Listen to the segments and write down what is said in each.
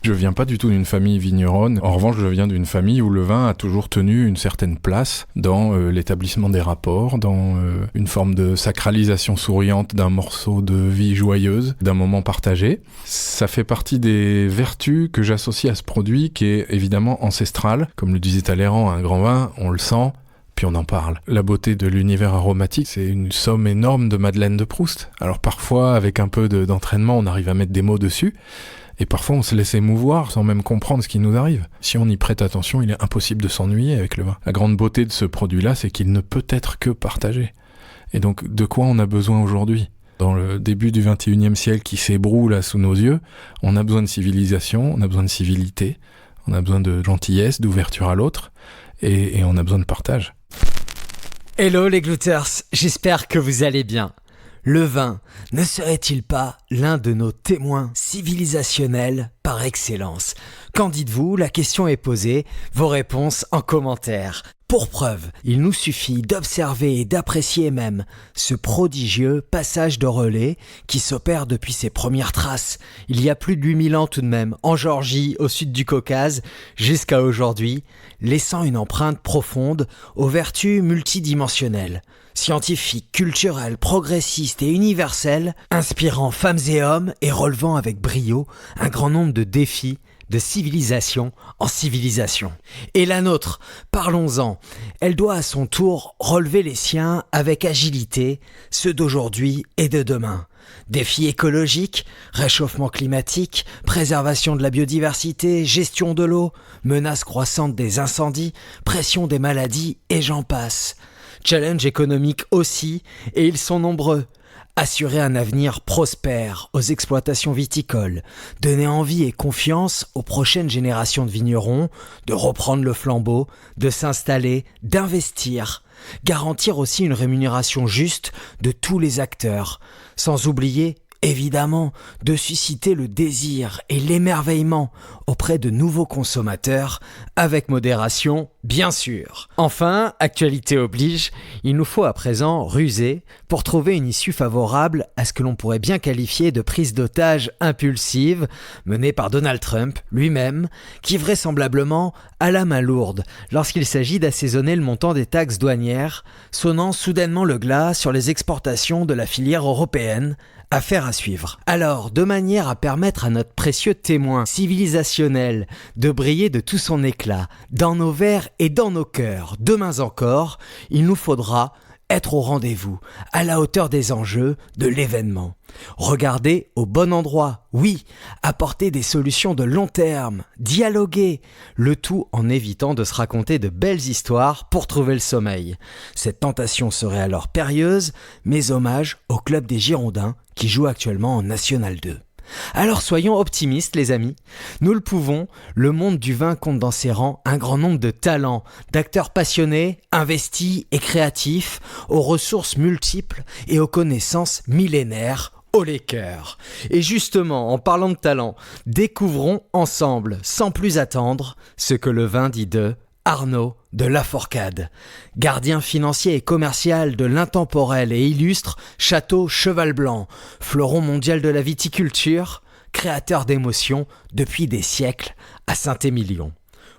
Je viens pas du tout d'une famille vigneronne. En revanche, je viens d'une famille où le vin a toujours tenu une certaine place dans l'établissement des rapports, dans une forme de sacralisation souriante d'un morceau de vie joyeuse, d'un moment partagé. Ça fait partie des vertus que j'associe à ce produit qui est évidemment ancestral. Comme le disait Talleyrand, un grand vin, on le sent, puis on en parle. La beauté de l'univers aromatique, c'est une somme énorme de Madeleine de Proust. Alors parfois, avec un peu d'entraînement, on arrive à mettre des mots dessus, et parfois on se laisse émouvoir sans même comprendre ce qui nous arrive. Si on y prête attention, il est impossible de s'ennuyer avec le vin. La grande beauté de ce produit-là, c'est qu'il ne peut être que partagé. Et donc, de quoi on a besoin aujourd'hui ? Dans le début du XXIe siècle qui s'ébroue là sous nos yeux, on a besoin de civilisation, on a besoin de civilité, on a besoin de gentillesse, d'ouverture à l'autre, et on a besoin de partage. Hello les glouters, j'espère que vous allez bien. Le vin ne serait-il pas l'un de nos témoins civilisationnels par excellence ? Qu'en dites-vous ? La question est posée, vos réponses en commentaire. Pour preuve, il nous suffit d'observer et d'apprécier même ce prodigieux passage de relais qui s'opère depuis ses premières traces, il y a plus de 8000 ans tout de même, en Géorgie, au sud du Caucase, jusqu'à aujourd'hui, laissant une empreinte profonde aux vertus multidimensionnelles, scientifiques, culturelles, progressistes et universelles, inspirant femmes et hommes et relevant avec brio un grand nombre de défis de civilisation en civilisation. Et la nôtre, parlons-en, elle doit à son tour relever les siens avec agilité, ceux d'aujourd'hui et de demain. Défis écologiques, réchauffement climatique, préservation de la biodiversité, gestion de l'eau, menaces croissantes des incendies, pression des maladies et j'en passe. Challenge économique aussi, et ils sont nombreux. Assurer un avenir prospère aux exploitations viticoles, donner envie et confiance aux prochaines générations de vignerons, de reprendre le flambeau, de s'installer, d'investir, garantir aussi une rémunération juste de tous les acteurs, sans oublier évidemment de susciter le désir et l'émerveillement auprès de nouveaux consommateurs, avec modération, bien sûr. Enfin, actualité oblige, il nous faut à présent ruser pour trouver une issue favorable à ce que l'on pourrait bien qualifier de prise d'otage impulsive menée par Donald Trump lui-même, qui vraisemblablement a la main lourde lorsqu'il s'agit d'assaisonner le montant des taxes douanières, sonnant soudainement le glas sur les exportations de la filière européenne. Affaire à suivre. Alors, de manière à permettre à notre précieux témoin civilisationnel de briller de tout son éclat, dans nos verres et dans nos cœurs, demain encore, il nous faudra être au rendez-vous, à la hauteur des enjeux de l'événement. Regarder au bon endroit, oui, apporter des solutions de long terme, dialoguer, le tout en évitant de se raconter de belles histoires pour trouver le sommeil. Cette tentation serait alors périlleuse, mais hommage au club des Girondins qui joue actuellement en National 2. Alors soyons optimistes les amis, nous le pouvons, le monde du vin compte dans ses rangs un grand nombre de talents, d'acteurs passionnés, investis et créatifs, aux ressources multiples et aux connaissances millénaires. Haut les cœurs. Et justement, en parlant de talent, découvrons ensemble, sans plus attendre, ce que le vin dit de Arnaud de Laforcade, gardien financier et commercial de l'intemporel et illustre Château Cheval Blanc, fleuron mondial de la viticulture, créateur d'émotions depuis des siècles à Saint-Émilion.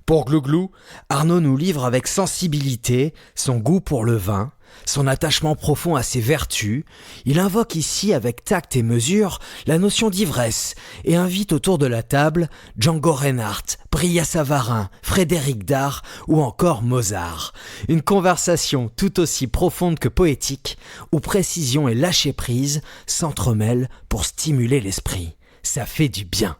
Pour Glouglou, Arnaud nous livre avec sensibilité son goût pour le vin, son attachement profond à ses vertus. Il invoque ici avec tact et mesure la notion d'ivresse et invite autour de la table Django Reinhardt, Brillat Savarin, Frédéric Dard ou encore Mozart. Une conversation tout aussi profonde que poétique où précision et lâcher-prise s'entremêlent pour stimuler l'esprit. Ça fait du bien.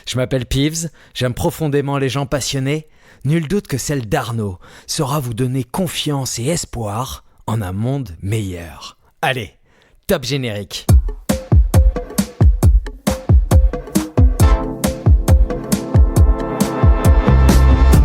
Je m'appelle Peeves, j'aime profondément les gens passionnés. Nul doute que celle d'Arnaud saura vous donner confiance et espoir en un monde meilleur. Allez, top générique.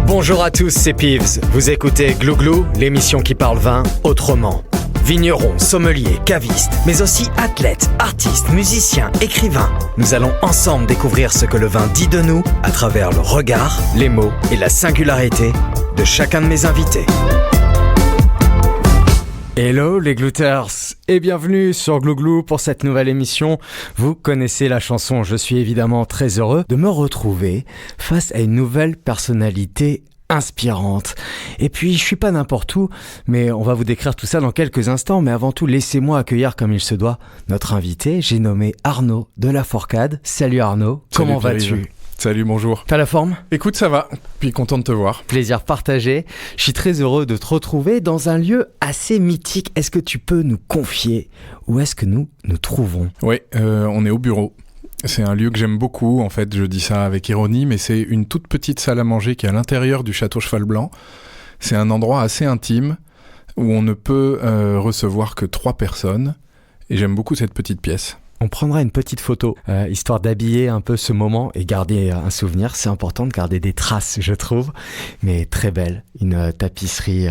Bonjour à tous, c'est Peeves. Vous écoutez Glouglou, l'émission qui parle vin autrement. Vignerons, sommeliers, cavistes, mais aussi athlètes, artistes, musiciens, écrivains. Nous allons ensemble découvrir ce que le vin dit de nous à travers le regard, les mots et la singularité de chacun de mes invités. Hello les glouters et bienvenue sur Glouglou pour cette nouvelle émission. Vous connaissez la chanson, je suis évidemment très heureux de me retrouver face à une nouvelle personnalité inspirante. Et puis je suis pas n'importe où, mais on va vous décrire tout ça dans quelques instants. Mais avant tout, laissez-moi accueillir comme il se doit notre invité. J'ai nommé Arnaud de La Forcade. Salut Arnaud, comment vas-tu ? Salut, bonjour. T'as la forme ? Écoute, ça va, puis content de te voir. Plaisir partagé. Je suis très heureux de te retrouver dans un lieu assez mythique. Est-ce que tu peux nous confier où est-ce que nous nous trouvons ? Oui, on est au bureau. C'est un lieu que j'aime beaucoup, en fait, je dis ça avec ironie, mais c'est une toute petite salle à manger qui est à l'intérieur du château Cheval Blanc. C'est un endroit assez intime où on ne peut recevoir que 3 personnes, et j'aime beaucoup cette petite pièce. On prendra une petite photo, histoire d'habiller un peu ce moment et garder un souvenir. C'est important de garder des traces, je trouve, mais très belle. Une tapisserie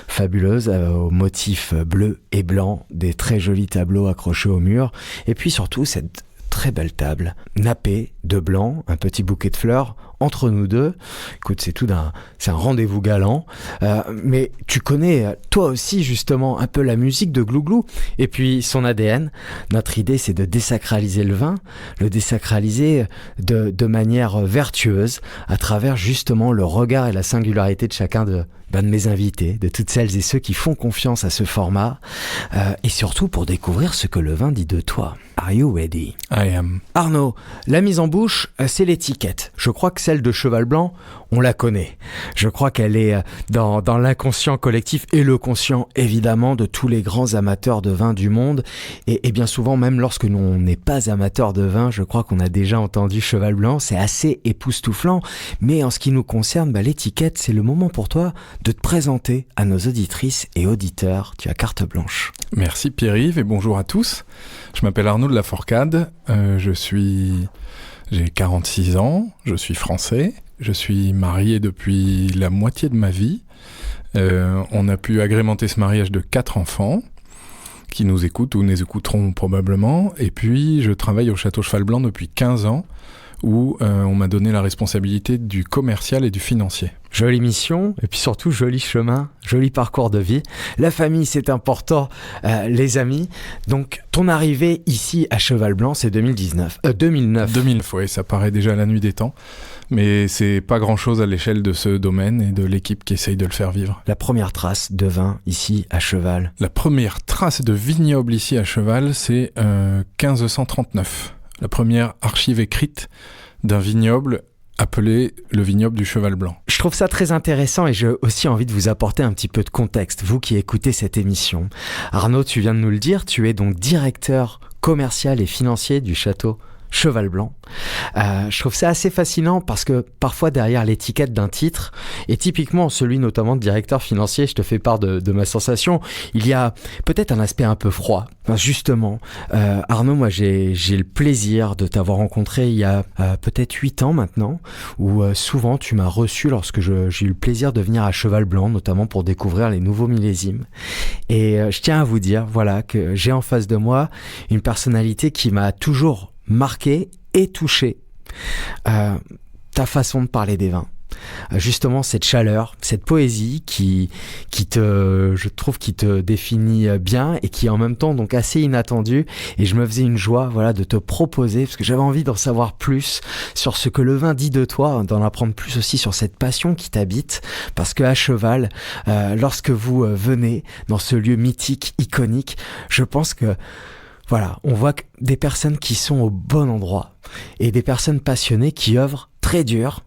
fabuleuse au motif bleu et blanc, des très jolis tableaux accrochés au mur, et puis surtout cette très belle table, nappée de blanc, un petit bouquet de fleurs entre nous deux. Écoute, c'est un rendez-vous galant. Mais tu connais, toi aussi, justement, un peu la musique de Glouglou et puis son ADN. Notre idée, c'est de désacraliser le vin, le désacraliser de manière vertueuse à travers, justement, le regard et la singularité de chacun de mes invités, de toutes celles et ceux qui font confiance à ce format, et surtout pour découvrir ce que le vin dit de toi. Are you ready? I am. Arnaud, la mise en bouche, c'est l'étiquette. Je crois que celle de Cheval Blanc, on la connaît. Je crois qu'elle est dans l'inconscient collectif et le conscient, évidemment, de tous les grands amateurs de vin du monde. Et bien souvent, même lorsque l'on n'est pas amateur de vin, je crois qu'on a déjà entendu Cheval Blanc. C'est assez époustouflant. Mais en ce qui nous concerne, l'étiquette, c'est le moment pour toi de te présenter à nos auditrices et auditeurs. Tu as carte blanche. Merci Pierre-Yves et bonjour à tous. Je m'appelle Arnaud de La Forcade. J'ai 46 ans, je suis français. Je suis marié depuis la moitié de ma vie. On a pu agrémenter ce mariage de 4 enfants qui nous écoutent ou nous écouteront probablement. Et puis, je travaille au Château Cheval Blanc depuis 15 ans où on m'a donné la responsabilité du commercial et du financier. Jolie mission, et puis surtout joli chemin, joli parcours de vie. La famille, c'est important, les amis. Donc, ton arrivée ici à Cheval Blanc, c'est 2009. 2009, oui, ça paraît déjà la nuit des temps. Mais c'est pas grand-chose à l'échelle de ce domaine et de l'équipe qui essaye de le faire vivre. La première trace de vin ici à Cheval. La première trace de vignoble ici à Cheval, c'est 1539. La première archive écrite d'un vignoble appelé le vignoble du Cheval Blanc. Je trouve ça très intéressant et j'ai aussi envie de vous apporter un petit peu de contexte, vous qui écoutez cette émission. Arnaud, tu viens de nous le dire, tu es donc directeur commercial et financier du château Cheval Blanc. Je trouve ça assez fascinant parce que parfois derrière l'étiquette d'un titre, et typiquement celui notamment de directeur financier, je te fais part de ma sensation, il y a peut-être un aspect un peu froid. Justement, Arnaud, moi j'ai le plaisir de t'avoir rencontré il y a peut-être 8 ans maintenant, où souvent tu m'as reçu lorsque j'ai eu le plaisir de venir à Cheval Blanc, notamment pour découvrir les nouveaux millésimes. Et je tiens à vous dire, voilà, que j'ai en face de moi une personnalité qui m'a toujours marqué et touché. Ta façon de parler des vins. Justement, cette chaleur, cette poésie je trouve qui te définit bien et qui est en même temps donc assez inattendue. Et je me faisais une joie, voilà, de te proposer, parce que j'avais envie d'en savoir plus sur ce que le vin dit de toi, d'en apprendre plus aussi sur cette passion qui t'habite. Parce que à Cheval, lorsque vous venez dans ce lieu mythique, iconique, je pense que voilà, on voit des personnes qui sont au bon endroit et des personnes passionnées qui œuvrent très dur,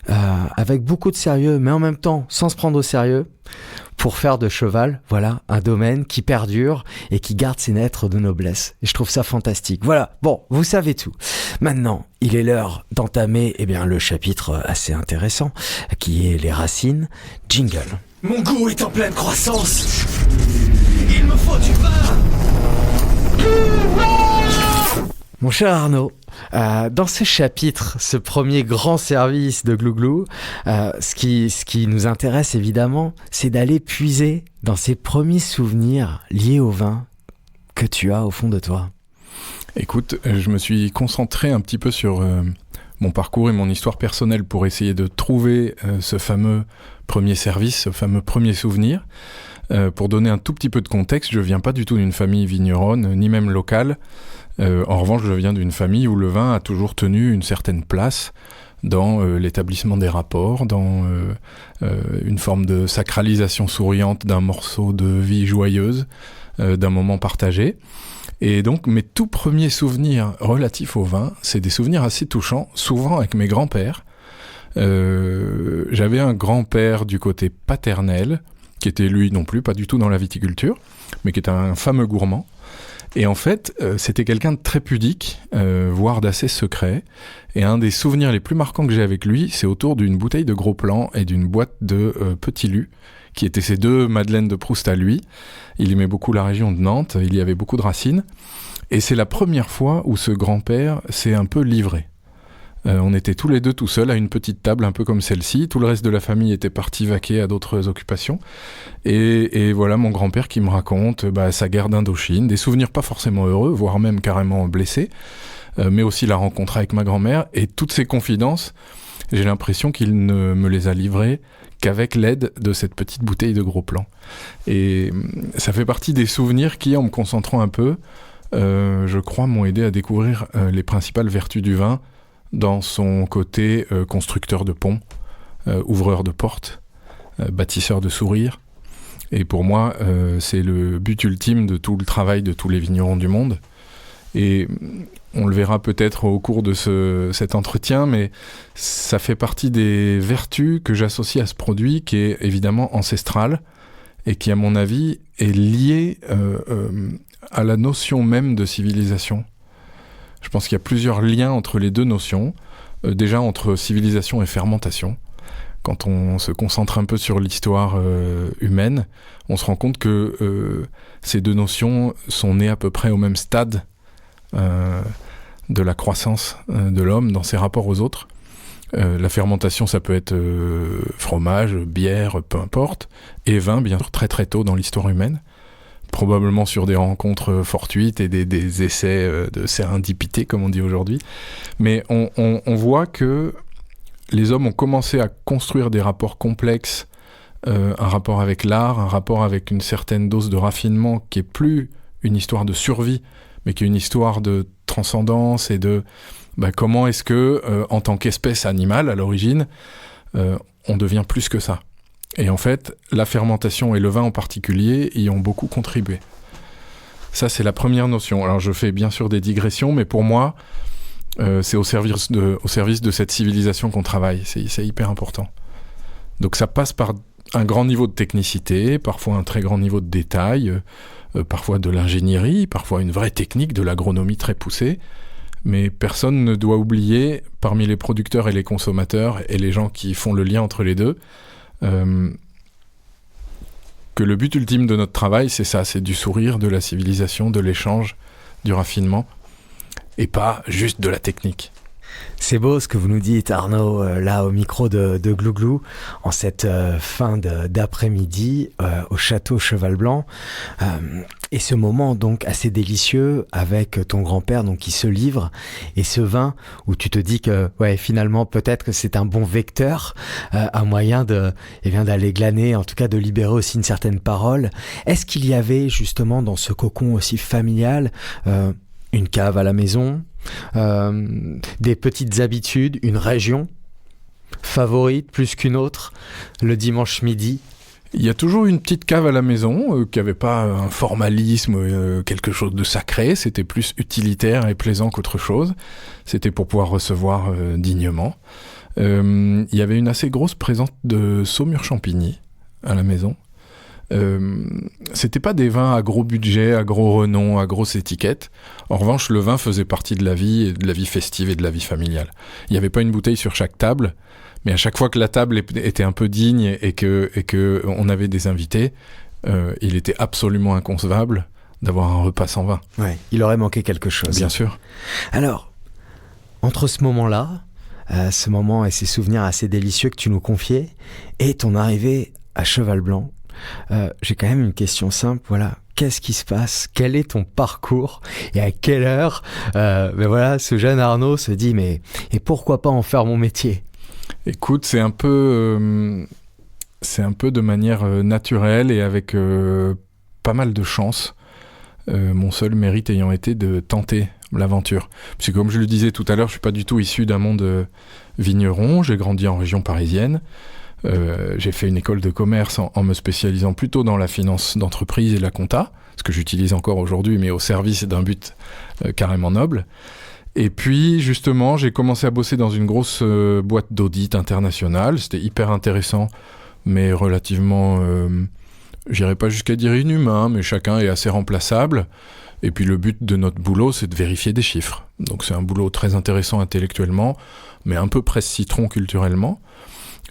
avec beaucoup de sérieux, mais en même temps sans se prendre au sérieux, pour faire de Cheval, voilà, un domaine qui perdure et qui garde ses lettres de noblesse. Et je trouve ça fantastique. Voilà, bon, vous savez tout. Maintenant, il est l'heure d'entamer le chapitre assez intéressant, qui est les racines. Jingle. Mon goût est en pleine croissance. Il me faut du vin. Mon cher Arnaud, dans ce chapitre, ce premier grand service de Glouglou, ce qui nous intéresse évidemment, c'est d'aller puiser dans ces premiers souvenirs liés au vin que tu as au fond de toi. Écoute, je me suis concentré un petit peu sur mon parcours et mon histoire personnelle pour essayer de trouver ce fameux premier service, ce fameux premier souvenir. Pour donner un tout petit peu de contexte, je viens pas du tout d'une famille vigneronne, ni même locale. En revanche, je viens d'une famille où le vin a toujours tenu une certaine place dans l'établissement des rapports, dans une forme de sacralisation souriante d'un morceau de vie joyeuse, d'un moment partagé. Et donc, mes tout premiers souvenirs relatifs au vin, c'est des souvenirs assez touchants, souvent avec mes grands-pères. J'avais un grand-père du côté paternel, qui était lui non plus, pas du tout dans la viticulture, mais qui était un fameux gourmand. Et en fait, c'était quelqu'un de très pudique, voire d'assez secret. Et un des souvenirs les plus marquants que j'ai avec lui, c'est autour d'une bouteille de Gros Plan et d'une boîte de Petit Lu, qui étaient ces deux Madeleines de Proust à lui. Il aimait beaucoup la région de Nantes, il y avait beaucoup de racines. Et c'est la première fois où ce grand-père s'est un peu livré. On était tous les deux tout seuls à une petite table un peu comme celle-ci. Tout le reste de la famille était parti vaquer à d'autres occupations. Et voilà mon grand-père qui me raconte sa guerre d'Indochine, des souvenirs pas forcément heureux, voire même carrément blessés, mais aussi la rencontre avec ma grand-mère. Et toutes ces confidences, j'ai l'impression qu'il ne me les a livrées qu'avec l'aide de cette petite bouteille de Gros Plan. Et ça fait partie des souvenirs qui, en me concentrant un peu, je crois, m'ont aidé à découvrir les principales vertus du vin, dans son côté constructeur de ponts, ouvreur de portes, bâtisseur de sourires. Et pour moi, c'est le but ultime de tout le travail de tous les vignerons du monde. Et on le verra peut-être au cours de cet entretien, mais ça fait partie des vertus que j'associe à ce produit qui est évidemment ancestral et qui, à mon avis, est lié à la notion même de civilisation. Je pense qu'il y a plusieurs liens entre les deux notions. Déjà entre civilisation et fermentation. Quand on se concentre un peu sur l'histoire humaine, on se rend compte que ces deux notions sont nées à peu près au même stade de la croissance de l'homme dans ses rapports aux autres. La fermentation, ça peut être fromage, bière, peu importe, et vin, bien sûr, très très tôt dans l'histoire humaine. Probablement sur des rencontres fortuites et des essais de sérendipité, comme on dit aujourd'hui. Mais on voit que les hommes ont commencé à construire des rapports complexes, un rapport avec l'art, un rapport avec une certaine dose de raffinement qui est plus une histoire de survie, mais qui est une histoire de transcendance et de comment est-ce que, en tant qu'espèce animale, à l'origine, on devient plus que ça. Et en fait, la fermentation et le vin en particulier y ont beaucoup contribué. Ça, c'est la première notion. Alors, je fais bien sûr des digressions, mais pour moi, c'est au service de cette civilisation qu'on travaille. C'est hyper important. Donc, ça passe par un grand niveau de technicité, parfois un très grand niveau de détail, parfois de l'ingénierie, parfois une vraie technique, de l'agronomie très poussée. Mais personne ne doit oublier, parmi les producteurs et les consommateurs et les gens qui font le lien entre les deux, que le but ultime de notre travail, c'est ça, c'est du sourire, de la civilisation, de l'échange, du raffinement, et pas juste de la technique. C'est beau ce que vous nous dites, Arnaud, là au micro de Glouglou, en cette fin d'après-midi au château Cheval Blanc. Et ce moment donc assez délicieux avec ton grand-père donc qui se livre, et ce vin où tu te dis que finalement peut-être que c'est un bon vecteur, un moyen d'aller glaner, en tout cas de libérer aussi une certaine parole. Est-ce qu'il y avait justement dans ce cocon aussi familial une cave à la maison, des petites habitudes, une région favorite plus qu'une autre, le dimanche midi? Il y a toujours une petite cave à la maison qui n'avait pas un formalisme, quelque chose de sacré. C'était plus utilitaire et plaisant qu'autre chose. C'était pour pouvoir recevoir dignement. Il y avait une assez grosse présence de Saumur-Champigny à la maison. C'était pas des vins à gros budget, à gros renom, à grosse étiquette. En revanche, le vin faisait partie de la vie festive et de la vie familiale. Il n'y avait pas une bouteille sur chaque table, mais à chaque fois que la table était un peu digne et que on avait des invités, il était absolument inconcevable d'avoir un repas sans vin. Ouais, il aurait manqué quelque chose. Bien sûr. Alors, entre ce moment-là, ce moment et ces souvenirs assez délicieux que tu nous confiais, et ton arrivée à Cheval Blanc, j'ai quand même une question simple, voilà. Qu'est-ce qui se passe? Quel est ton parcours? Et à quelle heure ce jeune Arnaud se dit et pourquoi pas en faire mon métier? Écoute, c'est un peu c'est un peu de manière naturelle et avec pas mal de chance. Mon seul mérite ayant été de tenter l'aventure. Parce que comme je le disais tout à l'heure, je suis pas du tout issu d'un monde vigneron. J'ai grandi en région parisienne. J'ai fait une école de commerce en me spécialisant plutôt dans la finance d'entreprise et la compta, ce que j'utilise encore aujourd'hui, mais au service d'un but carrément noble. Et puis, justement, j'ai commencé à bosser dans une grosse boîte d'audit internationale. C'était hyper intéressant, mais relativement, j'irais pas jusqu'à dire inhumain, mais chacun est assez remplaçable. Et puis, le but de notre boulot, c'est de vérifier des chiffres. Donc, c'est un boulot très intéressant intellectuellement, mais un peu presse-citron culturellement.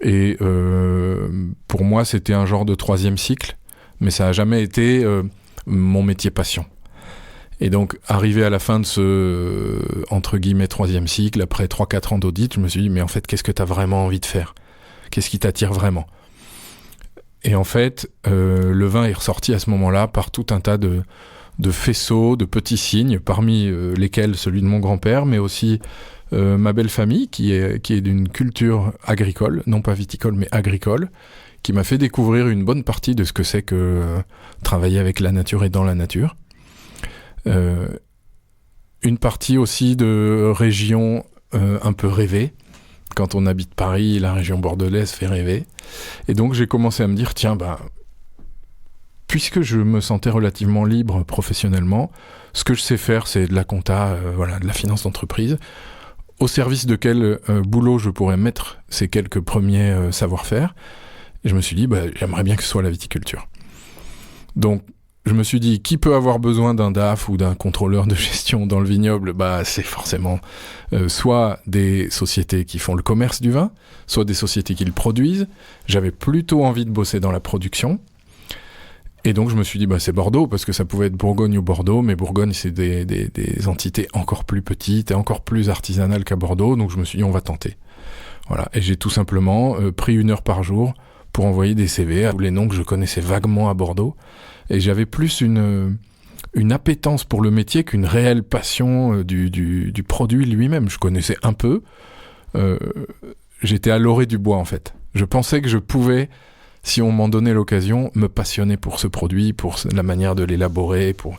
Et pour moi, c'était un genre de 3e cycle, mais ça n'a jamais été mon métier passion. Et donc, arrivé à la fin de ce, entre guillemets, 3e cycle, après 3-4 ans d'audit, je me suis dit, mais en fait, qu'est-ce que tu as vraiment envie de faire ? Qu'est-ce qui t'attire vraiment ? Et en fait, le vin est ressorti à ce moment-là par tout un tas de faisceaux, de petits signes, parmi lesquels celui de mon grand-père, mais aussi ma belle famille, qui est d'une culture agricole, non pas viticole, mais agricole, qui m'a fait découvrir une bonne partie de ce que c'est que travailler avec la nature et dans la nature. Une partie aussi de région un peu rêvée. Quand on habite Paris, la région bordelaise fait rêver. Et donc j'ai commencé à me dire, tiens, puisque je me sentais relativement libre professionnellement, ce que je sais faire, c'est de la compta, de la finance d'entreprise. Au service de quel boulot je pourrais mettre ces quelques premiers savoir-faire. Et je me suis dit, j'aimerais bien que ce soit la viticulture. Donc, je me suis dit, qui peut avoir besoin d'un DAF ou d'un contrôleur de gestion dans le vignoble ? C'est forcément soit des sociétés qui font le commerce du vin, soit des sociétés qui le produisent. J'avais plutôt envie de bosser dans la production. Et donc, je me suis dit, c'est Bordeaux, parce que ça pouvait être Bourgogne ou Bordeaux, mais Bourgogne, c'est des entités encore plus petites et encore plus artisanales qu'à Bordeaux. Donc, je me suis dit, on va tenter. Voilà. Et j'ai tout simplement pris 1 heure par jour pour envoyer des CV à tous les noms que je connaissais vaguement à Bordeaux. Et j'avais plus une appétence pour le métier qu'une réelle passion du produit lui-même. Je connaissais un peu. J'étais à l'orée du bois, en fait. Je pensais que je pouvais, si on m'en donnait l'occasion, me passionner pour ce produit, pour la manière de l'élaborer, pour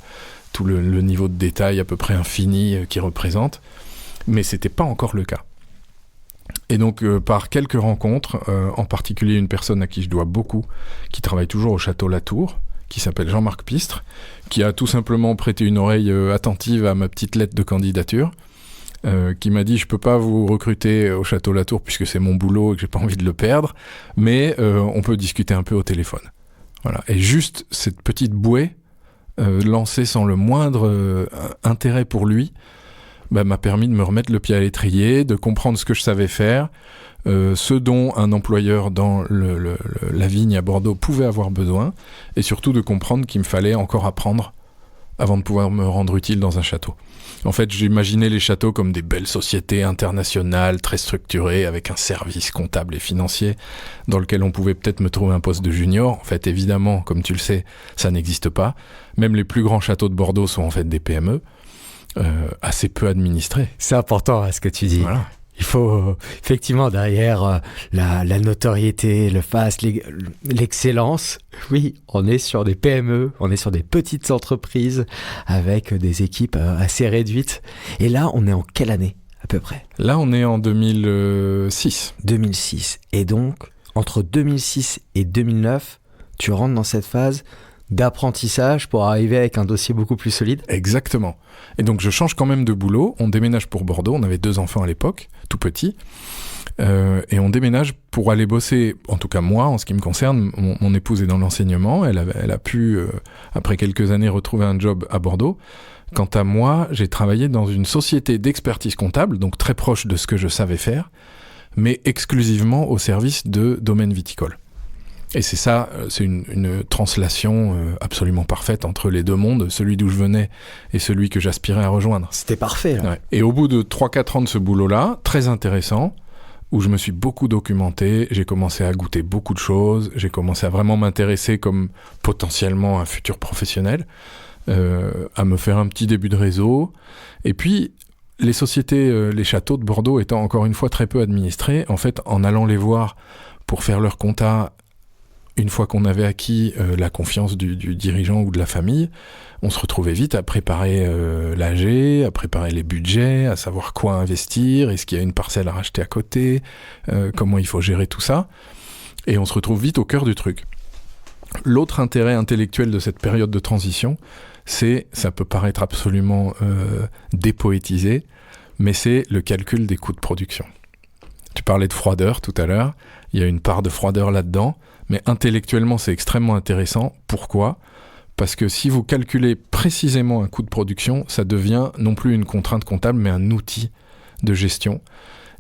tout le niveau de détail à peu près infini qu'il représente. Mais c'était pas encore le cas. Et donc, par quelques rencontres, en particulier une personne à qui je dois beaucoup, qui travaille toujours au Château Latour, qui s'appelle Jean-Marc Pistre, qui a tout simplement prêté une oreille attentive à ma petite lettre de candidature, qui m'a dit « Je peux pas vous recruter au Château Latour puisque c'est mon boulot et que j'ai pas envie de le perdre, mais on peut discuter un peu au téléphone. » Voilà. Et juste cette petite bouée, lancée sans le moindre intérêt pour lui, m'a permis de me remettre le pied à l'étrier, de comprendre ce que je savais faire, ce dont un employeur dans la vigne à Bordeaux pouvait avoir besoin, et surtout de comprendre qu'il me fallait encore apprendre avant de pouvoir me rendre utile dans un château. En fait, j'imaginais les châteaux comme des belles sociétés internationales, très structurées, avec un service comptable et financier, dans lequel on pouvait peut-être me trouver un poste de junior. En fait, évidemment, comme tu le sais, ça n'existe pas. Même les plus grands châteaux de Bordeaux sont en fait des PME, assez peu administrés. C'est important ce que tu dis. Voilà. Il faut effectivement derrière la notoriété, le faste, l'excellence. Oui, on est sur des PME, on est sur des petites entreprises avec des équipes assez réduites. Et là, on est en quelle année à peu près ? Là, on est en 2006. 2006. Et donc, entre 2006 et 2009, tu rentres dans cette phase d'apprentissage pour arriver avec un dossier beaucoup plus solide. Exactement. Et donc, je change quand même de boulot. On déménage pour Bordeaux. On avait 2 enfants à l'époque, tout petits. Et on déménage pour aller bosser, en tout cas moi, en ce qui me concerne. Mon épouse est dans l'enseignement. Elle a pu, après quelques années, retrouver un job à Bordeaux. Quant à moi, j'ai travaillé dans une société d'expertise comptable, donc très proche de ce que je savais faire, mais exclusivement au service de domaine viticole. Et c'est ça, c'est une translation absolument parfaite entre les deux mondes, celui d'où je venais et celui que j'aspirais à rejoindre. C'était parfait, là. Ouais. Et au bout de 3-4 ans de ce boulot-là, très intéressant, où je me suis beaucoup documenté, j'ai commencé à goûter beaucoup de choses, j'ai commencé à vraiment m'intéresser comme potentiellement un futur professionnel, à me faire un petit début de réseau. Et puis, les sociétés, les châteaux de Bordeaux étant encore une fois très peu administrés, en fait, en allant les voir pour faire leur compta une fois qu'on avait acquis la confiance du dirigeant ou de la famille, on se retrouvait vite à préparer l'AG, à préparer les budgets, à savoir quoi investir, est-ce qu'il y a une parcelle à racheter à côté, comment il faut gérer tout ça. Et on se retrouve vite au cœur du truc. L'autre intérêt intellectuel de cette période de transition, ça peut paraître absolument dépoétisé, mais c'est le calcul des coûts de production. Tu parlais de froideur tout à l'heure, il y a une part de froideur là-dedans, mais intellectuellement c'est extrêmement intéressant. Pourquoi ? Parce que si vous calculez précisément un coût de production, ça devient non plus une contrainte comptable, mais un outil de gestion.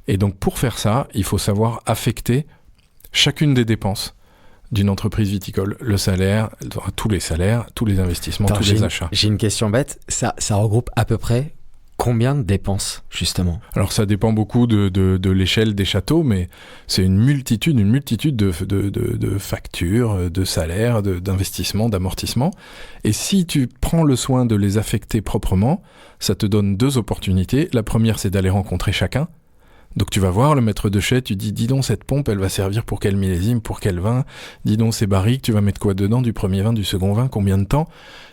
Et donc pour faire ça, il faut savoir affecter chacune des dépenses d'une entreprise viticole. Le salaire, tous les salaires, tous les investissements, tous les achats. J'ai une question bête, ça regroupe à peu près combien de dépenses, justement ? Alors ça dépend beaucoup de l'échelle des châteaux, mais c'est une multitude de factures, de salaires, d'investissements, d'amortissements. Et si tu prends le soin de les affecter proprement, ça te donne 2 opportunités. La première, c'est d'aller rencontrer chacun. Donc tu vas voir le maître de chai, tu dis donc cette pompe elle va servir pour quel millésime, pour quel vin, dis donc ces barriques, tu vas mettre quoi dedans, du premier vin, du second vin, combien de temps,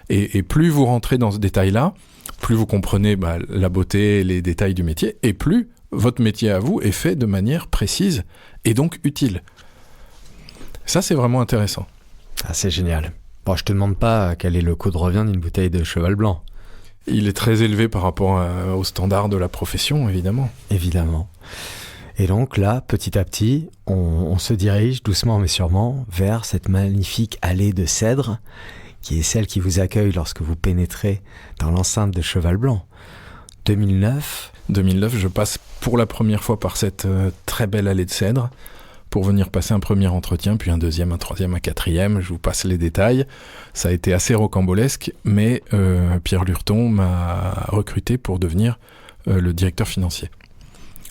et plus vous rentrez dans ce détail-là, plus vous comprenez la beauté, les détails du métier, et plus votre métier à vous est fait de manière précise et donc utile. Ça c'est vraiment intéressant. Ah, c'est génial. Bon, je te demande pas quel est le coût de revient d'une bouteille de cheval blanc. Il est très élevé par rapport aux standards de la profession, évidemment. Évidemment. Et donc là, petit à petit, on se dirige doucement mais sûrement vers cette magnifique allée de cèdres qui est celle qui vous accueille lorsque vous pénétrez dans l'enceinte de Cheval Blanc. 2009, je passe pour la première fois par cette très belle allée de cèdres pour venir passer un premier entretien, puis un deuxième, un troisième, un quatrième. Je vous passe les détails. Ça a été assez rocambolesque, mais Pierre Lurton m'a recruté pour devenir le directeur financier.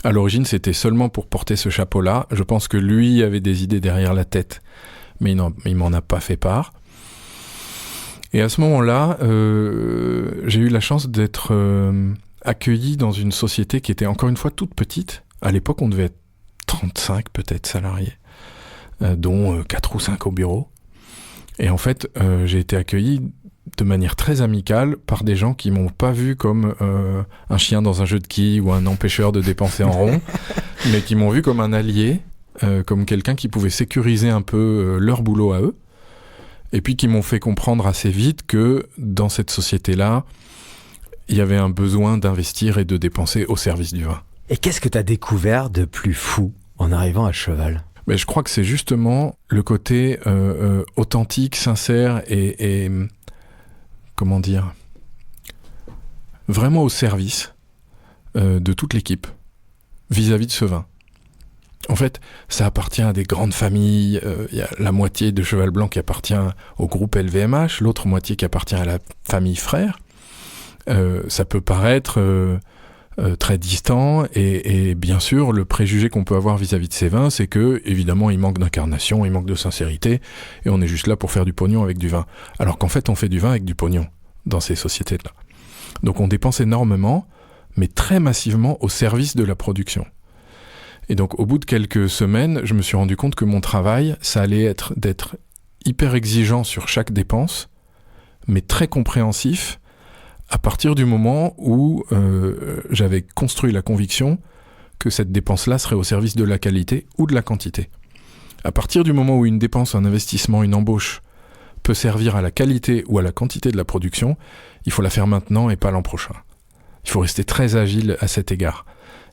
À l'origine, c'était seulement pour porter ce chapeau-là. Je pense que lui avait des idées derrière la tête, mais il m'en a pas fait part. Et à ce moment-là, j'ai eu la chance d'être accueilli dans une société qui était encore une fois toute petite. À l'époque, on devait être 35 peut-être salariés, dont 4 ou 5 au bureau. Et en fait, j'ai été accueilli de manière très amicale par des gens qui m'ont pas vu comme un chien dans un jeu de quilles ou un empêcheur de dépenser en rond, mais qui m'ont vu comme un allié, comme quelqu'un qui pouvait sécuriser un peu leur boulot à eux, et puis qui m'ont fait comprendre assez vite que dans cette société-là, il y avait un besoin d'investir et de dépenser au service du vin. Et qu'est-ce que tu as découvert de plus fou en arrivant à Cheval ? Je crois que c'est justement le côté authentique, sincère et comment dire, vraiment au service de toute l'équipe vis-à-vis de ce vin. En fait, ça appartient à des grandes familles. Il y a la moitié de Cheval Blanc qui appartient au groupe LVMH, l'autre moitié qui appartient à la famille Frères. Ça peut paraître très distant et bien sûr le préjugé qu'on peut avoir vis-à-vis de ces vins, c'est que évidemment il manque d'incarnation, il manque de sincérité et on est juste là pour faire du pognon avec du vin, alors qu'en fait on fait du vin avec du pognon dans ces sociétés-là. Donc on dépense énormément mais très massivement au service de la production. Et donc au bout de quelques semaines, je me suis rendu compte que mon travail, ça allait être d'être hyper exigeant sur chaque dépense, mais très compréhensif à partir du moment où j'avais construit la conviction que cette dépense-là serait au service de la qualité ou de la quantité. À partir du moment où une dépense, un investissement, une embauche peut servir à la qualité ou à la quantité de la production, il faut la faire maintenant et pas l'an prochain. Il faut rester très agile à cet égard.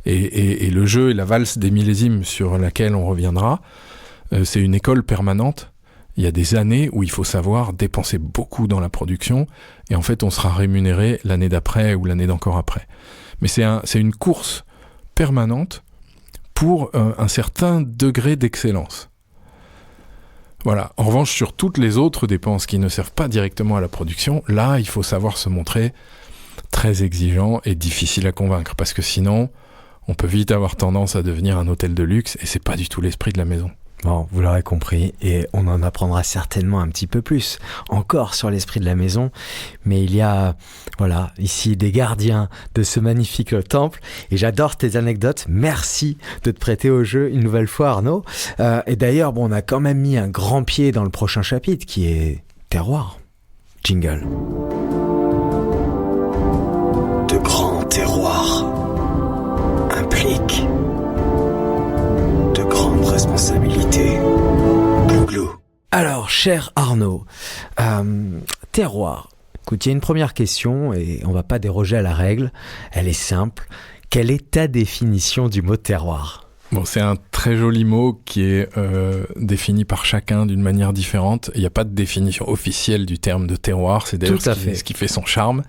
Et le jeu et la valse des millésimes sur laquelle on reviendra, c'est une école permanente. Il y a des années où il faut savoir dépenser beaucoup dans la production et en fait on sera rémunéré l'année d'après ou l'année d'encore après. Mais c'est une course permanente pour un certain degré d'excellence. Voilà. En revanche, sur toutes les autres dépenses qui ne servent pas directement à la production, là il faut savoir se montrer très exigeant et difficile à convaincre parce que sinon on peut vite avoir tendance à devenir un hôtel de luxe et c'est pas du tout l'esprit de la maison. Bon, vous l'aurez compris, et on en apprendra certainement un petit peu plus encore sur l'esprit de la maison. Mais il y a, voilà, ici des gardiens de ce magnifique temple. Et j'adore tes anecdotes. Merci de te prêter au jeu une nouvelle fois, Arnaud. Et d'ailleurs, bon, on a quand même mis un grand pied dans le prochain chapitre qui est terroir. Jingle. De grands terroirs impliquent de grandes responsabilités. Glou-glou. Alors, cher Arnaud, terroir. Écoute, il y a une première question et on va pas déroger à la règle. Elle est simple. Quelle est ta définition du mot terroir ? Bon, c'est un très joli mot qui est défini par chacun d'une manière différente. Il n'y a pas de définition officielle du terme de terroir. C'est d'ailleurs ce qui fait son charme,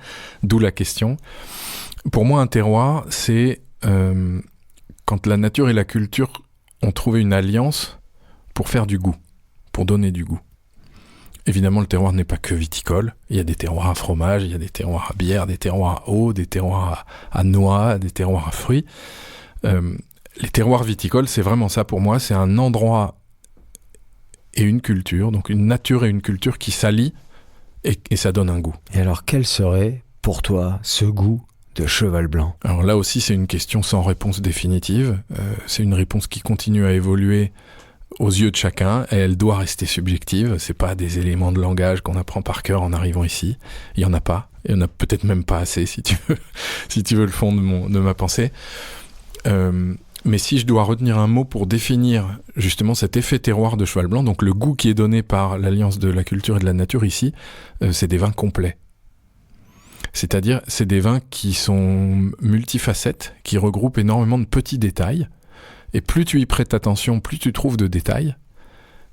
d'où la question. Pour moi, un terroir, c'est quand la nature et la culture ont trouvé une alliance pour faire du goût, pour donner du goût. Évidemment, le terroir n'est pas que viticole. Il y a des terroirs à fromage, il y a des terroirs à bière, des terroirs à eau, des terroirs à noix, des terroirs à fruits. Les terroirs viticoles, c'est vraiment ça pour moi. C'est un endroit et une culture, donc une nature et une culture qui s'allient et ça donne un goût. Et alors, quel serait pour toi ce goût de cheval blanc ? Alors là aussi, c'est une question sans réponse définitive. C'est une réponse qui continue à évoluer aux yeux de chacun et elle doit rester subjective. C'est pas des éléments de langage qu'on apprend par cœur en arrivant ici. Il y en a pas. Il y en a peut-être même pas assez si tu veux le fond de ma pensée. Mais si je dois retenir un mot pour définir justement cet effet terroir de cheval blanc, donc le goût qui est donné par l'alliance de la culture et de la nature ici, c'est des vins complets. C'est-à-dire, c'est des vins qui sont multifacettes, qui regroupent énormément de petits détails. Et plus tu y prêtes attention, plus tu trouves de détails.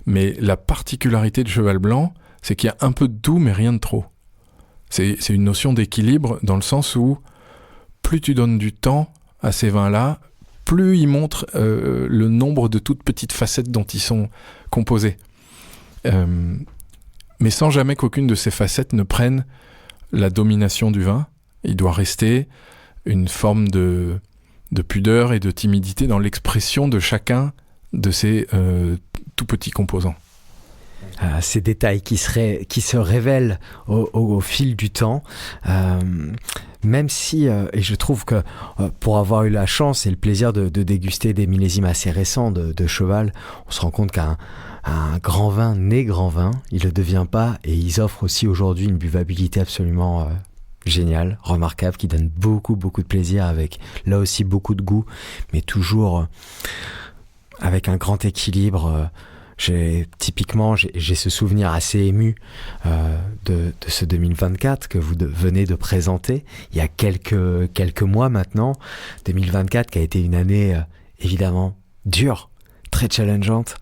Mais la particularité de cheval blanc, c'est qu'il y a un peu de tout, mais rien de trop. C'est une notion d'équilibre dans le sens où plus tu donnes du temps à ces vins-là, plus ils montrent le nombre de toutes petites facettes dont ils sont composés. Mais sans jamais qu'aucune de ces facettes ne prenne la domination du vin. Il doit rester une forme de pudeur et de timidité dans l'expression de chacun de ces tout petits composants. Ces détails qui se révèlent au fil du temps, même si, et je trouve que pour avoir eu la chance et le plaisir de déguster des millésimes assez récents de cheval, on se rend compte qu'un grand vin naît grand vin, il ne le devient pas, et ils offrent aussi aujourd'hui une buvabilité absolument géniale, remarquable, qui donne beaucoup de plaisir, avec là aussi beaucoup de goût, mais toujours avec un grand équilibre. J'ai ce souvenir assez ému de ce 2024 que vous venez de présenter il y a quelques mois maintenant. 2024 qui a été une année évidemment dure, très challengeante,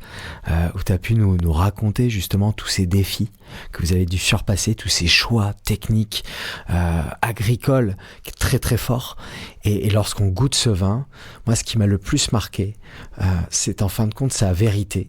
où tu as pu nous raconter justement tous ces défis que vous avez dû surpasser, tous ces choix techniques, agricoles, très très forts. Et lorsqu'on goûte ce vin, moi ce qui m'a le plus marqué, c'est en fin de compte sa vérité.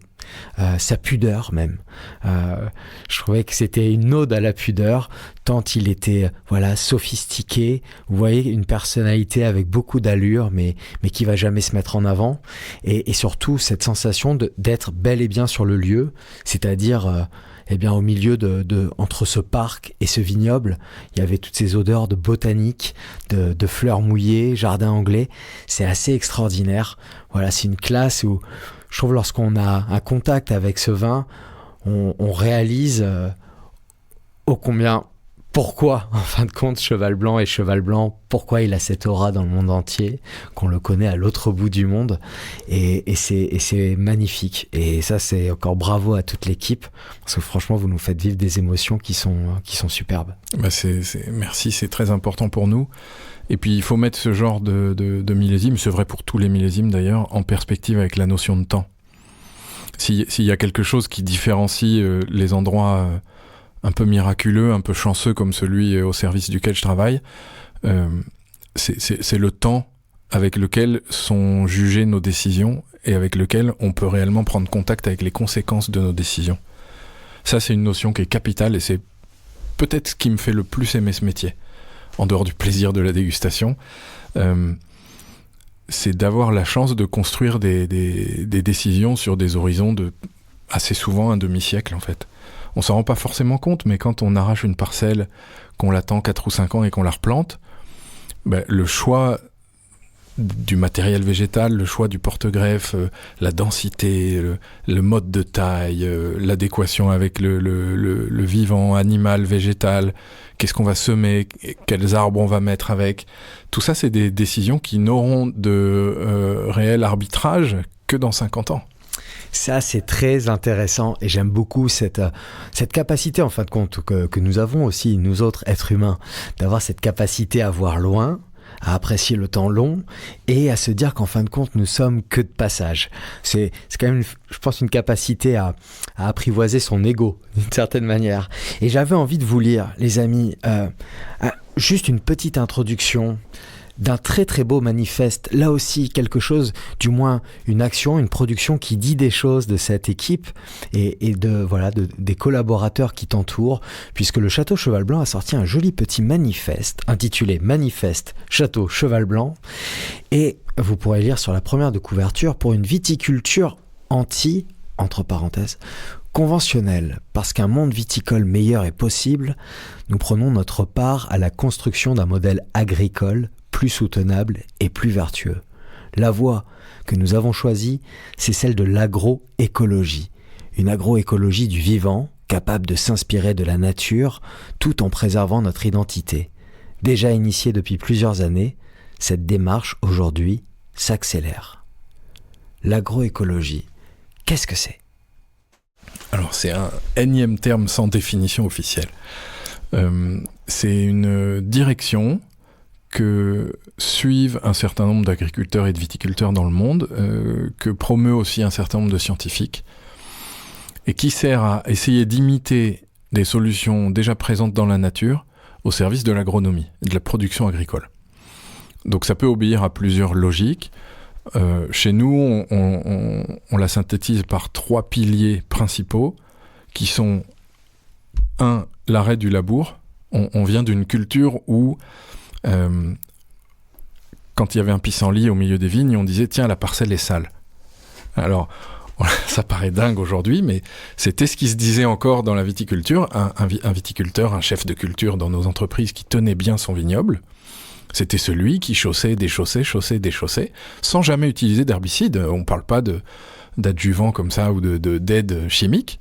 Sa pudeur même. Je trouvais que c'était une ode à la pudeur, tant il était sophistiqué. Vous voyez, une personnalité avec beaucoup d'allure, mais qui va jamais se mettre en avant. Et surtout, cette sensation d'être bel et bien sur le lieu, c'est-à-dire au milieu entre ce parc et ce vignoble, il y avait toutes ces odeurs de botanique, de fleurs mouillées, jardin anglais. C'est assez extraordinaire. Voilà, c'est une classe où je trouve lorsqu'on a un contact avec ce vin, on réalise ô combien, pourquoi en fin de compte Cheval Blanc, pourquoi il a cette aura dans le monde entier, qu'on le connaît à l'autre bout du monde, et c'est magnifique. Et ça, c'est encore bravo à toute l'équipe, parce que franchement, vous nous faites vivre des émotions qui sont superbes. Merci, c'est très important pour nous. Et puis il faut mettre ce genre de millésime, c'est vrai pour tous les millésimes d'ailleurs, en perspective avec la notion de temps. S'il y a quelque chose qui différencie les endroits un peu miraculeux, un peu chanceux comme celui au service duquel je travaille, c'est le temps avec lequel sont jugées nos décisions et avec lequel on peut réellement prendre contact avec les conséquences de nos décisions. Ça, c'est une notion qui est capitale et c'est peut-être ce qui me fait le plus aimer ce métier. En dehors du plaisir de la dégustation, c'est d'avoir la chance de construire des décisions sur des horizons de assez souvent un demi-siècle en fait. On s'en rend pas forcément compte, mais quand on arrache une parcelle, qu'on l'attend 4 ou 5 ans et qu'on la replante, le choix du matériel végétal, le choix du porte-greffe, la densité, le mode de taille, l'adéquation avec le vivant, animal, végétal, qu'est-ce qu'on va semer, quels arbres on va mettre avec. Tout ça, c'est des décisions qui n'auront de réel arbitrage que dans 50 ans. Ça, c'est très intéressant et j'aime beaucoup cette capacité, en fin de compte, que nous avons aussi, nous autres êtres humains, d'avoir cette capacité à voir loin, à apprécier le temps long et à se dire qu'en fin de compte, nous sommes que de passage. C'est quand même, je pense, une capacité à apprivoiser son ego, d'une certaine manière. Et j'avais envie de vous lire, les amis, juste une petite introduction d'un très très beau manifeste, là aussi quelque chose, du moins une action, une production qui dit des choses de cette équipe et des collaborateurs qui t'entourent, puisque le Château Cheval Blanc a sorti un joli petit manifeste intitulé Manifeste Château Cheval Blanc, et vous pourrez lire sur la première de couverture: pour une viticulture entre parenthèses, conventionnelle, parce qu'un monde viticole meilleur est possible, nous prenons notre part à la construction d'un modèle agricole plus soutenable et plus vertueux. La voie que nous avons choisie, c'est celle de l'agroécologie. Une agroécologie du vivant, capable de s'inspirer de la nature, tout en préservant notre identité. Déjà initiée depuis plusieurs années, cette démarche, aujourd'hui, s'accélère. L'agroécologie, qu'est-ce que c'est ? Alors, c'est un énième terme sans définition officielle. C'est une direction que suivent un certain nombre d'agriculteurs et de viticulteurs dans le monde, que promeut aussi un certain nombre de scientifiques, et qui sert à essayer d'imiter des solutions déjà présentes dans la nature au service de l'agronomie et de la production agricole. Donc ça peut obéir à plusieurs logiques. Chez nous, on la synthétise par 3 piliers principaux, qui sont 1, l'arrêt du labour. On vient d'une culture où quand il y avait un pissenlit au milieu des vignes, on disait « tiens, la parcelle est sale ». Alors, ça paraît dingue aujourd'hui, mais c'était ce qui se disait encore dans la viticulture. Un viticulteur, un chef de culture dans nos entreprises qui tenait bien son vignoble, c'était celui qui chaussait, déchaussait, sans jamais utiliser d'herbicide. On ne parle pas d'adjuvants comme ça ou d'aide chimique.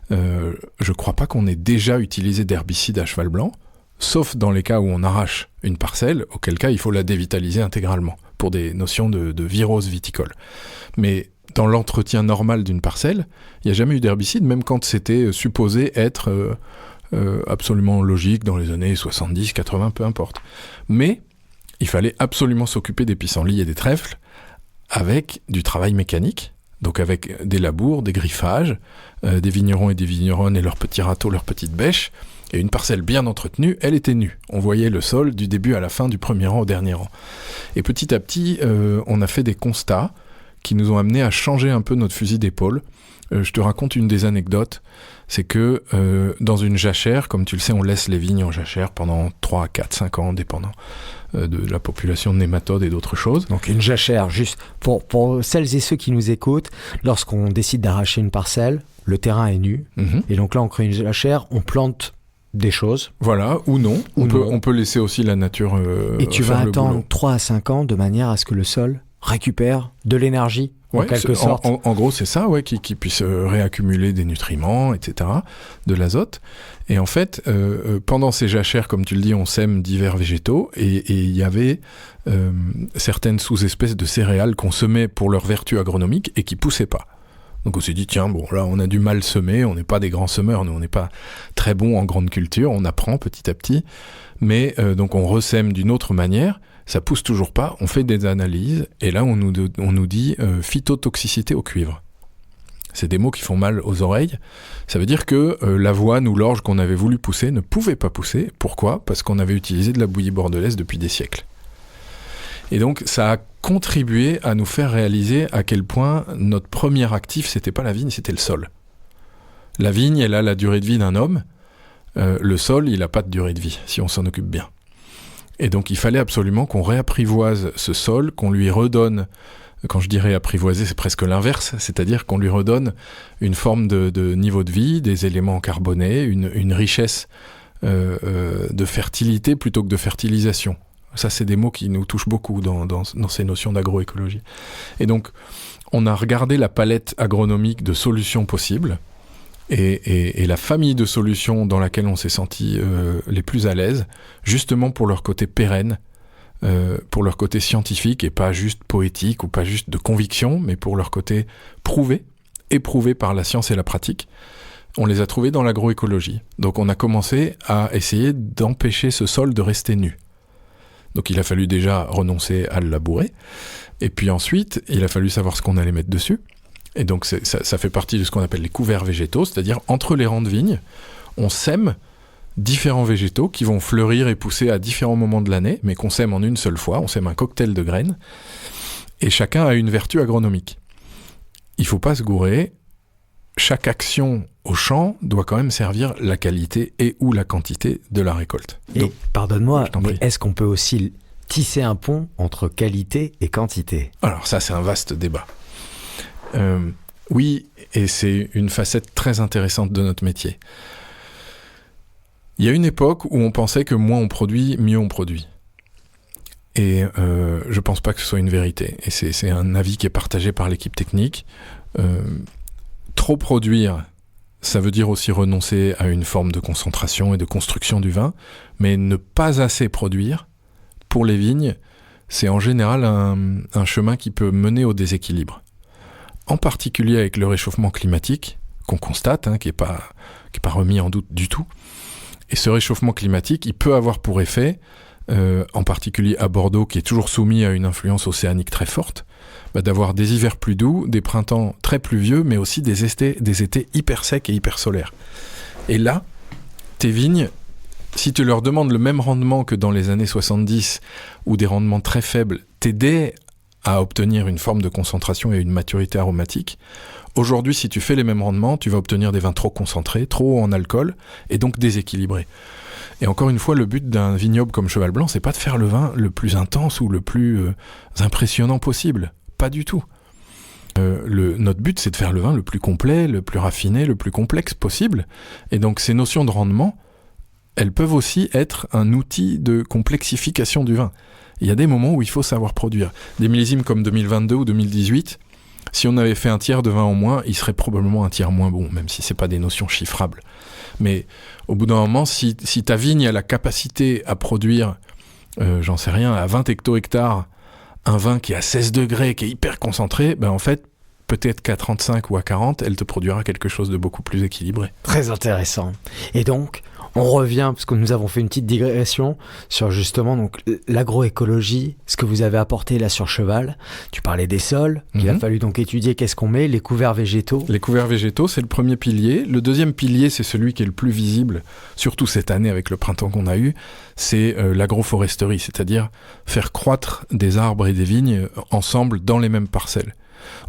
Je ne crois pas qu'on ait déjà utilisé d'herbicide à cheval blanc, sauf dans les cas où on arrache une parcelle, auquel cas il faut la dévitaliser intégralement, pour des notions de virose viticole. Mais dans l'entretien normal d'une parcelle, il n'y a jamais eu d'herbicide, même quand c'était supposé être absolument logique dans les années 70, 80, peu importe. Mais il fallait absolument s'occuper des pissenlits et des trèfles avec du travail mécanique, donc avec des labours, des griffages, des vignerons et des vigneronnes et leurs petits râteaux, leurs petites bêches. Et une parcelle bien entretenue, elle était nue. On voyait le sol du début à la fin, du premier rang au dernier rang. Et petit à petit, on a fait des constats qui nous ont amenés à changer un peu notre fusil d'épaule. Je te raconte une des anecdotes, c'est que dans une jachère, comme tu le sais, on laisse les vignes en jachère pendant 3, 4, 5 ans, dépendant de la population de nématodes et d'autres choses. Donc une jachère, juste pour celles et ceux qui nous écoutent, lorsqu'on décide d'arracher une parcelle, le terrain est nu, et donc là on crée une jachère, on plante des choses. Voilà, ou non. On peut laisser aussi la nature et tu vas attendre 3 à 5 ans de manière à ce que le sol récupère de l'énergie, en quelque sorte. En gros, c'est ça, qui puisse réaccumuler des nutriments, etc., de l'azote. Et en fait, pendant ces jachères, comme tu le dis, on sème divers végétaux, et il y avait certaines sous-espèces de céréales qu'on semait pour leur vertu agronomique et qui poussaient pas. Donc on s'est dit, tiens, bon, là, on a du mal semer, on n'est pas des grands semeurs, nous, on n'est pas très bons en grande culture, on apprend petit à petit, mais donc on ressème d'une autre manière, ça pousse toujours pas, on fait des analyses, et là, on nous dit phytotoxicité au cuivre. C'est des mots qui font mal aux oreilles. Ça veut dire que l'avoine ou l'orge qu'on avait voulu pousser ne pouvait pas pousser. Pourquoi ? Parce qu'on avait utilisé de la bouillie bordelaise depuis des siècles. Et donc, ça a contribué à nous faire réaliser à quel point notre premier actif, c'était pas la vigne, c'était le sol. La vigne, elle a la durée de vie d'un homme. Le sol, il a pas de durée de vie, si on s'en occupe bien. Et donc il fallait absolument qu'on réapprivoise ce sol, qu'on lui redonne, quand je dis réapprivoiser, c'est presque l'inverse, c'est-à-dire qu'on lui redonne une forme de niveau de vie, des éléments carbonés, une richesse de fertilité plutôt que de fertilisation. Ça, c'est des mots qui nous touchent beaucoup dans ces notions d'agroécologie. Et donc, on a regardé la palette agronomique de solutions possibles, et la famille de solutions dans laquelle on s'est senti les plus à l'aise, justement pour leur côté pérenne, pour leur côté scientifique et pas juste poétique ou pas juste de conviction, mais pour leur côté éprouvé par la science et la pratique. On les a trouvés dans l'agroécologie. Donc on a commencé à essayer d'empêcher ce sol de rester nu. Donc il a fallu déjà renoncer à le labourer, et puis ensuite il a fallu savoir ce qu'on allait mettre dessus. Et donc ça fait partie de ce qu'on appelle les couverts végétaux, c'est-à-dire entre les rangs de vignes, on sème différents végétaux qui vont fleurir et pousser à différents moments de l'année, mais qu'on sème en une seule fois, on sème un cocktail de graines, et chacun a une vertu agronomique. Il ne faut pas se gourer, chaque action au champ doit quand même servir la qualité et ou la quantité de la récolte. Et donc, pardonne-moi, mais est-ce qu'on peut aussi tisser un pont entre qualité et quantité ? Alors ça, c'est un vaste débat. Oui, et c'est une facette très intéressante de notre métier. Il y a une époque où on pensait que moins on produit, mieux on produit. Et je pense pas que ce soit une vérité. Et c'est un avis qui est partagé par l'équipe technique. Trop produire, ça veut dire aussi renoncer à une forme de concentration et de construction du vin, mais ne pas assez produire, pour les vignes, c'est en général un chemin qui peut mener au déséquilibre. En particulier avec le réchauffement climatique, qu'on constate, qui est pas remis en doute du tout. Et ce réchauffement climatique, il peut avoir pour effet, en particulier à Bordeaux, qui est toujours soumis à une influence océanique très forte, d'avoir des hivers plus doux, des printemps très pluvieux, mais aussi des étés hyper secs et hyper solaires. Et là, tes vignes, si tu leur demandes le même rendement que dans les années 70, ou des rendements très faibles, t'aider à obtenir une forme de concentration et une maturité aromatique. Aujourd'hui, si tu fais les mêmes rendements, tu vas obtenir des vins trop concentrés, trop hauts en alcool, et donc déséquilibrés. Et encore une fois, le but d'un vignoble comme Cheval Blanc, c'est pas de faire le vin le plus intense ou le plus impressionnant possible. Pas du tout. Notre but, c'est de faire le vin le plus complet, le plus raffiné, le plus complexe possible. Et donc, ces notions de rendement, elles peuvent aussi être un outil de complexification du vin. Il y a des moments où il faut savoir produire. Des millésimes comme 2022 ou 2018, si on avait fait un tiers de vin en moins, il serait probablement un tiers moins bon, même si ce n'est pas des notions chiffrables. Mais au bout d'un moment, si ta vigne a la capacité à produire, j'en sais rien, à 20 hecto-hectares, un vin qui est à 16 degrés, qui est hyper concentré, en fait, peut-être qu'à 35 ou à 40, elle te produira quelque chose de beaucoup plus équilibré. Très intéressant. Et donc, on revient, parce que nous avons fait une petite digression sur justement donc, l'agroécologie, ce que vous avez apporté là sur Cheval. Tu parlais des sols, qu'il a fallu donc étudier qu'est-ce qu'on met, les couverts végétaux. Les couverts végétaux, c'est le premier pilier. Le deuxième pilier, c'est celui qui est le plus visible, surtout cette année avec le printemps qu'on a eu, c'est l'agroforesterie, c'est-à-dire faire croître des arbres et des vignes ensemble dans les mêmes parcelles.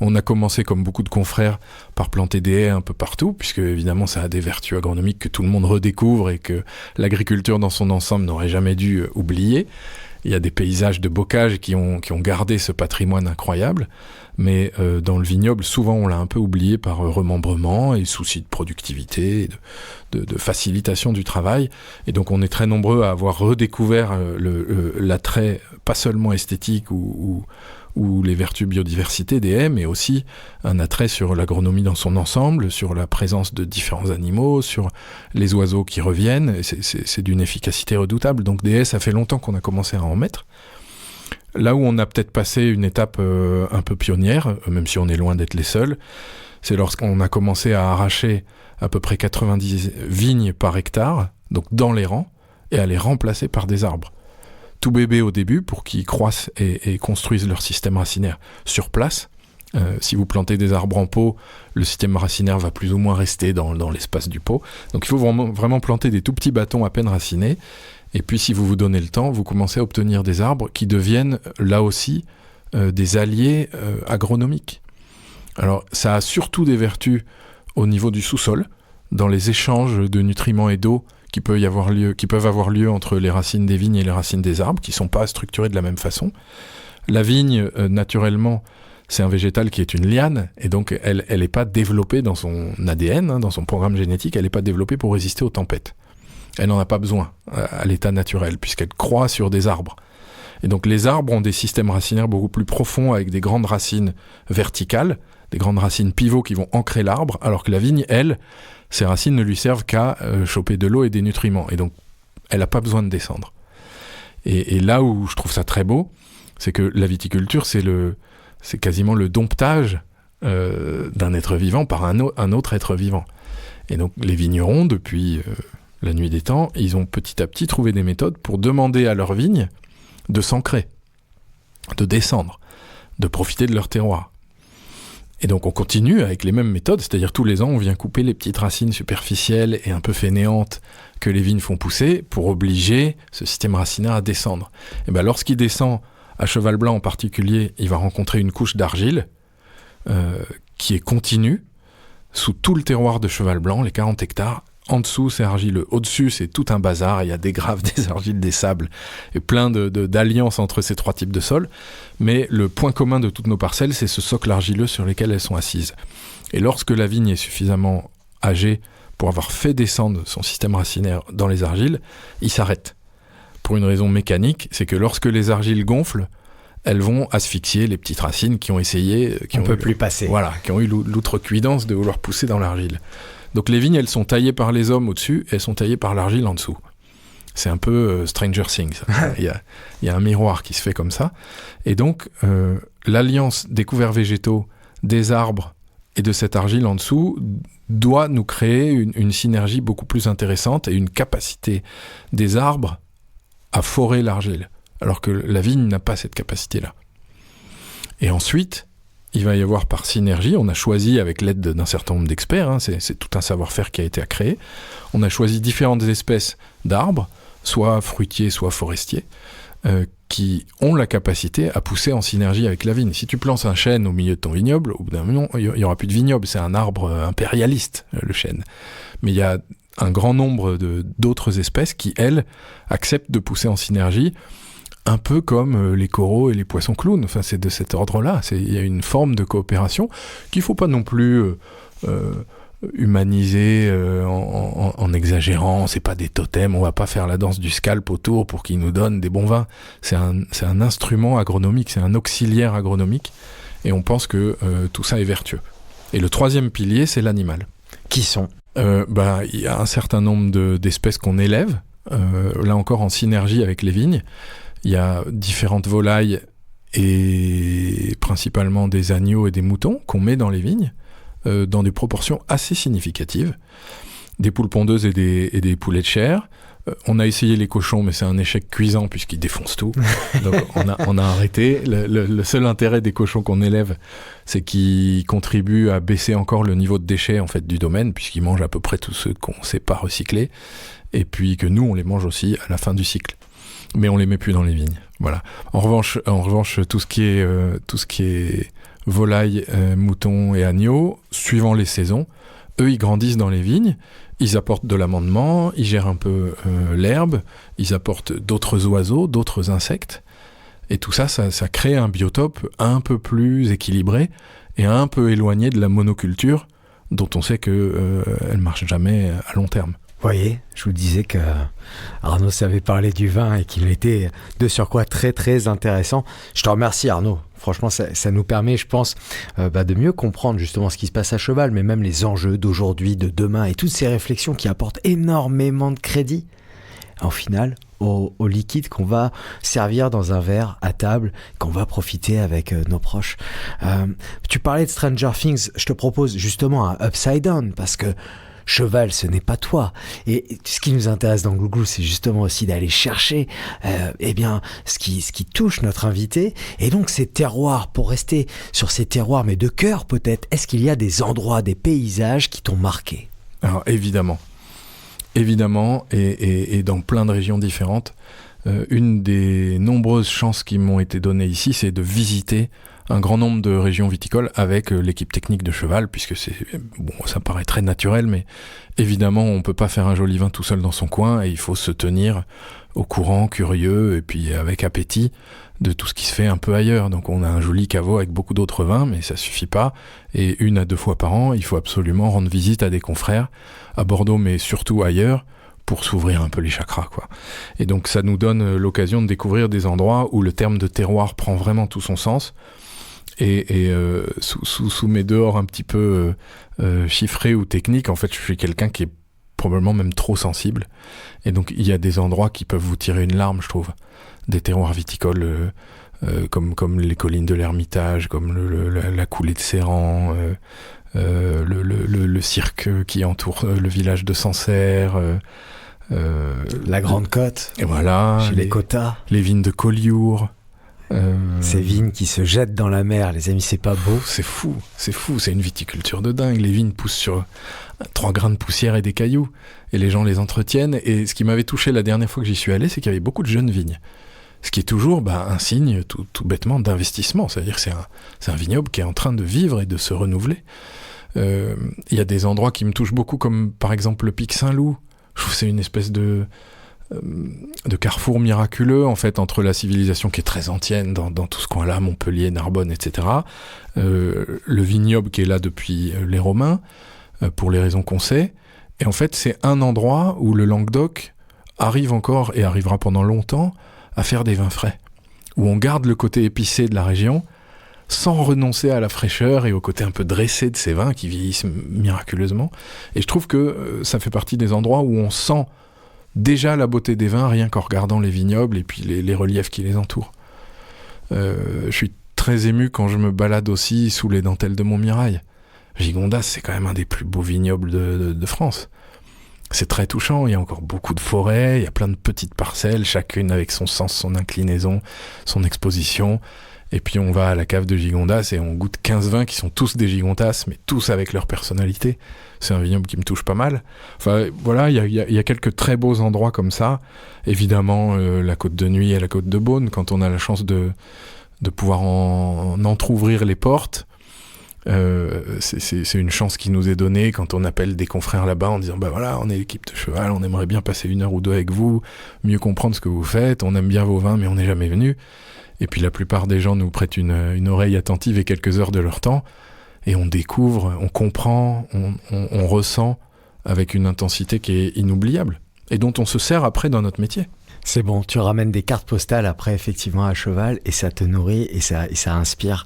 On a commencé, comme beaucoup de confrères, par planter des haies un peu partout, puisque évidemment ça a des vertus agronomiques que tout le monde redécouvre et que l'agriculture dans son ensemble n'aurait jamais dû oublier. Il y a des paysages de bocage qui ont gardé ce patrimoine incroyable, mais dans le vignoble, souvent on l'a un peu oublié par remembrement et souci de productivité, de facilitation du travail. Et donc on est très nombreux à avoir redécouvert l'attrait, pas seulement esthétique ou les vertus biodiversité des haies, mais aussi un attrait sur l'agronomie dans son ensemble, sur la présence de différents animaux, sur les oiseaux qui reviennent. C'est d'une efficacité redoutable. Donc des haies, ça fait longtemps qu'on a commencé à en mettre. Là où on a peut-être passé une étape un peu pionnière, même si on est loin d'être les seuls, c'est lorsqu'on a commencé à arracher à peu près 90 vignes par hectare, donc dans les rangs, et à les remplacer par des arbres. Tout bébé au début pour qu'ils croissent et construisent leur système racinaire sur place. Si vous plantez des arbres en pot, le système racinaire va plus ou moins rester dans l'espace du pot. Donc il faut vraiment planter des tout petits bâtons à peine racinés. Et puis si vous vous donnez le temps, vous commencez à obtenir des arbres qui deviennent là aussi des alliés agronomiques. Alors ça a surtout des vertus au niveau du sous-sol, dans les échanges de nutriments et d'eau qui peuvent avoir lieu entre les racines des vignes et les racines des arbres, qui sont pas structurées de la même façon. La vigne, naturellement, c'est un végétal qui est une liane, et donc elle est pas développée dans son ADN, dans son programme génétique, elle est pas développée pour résister aux tempêtes. Elle n'en a pas besoin à l'état naturel, puisqu'elle croît sur des arbres. Et donc les arbres ont des systèmes racinaires beaucoup plus profonds, avec des grandes racines verticales, des grandes racines pivots qui vont ancrer l'arbre, alors que la vigne, elle, ses racines ne lui servent qu'à choper de l'eau et des nutriments. Et donc, elle n'a pas besoin de descendre. Et là où je trouve ça très beau, c'est que la viticulture, c'est quasiment le domptage d'un être vivant par un autre être vivant. Et donc, les vignerons, depuis la nuit des temps, ils ont petit à petit trouvé des méthodes pour demander à leurs vignes de s'ancrer, de descendre, de profiter de leur terroir. Et donc on continue avec les mêmes méthodes, c'est-à-dire tous les ans on vient couper les petites racines superficielles et un peu fainéantes que les vignes font pousser pour obliger ce système racinaire à descendre. Et bien lorsqu'il descend, à Cheval Blanc en particulier, il va rencontrer une couche d'argile qui est continue sous tout le terroir de Cheval Blanc, les 40 hectares. En dessous, c'est argileux. Au-dessus, c'est tout un bazar. Il y a des graves, des argiles, des sables et plein d'alliances entre ces trois types de sols. Mais le point commun de toutes nos parcelles, c'est ce socle argileux sur lequel elles sont assises. Et lorsque la vigne est suffisamment âgée pour avoir fait descendre son système racinaire dans les argiles, il s'arrête. Pour une raison mécanique, c'est que lorsque les argiles gonflent, elles vont asphyxier les petites racines qui ont essayé... On ne peut plus passer. Voilà, qui ont eu l'outrecuidance de vouloir pousser dans l'argile. Donc les vignes, elles sont taillées par les hommes au-dessus, et elles sont taillées par l'argile en dessous. C'est un peu Stranger Things. Il y a un miroir qui se fait comme ça. Et donc, l'alliance des couverts végétaux, des arbres et de cette argile en dessous doit nous créer une synergie beaucoup plus intéressante et une capacité des arbres à forer l'argile, alors que la vigne n'a pas cette capacité-là. Et ensuite... il va y avoir par synergie, on a choisi avec l'aide d'un certain nombre d'experts, c'est tout un savoir-faire qui a été à créer, on a choisi différentes espèces d'arbres, soit fruitiers, soit forestiers, qui ont la capacité à pousser en synergie avec la vigne. Si tu plantes un chêne au milieu de ton vignoble, au bout d'un moment, il n'y aura plus de vignoble, c'est un arbre impérialiste, le chêne. Mais il y a un grand nombre d'autres espèces qui, elles, acceptent de pousser en synergie, un peu comme les coraux et les poissons clowns. Enfin, c'est de cet ordre-là. Il y a une forme de coopération qu'il ne faut pas non plus humaniser en exagérant. C'est pas des totems. On va pas faire la danse du scalp autour pour qu'ils nous donnent des bons vins. C'est un instrument agronomique, c'est un auxiliaire agronomique. Et on pense que tout ça est vertueux. Et le troisième pilier, c'est l'animal. Qui sont ? Il y a un certain nombre d'espèces qu'on élève, là encore en synergie avec les vignes. Il y a différentes volailles et principalement des agneaux et des moutons qu'on met dans les vignes dans des proportions assez significatives. Des poules pondeuses et des poulets de chair. On a essayé les cochons, mais c'est un échec cuisant puisqu'ils défoncent tout. Donc on a arrêté. Le seul intérêt des cochons qu'on élève, c'est qu'ils contribuent à baisser encore le niveau de déchets en fait, du domaine, puisqu'ils mangent à peu près tous ceux qu'on ne sait pas recycler, et puis que nous, on les mange aussi à la fin du cycle. Mais on les met plus dans les vignes. Voilà. En revanche, tout ce qui est volaille, moutons et agneaux, suivant les saisons, eux, ils grandissent dans les vignes, ils apportent de l'amendement, ils gèrent un peu l'herbe, ils apportent d'autres oiseaux, d'autres insectes, et tout ça crée un biotope un peu plus équilibré et un peu éloigné de la monoculture, dont on sait qu'elle ne marche jamais à long terme. Vous voyez, je vous disais que Arnaud savait parler du vin et qu'il était de surcroît très très intéressant. Je te remercie Arnaud. Franchement, ça nous permet, je pense, de mieux comprendre justement ce qui se passe à cheval, mais même les enjeux d'aujourd'hui, de demain et toutes ces réflexions qui apportent énormément de crédit, en final, au liquide qu'on va servir dans un verre à table, qu'on va profiter avec nos proches. Tu parlais de Stranger Things, je te propose justement un Upside Down, parce que cheval, ce n'est pas toi. Et ce qui nous intéresse dans Glouglou, c'est justement aussi d'aller chercher ce qui touche notre invité. Et donc ces terroirs, pour rester sur ces terroirs, mais de cœur peut-être, est-ce qu'il y a des endroits, des paysages qui t'ont marqué ? Alors évidemment, et dans plein de régions différentes. Une des nombreuses chances qui m'ont été données ici, c'est de visiter un grand nombre de régions viticoles avec l'équipe technique de Cheval, puisque ça paraît très naturel, mais évidemment, on peut pas faire un joli vin tout seul dans son coin, et il faut se tenir au courant, curieux, et puis avec appétit de tout ce qui se fait un peu ailleurs. Donc on a un joli caveau avec beaucoup d'autres vins, mais ça suffit pas. Et 1 à 2 fois par an, il faut absolument rendre visite à des confrères, à Bordeaux, mais surtout ailleurs, pour s'ouvrir un peu les chakras, quoi. Et donc ça nous donne l'occasion de découvrir des endroits où le terme de terroir prend vraiment tout son sens. Et sous mes dehors un petit peu chiffrés ou techniques, en fait, je suis quelqu'un qui est probablement même trop sensible. Et donc il y a des endroits qui peuvent vous tirer une larme, je trouve. Des terroirs viticoles comme les collines de l'Ermitage, comme la coulée de Serran, le cirque qui entoure le village de Sancerre, la Grande Côte, et voilà, chez les Cotas, les vignes de Collioure. Ces vignes qui se jettent dans la mer, les amis, c'est pas beau. C'est fou, c'est une viticulture de dingue. Les vignes poussent sur 3 grains de poussière et des cailloux, et les gens les entretiennent. Et ce qui m'avait touché la dernière fois que j'y suis allé, c'est qu'il y avait beaucoup de jeunes vignes. Ce qui est toujours un signe tout bêtement d'investissement. C'est-à-dire que c'est un vignoble qui est en train de vivre et de se renouveler. Il y a des endroits qui me touchent beaucoup, comme par exemple le Pic Saint-Loup. Je trouve que c'est une espèce de carrefour miraculeux, en fait, entre la civilisation qui est très ancienne dans tout ce coin-là, Montpellier, Narbonne, etc. Le vignoble qui est là depuis les Romains, pour les raisons qu'on sait. Et en fait, c'est un endroit où le Languedoc arrive encore, et arrivera pendant longtemps, à faire des vins frais, où on garde le côté épicé de la région, sans renoncer à la fraîcheur et au côté un peu dressé de ces vins qui vieillissent miraculeusement. Et je trouve que ça fait partie des endroits où on sent déjà la beauté des vins, rien qu'en regardant les vignobles et puis les reliefs qui les entourent. Je suis très ému quand je me balade aussi sous les dentelles de Montmirail. Gigondas, c'est quand même un des plus beaux vignobles de France. C'est très touchant, il y a encore beaucoup de forêts, il y a plein de petites parcelles, chacune avec son sens, son inclinaison, son exposition. Et puis on va à la cave de Gigondas et on goûte 15 vins qui sont tous des Gigondas, mais tous avec leur personnalité. C'est un vignoble qui me touche pas mal. Enfin voilà, il y a quelques très beaux endroits comme ça. Évidemment, la Côte de Nuit et la Côte de Beaune, quand on a la chance de pouvoir en entrouvrir les portes. C'est une chance qui nous est donnée quand on appelle des confrères là-bas en disant voilà, on est l'équipe de Cheval, on aimerait bien passer 1 heure ou 2 avec vous, mieux comprendre ce que vous faites, on aime bien vos vins mais on n'est jamais venu. Et puis la plupart des gens nous prêtent une oreille attentive et quelques heures de leur temps, et on découvre, on comprend, on ressent avec une intensité qui est inoubliable et dont on se sert après dans notre métier. C'est bon, tu ramènes des cartes postales après effectivement à Cheval et ça te nourrit et ça inspire.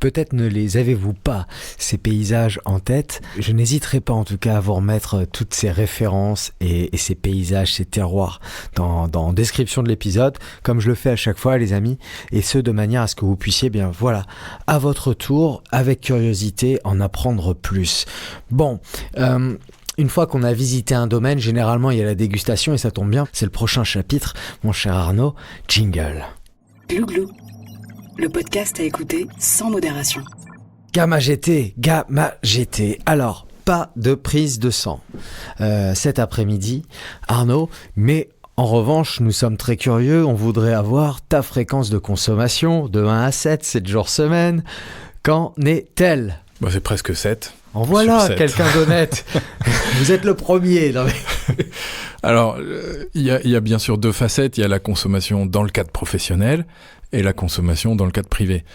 Peut-être ne les avez-vous pas, ces paysages en tête. Je n'hésiterai pas en tout cas à vous remettre toutes ces références et ces paysages, ces terroirs dans description de l'épisode, comme je le fais à chaque fois les amis, et ce de manière à ce que vous puissiez bien voilà, à votre tour, avec curiosité, en apprendre plus. Bon, une fois qu'on a visité un domaine, généralement il y a la dégustation et ça tombe bien, c'est le prochain chapitre, mon cher Arnaud. Jingle. Glouglou, le podcast à écouter sans modération. Gamma GT. Alors, pas de prise de sang cet après-midi, Arnaud, mais en revanche, nous sommes très curieux, on voudrait avoir ta fréquence de consommation de 1 à 7, 7 jours semaine. Qu'en est-elle ? C'est presque 7. En voilà, quelqu'un d'honnête. Vous êtes le premier. Non mais... Alors, il y a bien sûr 2 facettes. Il y a la consommation dans le cadre professionnel et la consommation dans le cadre privé.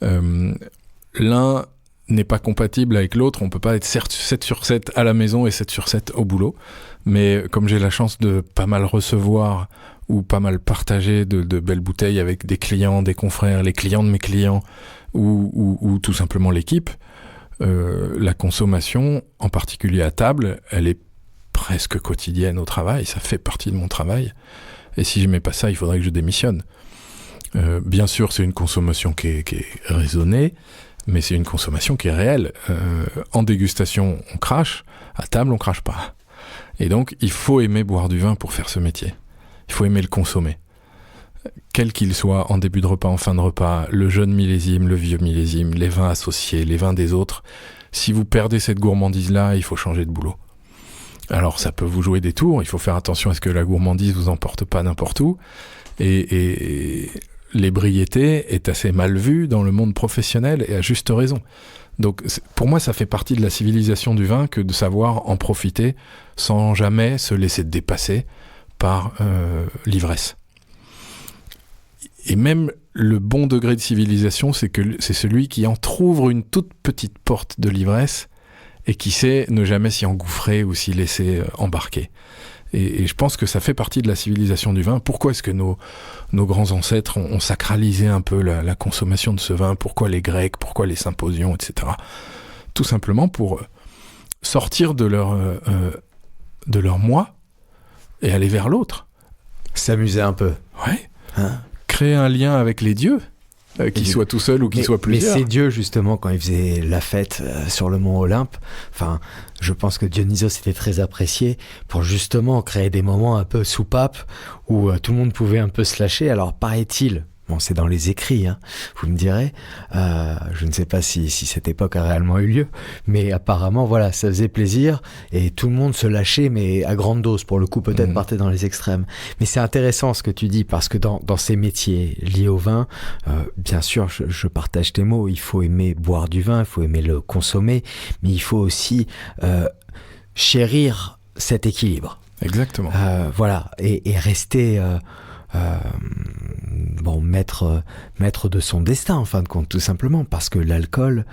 L'un n'est pas compatible avec l'autre. On peut pas être 7 sur 7 à la maison et 7 sur 7 au boulot. Mais comme j'ai la chance de pas mal recevoir ou pas mal partager de belles bouteilles avec des clients, des confrères, les clients de mes clients ou tout simplement l'équipe, la consommation, en particulier à table, elle est presque quotidienne au travail, ça fait partie de mon travail. Et si je mets pas ça, il faudrait que je démissionne. Bien sûr, c'est une consommation qui est raisonnée, mais c'est une consommation qui est réelle. En dégustation, on crache, à table, on crache pas. Et donc, il faut aimer boire du vin pour faire ce métier. Il faut aimer le consommer. Quel qu'il soit, en début de repas, en fin de repas, le jeune millésime, le vieux millésime, les vins associés, les vins des autres, si vous perdez cette gourmandise-là, il faut changer de boulot. Alors ça peut vous jouer des tours, il faut faire attention à ce que la gourmandise vous emporte pas n'importe où, et l'ébriété est assez mal vue dans le monde professionnel et à juste raison. Donc pour moi, ça fait partie de la civilisation du vin que de savoir en profiter sans jamais se laisser dépasser par l'ivresse. Et même le bon degré de civilisation, c'est celui qui entrouvre une toute petite porte de l'ivresse et qui sait ne jamais s'y engouffrer ou s'y laisser embarquer. Et je pense que ça fait partie de la civilisation du vin. Pourquoi est-ce que nos grands ancêtres ont sacralisé un peu la consommation de ce vin ? Pourquoi les Grecs ? Pourquoi les symposions, etc. Tout simplement pour sortir de leur moi et aller vers l'autre. S'amuser un peu. Ouais. Créer un lien avec les dieux, qu'ils soient tout seuls ou qu'ils soient plusieurs. Mais ces dieux, justement, quand ils faisaient la fête sur le mont Olympe, je pense que Dionysos était très apprécié pour justement créer des moments un peu soupapes où tout le monde pouvait un peu se lâcher. Alors, paraît-il, bon, c'est dans les écrits, vous me direz, je ne sais pas si cette époque a réellement eu lieu, mais apparemment, voilà, ça faisait plaisir et tout le monde se lâchait, mais à grande dose, pour le coup, peut-être partait dans les extrêmes. Mais c'est intéressant ce que tu dis, parce que dans ces métiers liés au vin, bien sûr, je partage tes mots, il faut aimer boire du vin, il faut aimer le consommer, mais il faut aussi chérir cet équilibre. Exactement. Voilà, et rester... maître de son destin en fin de compte, tout simplement, parce que l'alcool,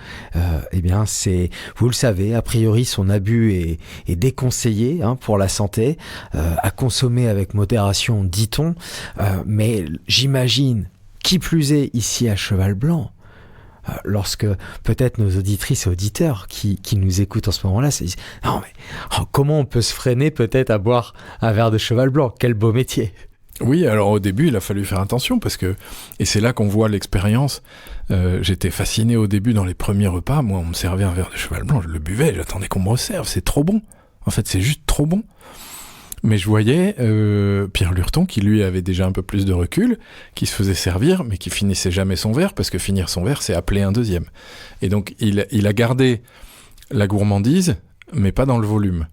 c'est, vous le savez, a priori son abus est déconseillé pour la santé, à consommer avec modération, dit-on, mais j'imagine, qui plus est ici à Cheval Blanc, lorsque peut-être nos auditrices et auditeurs qui nous écoutent en ce moment-là se disent « Non mais comment on peut se freiner peut-être à boire un verre de Cheval Blanc ? Quel beau métier !» Oui, alors au début, il a fallu faire attention parce que, et c'est là qu'on voit l'expérience, j'étais fasciné au début dans les premiers repas, moi on me servait un verre de Cheval Blanc, je le buvais, j'attendais qu'on me resserve, c'est trop bon, en fait c'est juste trop bon. Mais je voyais Pierre Lurton qui lui avait déjà un peu plus de recul, qui se faisait servir, mais qui finissait jamais son verre, parce que finir son verre c'est appeler un deuxième. Et donc il a gardé la gourmandise, mais pas dans le volume.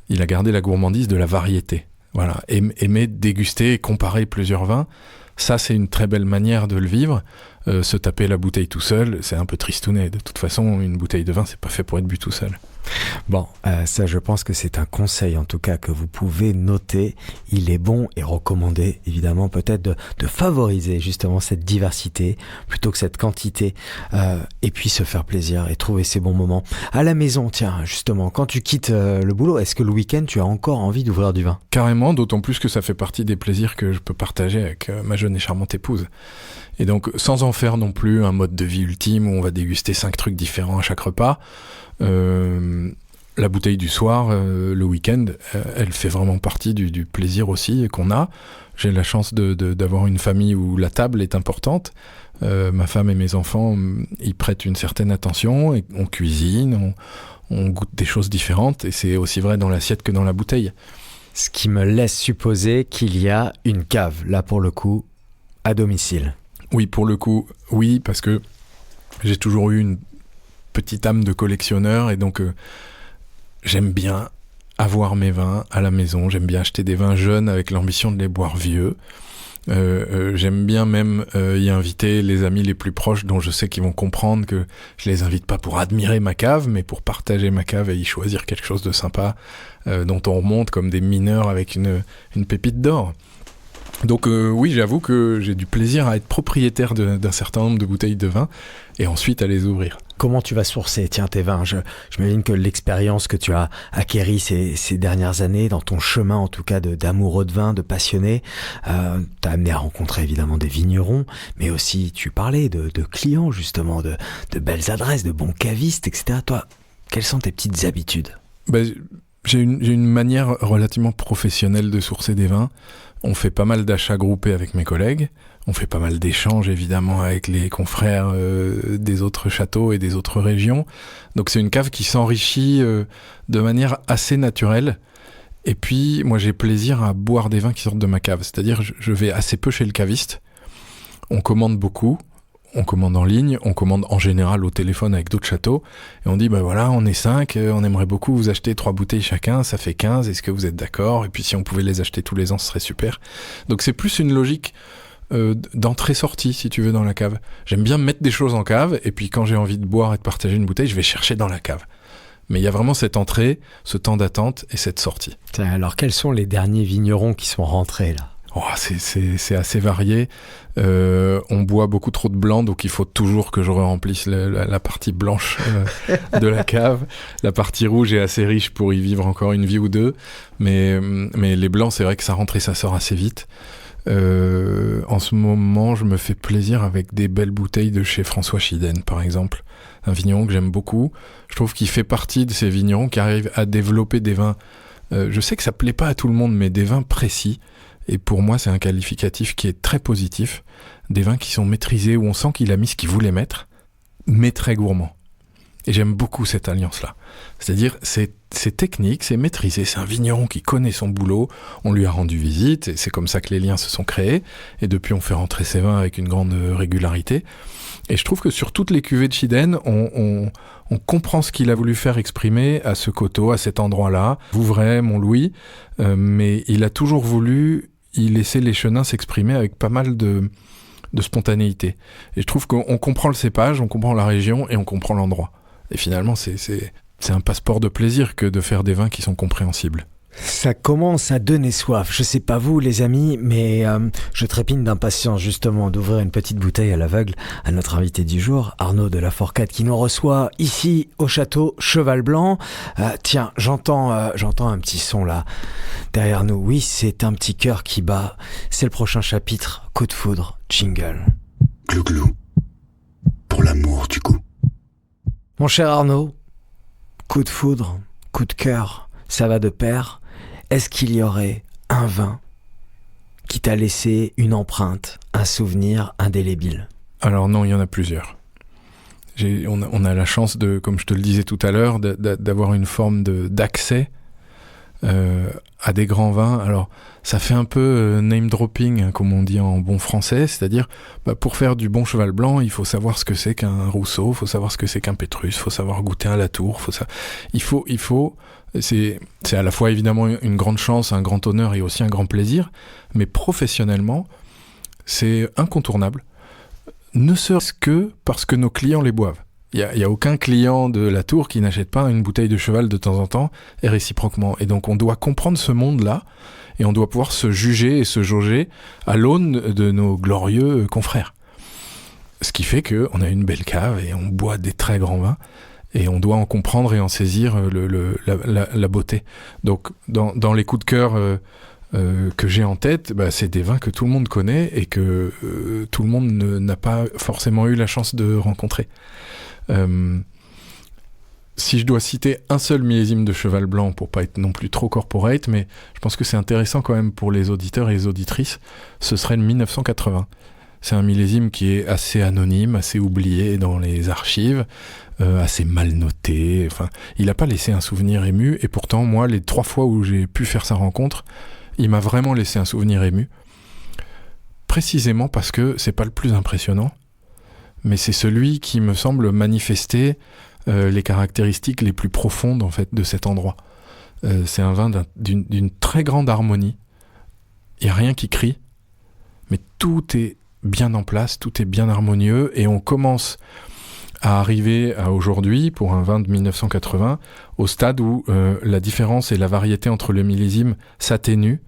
Il a gardé la gourmandise de la variété. Voilà, aimer déguster et comparer plusieurs vins, ça c'est une très belle manière de le vivre. Se taper la bouteille tout seul, c'est un peu tristounet. De toute façon, une bouteille de vin, c'est pas fait pour être bu tout seul. Bon, ça je pense que c'est un conseil en tout cas que vous pouvez noter. Il est bon et recommandé évidemment peut-être de favoriser justement cette diversité plutôt que cette quantité, et puis se faire plaisir et trouver ces bons moments. À la maison, tiens, justement, quand tu quittes le boulot, est-ce que le week-end tu as encore envie d'ouvrir du vin ? Carrément, d'autant plus que ça fait partie des plaisirs que je peux partager avec ma jeune et charmante épouse. Et donc, sans en faire non plus un mode de vie ultime où on va déguster 5 trucs différents à chaque repas, la bouteille du soir, le week-end, elle fait vraiment partie du plaisir aussi qu'on a. J'ai la chance d'avoir une famille où la table est importante. Ma femme et mes enfants y prêtent une certaine attention, et on cuisine, on goûte des choses différentes, et c'est aussi vrai dans l'assiette que dans la bouteille. Ce qui me laisse supposer qu'il y a une cave, là pour le coup, à domicile. Oui, pour le coup, oui, parce que j'ai toujours eu une petite âme de collectionneur, et donc j'aime bien avoir mes vins à la maison, j'aime bien acheter des vins jeunes avec l'ambition de les boire vieux. J'aime bien même y inviter les amis les plus proches dont je sais qu'ils vont comprendre que je les invite pas pour admirer ma cave, mais pour partager ma cave et y choisir quelque chose de sympa dont on remonte comme des mineurs avec une pépite d'or. Donc oui, j'avoue que j'ai du plaisir à être propriétaire d'un certain nombre de bouteilles de vin et ensuite à les ouvrir. Comment tu vas sourcer, tes vins ? J'imagine que l'expérience que tu as acquérie ces dernières années, dans ton chemin en tout cas d'amoureux de vin, de passionné, t'as amené à rencontrer évidemment des vignerons, mais aussi tu parlais de clients justement, de belles adresses, de bons cavistes, etc. Toi, quelles sont tes petites habitudes ? J'ai une manière relativement professionnelle de sourcer des vins. On fait pas mal d'achats groupés avec mes collègues. On fait pas mal d'échanges, évidemment, avec les confrères des autres châteaux et des autres régions. Donc c'est une cave qui s'enrichit de manière assez naturelle. Et puis, moi, j'ai plaisir à boire des vins qui sortent de ma cave. C'est-à-dire, je vais assez peu chez le caviste. On commande beaucoup. On commande en ligne, on commande en général au téléphone avec d'autres châteaux, et on dit, voilà, on est 5, on aimerait beaucoup vous acheter 3 bouteilles chacun, ça fait 15, est-ce que vous êtes d'accord ? Et puis si on pouvait les acheter tous les ans, ce serait super. Donc c'est plus une logique d'entrée-sortie, si tu veux, dans la cave. J'aime bien mettre des choses en cave, et puis quand j'ai envie de boire et de partager une bouteille, je vais chercher dans la cave. Mais il y a vraiment cette entrée, ce temps d'attente et cette sortie. Tiens, alors, quels sont les derniers vignerons qui sont rentrés, là ? C'est assez varié. On boit beaucoup trop de blanc, donc il faut toujours que je remplisse la partie blanche de la cave. La partie rouge est assez riche pour y vivre encore une vie ou deux. Mais les blancs, c'est vrai que ça rentre et ça sort assez vite. En ce moment, je me fais plaisir avec des belles bouteilles de chez François Chiden, par exemple. Un vigneron que j'aime beaucoup. Je trouve qu'il fait partie de ces vignerons qui arrivent à développer des vins. Je sais que ça plaît pas à tout le monde, mais des vins précis. Et pour moi, c'est un qualificatif qui est très positif. Des vins qui sont maîtrisés, où on sent qu'il a mis ce qu'il voulait mettre, mais très gourmand. Et j'aime beaucoup cette alliance-là. C'est-à-dire, c'est technique, c'est maîtrisé. C'est un vigneron qui connaît son boulot. On lui a rendu visite, et c'est comme ça que les liens se sont créés. Et depuis, on fait rentrer ses vins avec une grande régularité. Et je trouve que sur toutes les cuvées de Chiden, on comprend ce qu'il a voulu faire exprimer à ce coteau, à cet endroit-là. Vouvray, Montlouis. Mais il a toujours voulu y laisser les chenins s'exprimer avec pas mal de spontanéité. Et je trouve qu'on comprend le cépage, on comprend la région et on comprend l'endroit. Et finalement, c'est un passeport de plaisir que de faire des vins qui sont compréhensibles. Ça commence à donner soif. Je sais pas vous, les amis, mais je trépigne d'impatience justement d'ouvrir une petite bouteille à l'aveugle à notre invité du jour, Arnaud de la Fourcade, qui nous reçoit ici au château Cheval Blanc. Tiens, j'entends un petit son là derrière nous. Oui, c'est un petit cœur qui bat. C'est le prochain chapitre. Coup de foudre, jingle. Glou-glou, pour l'amour du goût. Mon cher Arnaud, coup de foudre, coup de cœur, ça va de pair. Est-ce qu'il y aurait un vin qui t'a laissé une empreinte, un souvenir indélébile ? Alors non, il y en a plusieurs. On a la chance, comme je te le disais tout à l'heure, d'avoir une forme d'accès à des grands vins. Alors, ça fait un peu name dropping, hein, comme on dit en bon français, c'est-à-dire, pour faire du bon cheval blanc, il faut savoir ce que c'est qu'un Rousseau, il faut savoir ce que c'est qu'un Pétrus, il faut savoir goûter un Latour, c'est à la fois évidemment une grande chance, un grand honneur et aussi un grand plaisir, mais professionnellement, c'est incontournable, ne serait-ce que parce que nos clients les boivent. Il y a aucun client de Latour qui n'achète pas une bouteille de cheval de temps en temps, et réciproquement. Et donc on doit comprendre ce monde-là, et on doit pouvoir se juger et se jauger à l'aune de nos glorieux confrères. Ce qui fait qu'on a une belle cave, et on boit des très grands vins, et on doit en comprendre et en saisir la beauté. Donc dans les coups de cœur que j'ai en tête, c'est des vins que tout le monde connaît et que tout le monde n'a pas forcément eu la chance de rencontrer. Si je dois citer un seul millésime de cheval blanc pour pas être non plus trop corporate, mais je pense que c'est intéressant quand même pour les auditeurs et les auditrices, ce serait le 1980. C'est un millésime qui est assez anonyme, assez oublié dans les archives, assez mal noté. Enfin, il n'a pas laissé un souvenir ému, et pourtant, moi, les 3 fois où j'ai pu faire sa rencontre, il m'a vraiment laissé un souvenir ému. Précisément parce que c'est pas le plus impressionnant, mais c'est celui qui me semble manifester les caractéristiques les plus profondes en fait de cet endroit. C'est un vin d'une très grande harmonie. Il n'y a rien qui crie, mais tout est bien en place, tout est bien harmonieux, et on commence à arriver à aujourd'hui, pour un vin de 1980, au stade où la différence et la variété entre le millésime s'atténuent,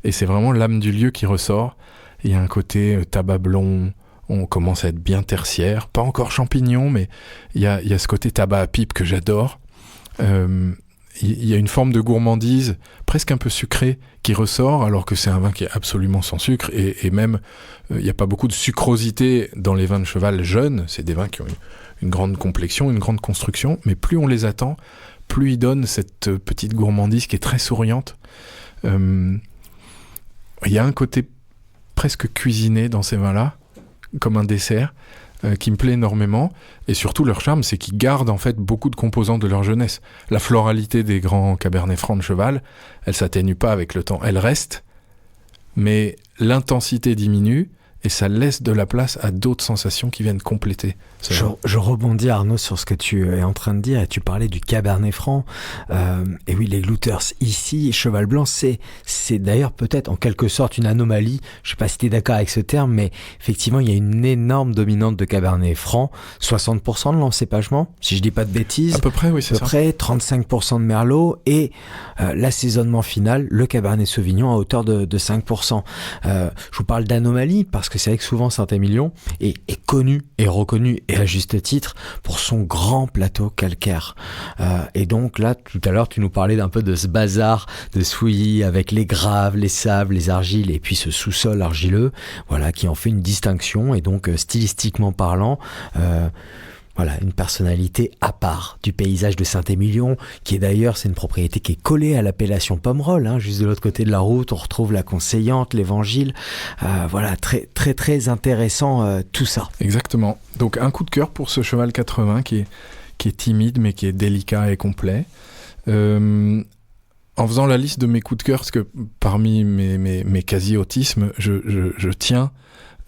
et c'est vraiment l'âme du lieu qui ressort. Il y a un côté tabac blond, on commence à être bien tertiaire, pas encore champignon, mais il y a ce côté tabac à pipe que j'adore. Il y a une forme de gourmandise, presque un peu sucrée, qui ressort, alors que c'est un vin qui est absolument sans sucre, et même, il n'y a pas beaucoup de sucrosité dans les vins de cheval jeunes. C'est des vins qui ont une grande complexion, une grande construction, mais plus on les attend, plus ils donnent cette petite gourmandise qui est très souriante. Il y a un côté presque cuisiné dans ces vins-là, comme un dessert, qui me plaît énormément, et surtout leur charme, c'est qu'ils gardent en fait beaucoup de composants de leur jeunesse. La floralité des grands Cabernet Franc de cheval, elle s'atténue pas avec le temps, elle reste, mais l'intensité diminue, et ça laisse de la place à d'autres sensations qui viennent compléter. Je rebondis, Arnaud, sur ce que tu es en train de dire, et tu parlais du Cabernet Franc. Et oui, les Glouters ici, Cheval Blanc, c'est d'ailleurs peut-être en quelque sorte une anomalie. Je ne sais pas si tu es d'accord avec ce terme, mais effectivement, il y a une énorme dominante de Cabernet Franc, 60% de l'encépagement, si je dis pas de bêtises. À peu près, oui, c'est ça. À peu près 35% de Merlot, et l'assaisonnement final, le Cabernet Sauvignon à hauteur de 5%. Je vous parle d'anomalie parce que c'est vrai que souvent Saint-Émilion est connu et reconnu, et à juste titre, pour son grand plateau calcaire. Et donc là, tout à l'heure, tu nous parlais d'un peu de ce bazar de Souilly avec les graves, les sables, les argiles, et puis ce sous-sol argileux, voilà, qui en fait une distinction. Et donc, stylistiquement parlant, voilà, une personnalité à part du paysage de Saint-Émilion, qui est d'ailleurs, c'est une propriété qui est collée à l'appellation Pomerol, hein, juste de l'autre côté de la route, on retrouve la Conseillante, l'Évangile, voilà, très très très intéressant tout ça. Exactement. Donc un coup de cœur pour ce cheval 80 qui est timide mais qui est délicat et complet. En faisant la liste de mes coups de cœur, parce que parmi mes quasi-autismes, je tiens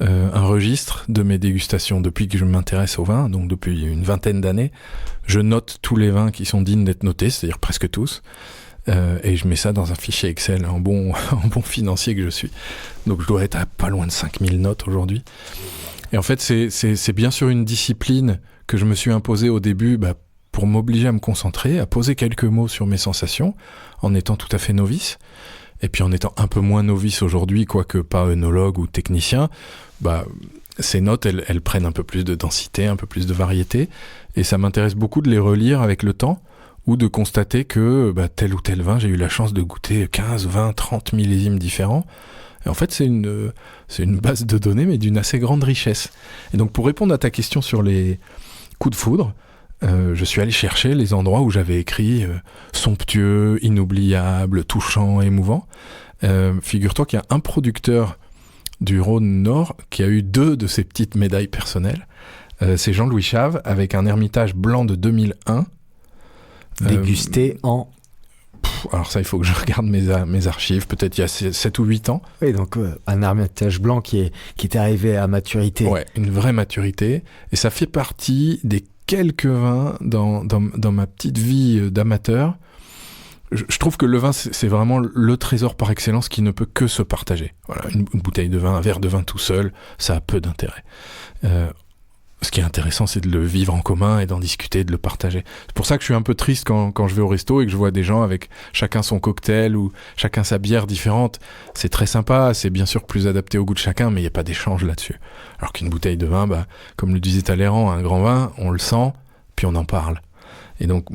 un registre de mes dégustations depuis que je m'intéresse au vin, donc depuis une vingtaine d'années. Je note tous les vins qui sont dignes d'être notés, c'est-à-dire presque tous, et je mets ça dans un fichier Excel en bon financier que je suis. Donc je dois être à pas loin de 5000 notes aujourd'hui. Et en fait, c'est bien sûr une discipline que je me suis imposée au début pour m'obliger à me concentrer, à poser quelques mots sur mes sensations, en étant tout à fait novice. Et puis en étant un peu moins novice aujourd'hui, quoique pas œnologue ou technicien, ces notes, elles prennent un peu plus de densité, un peu plus de variété, et ça m'intéresse beaucoup de les relire avec le temps, ou de constater que tel ou tel vin, j'ai eu la chance de goûter 15, 20, 30 millésimes différents. Et en fait, c'est une base de données, mais d'une assez grande richesse. Et donc pour répondre à ta question sur les coups de foudre, je suis allé chercher les endroits où j'avais écrit somptueux, inoubliable, touchant, émouvant. Figure-toi qu'il y a un producteur du Rhône Nord qui a eu 2 de ces petites médailles personnelles. C'est Jean-Louis Chave avec un Hermitage blanc de 2001. Dégusté en... Alors ça, il faut que je regarde mes archives. Peut-être il y a 7 ou 8 ans. Oui, donc un Hermitage blanc qui est arrivé à maturité. Ouais, une vraie maturité. Et ça fait partie des quelques vins dans ma petite vie d'amateur. Je trouve que le vin, c'est vraiment le trésor par excellence qui ne peut que se partager. Voilà, une bouteille de vin, un verre de vin tout seul, ça a peu d'intérêt. Ce qui est intéressant, c'est de le vivre en commun et d'en discuter, de le partager. C'est pour ça que je suis un peu triste quand je vais au resto et que je vois des gens avec chacun son cocktail ou chacun sa bière différente. C'est très sympa, c'est bien sûr plus adapté au goût de chacun, mais il n'y a pas d'échange là-dessus. Alors qu'une bouteille de vin, comme le disait Talleyrand, un grand vin, on le sent, puis on en parle. Et donc,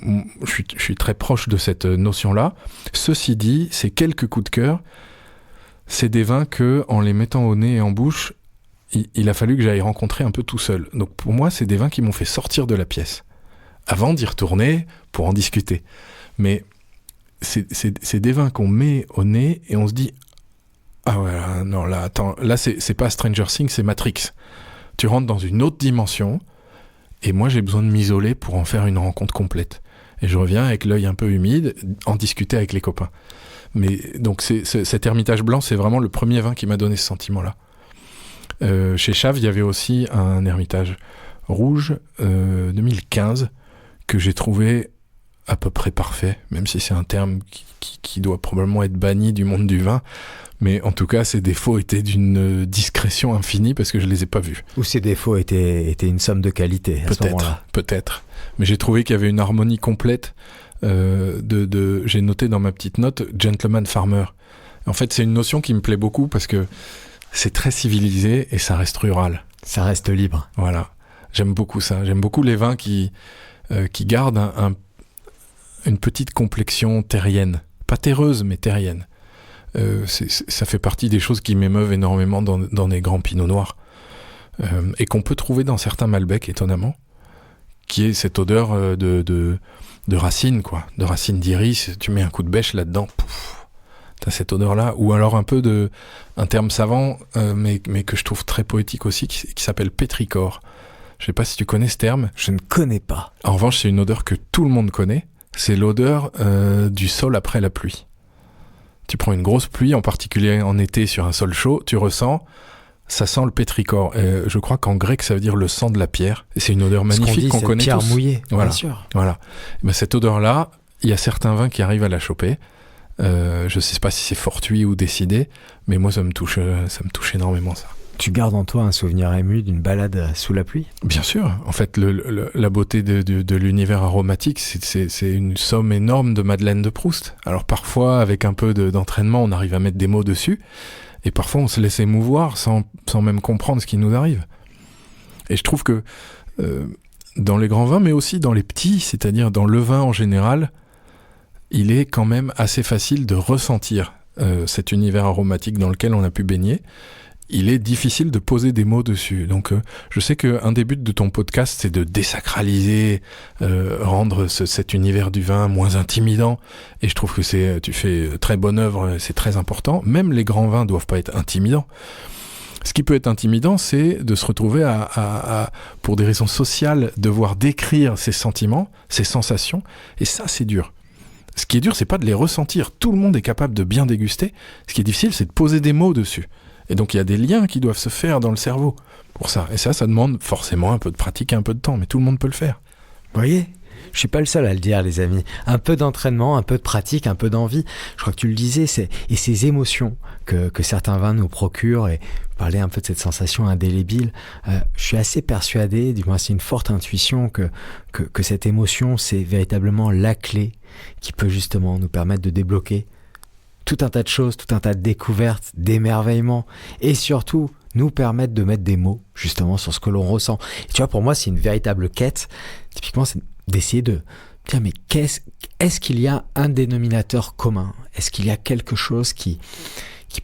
je suis très proche de cette notion-là. Ceci dit, ces quelques coups de cœur, c'est des vins que, en les mettant au nez et en bouche, il a fallu que j'aille rencontrer un peu tout seul. Donc pour moi, c'est des vins qui m'ont fait sortir de la pièce, avant d'y retourner pour en discuter. Mais c'est des vins qu'on met au nez et on se dit « Ah ouais, non, là, attends, là c'est pas Stranger Things, c'est Matrix. » Tu rentres dans une autre dimension, et moi j'ai besoin de m'isoler pour en faire une rencontre complète. Et je reviens avec l'œil un peu humide, en discuter avec les copains. Mais donc cet Hermitage blanc, c'est vraiment le premier vin qui m'a donné ce sentiment-là. Chez Chave, il y avait aussi un Hermitage rouge 2015 que j'ai trouvé à peu près parfait, même si c'est un terme qui doit probablement être banni du monde du vin, mais en tout cas ses défauts étaient d'une discrétion infinie parce que je les ai pas vus. Ou ses défauts étaient une somme de qualité à ce moment-là. Peut-être, mais j'ai trouvé qu'il y avait une harmonie complète. J'ai noté dans ma petite note Gentleman Farmer. En fait, c'est une notion qui me plaît beaucoup parce que c'est très civilisé et ça reste rural. Ça reste libre. Voilà. J'aime beaucoup ça. J'aime beaucoup les vins qui gardent une petite complexion terrienne. Pas terreuse, mais terrienne. Ça fait partie des choses qui m'émeuvent énormément dans les grands pinots noirs. Et qu'on peut trouver dans certains Malbec, étonnamment, qui est cette odeur de racine, quoi. De racine d'iris. Tu mets un coup de bêche là-dedans, pouf. T'as cette odeur-là, ou alors un terme savant, mais que je trouve très poétique aussi, qui s'appelle pétrichor. Je sais pas si tu connais ce terme. Je ne connais pas. En revanche, c'est une odeur que tout le monde connaît. C'est l'odeur du sol après la pluie. Tu prends une grosse pluie, en particulier en été sur un sol chaud, tu ressens Ça sent le pétrichor. Je crois qu'en grec, ça veut dire le sang de la pierre. Et c'est une odeur magnifique qu'on connaît pierre tous. Mouillée, Voilà. bien sûr. Voilà. Et ben, cette odeur-là, il y a certains vins qui arrivent à la choper. Je sais pas si c'est fortuit ou décidé, mais moi, ça me touche énormément, ça. Tu gardes en toi un souvenir ému d'une balade sous la pluie ? Bien sûr. En fait, la beauté de l'univers aromatique, c'est une somme énorme de Madeleine de Proust. Alors parfois, avec un peu d'entraînement, on arrive à mettre des mots dessus, et parfois on se laisse émouvoir sans même comprendre ce qui nous arrive. Et je trouve que dans les grands vins, mais aussi dans les petits, c'est-à-dire dans le vin en général, il est quand même assez facile de ressentir cet univers aromatique dans lequel on a pu baigner. Il est difficile de poser des mots dessus. Donc, je sais qu'un des buts de ton podcast, c'est de désacraliser, rendre cet univers du vin moins intimidant. Et je trouve que tu fais très bonne œuvre, c'est très important. Même les grands vins doivent pas être intimidants. Ce qui peut être intimidant, c'est de se retrouver pour des raisons sociales, devoir décrire ses sentiments, ses sensations. Et ça, c'est dur. Ce qui est dur, c'est pas de les ressentir. Tout le monde est capable de bien déguster. Ce qui est difficile, c'est de poser des mots dessus. Et donc, il y a des liens qui doivent se faire dans le cerveau pour ça. Et ça demande forcément un peu de pratique et un peu de temps. Mais tout le monde peut le faire. Vous voyez ? Je suis pas le seul à le dire, les amis. Un peu d'entraînement, un peu de pratique, un peu d'envie. Je crois que tu le disais, et ces émotions que certains vins nous procurent, et parler un peu de cette sensation indélébile, je suis assez persuadé, du moins c'est une forte intuition, que cette émotion, c'est véritablement la clé qui peut justement nous permettre de débloquer tout un tas de choses, tout un tas de découvertes, d'émerveillements, et surtout nous permettre de mettre des mots justement sur ce que l'on ressent. Et tu vois, pour moi, c'est une véritable quête. Typiquement, c'est d'essayer de dire, mais est-ce qu'il y a un dénominateur commun ? Est-ce qu'il y a quelque chose qui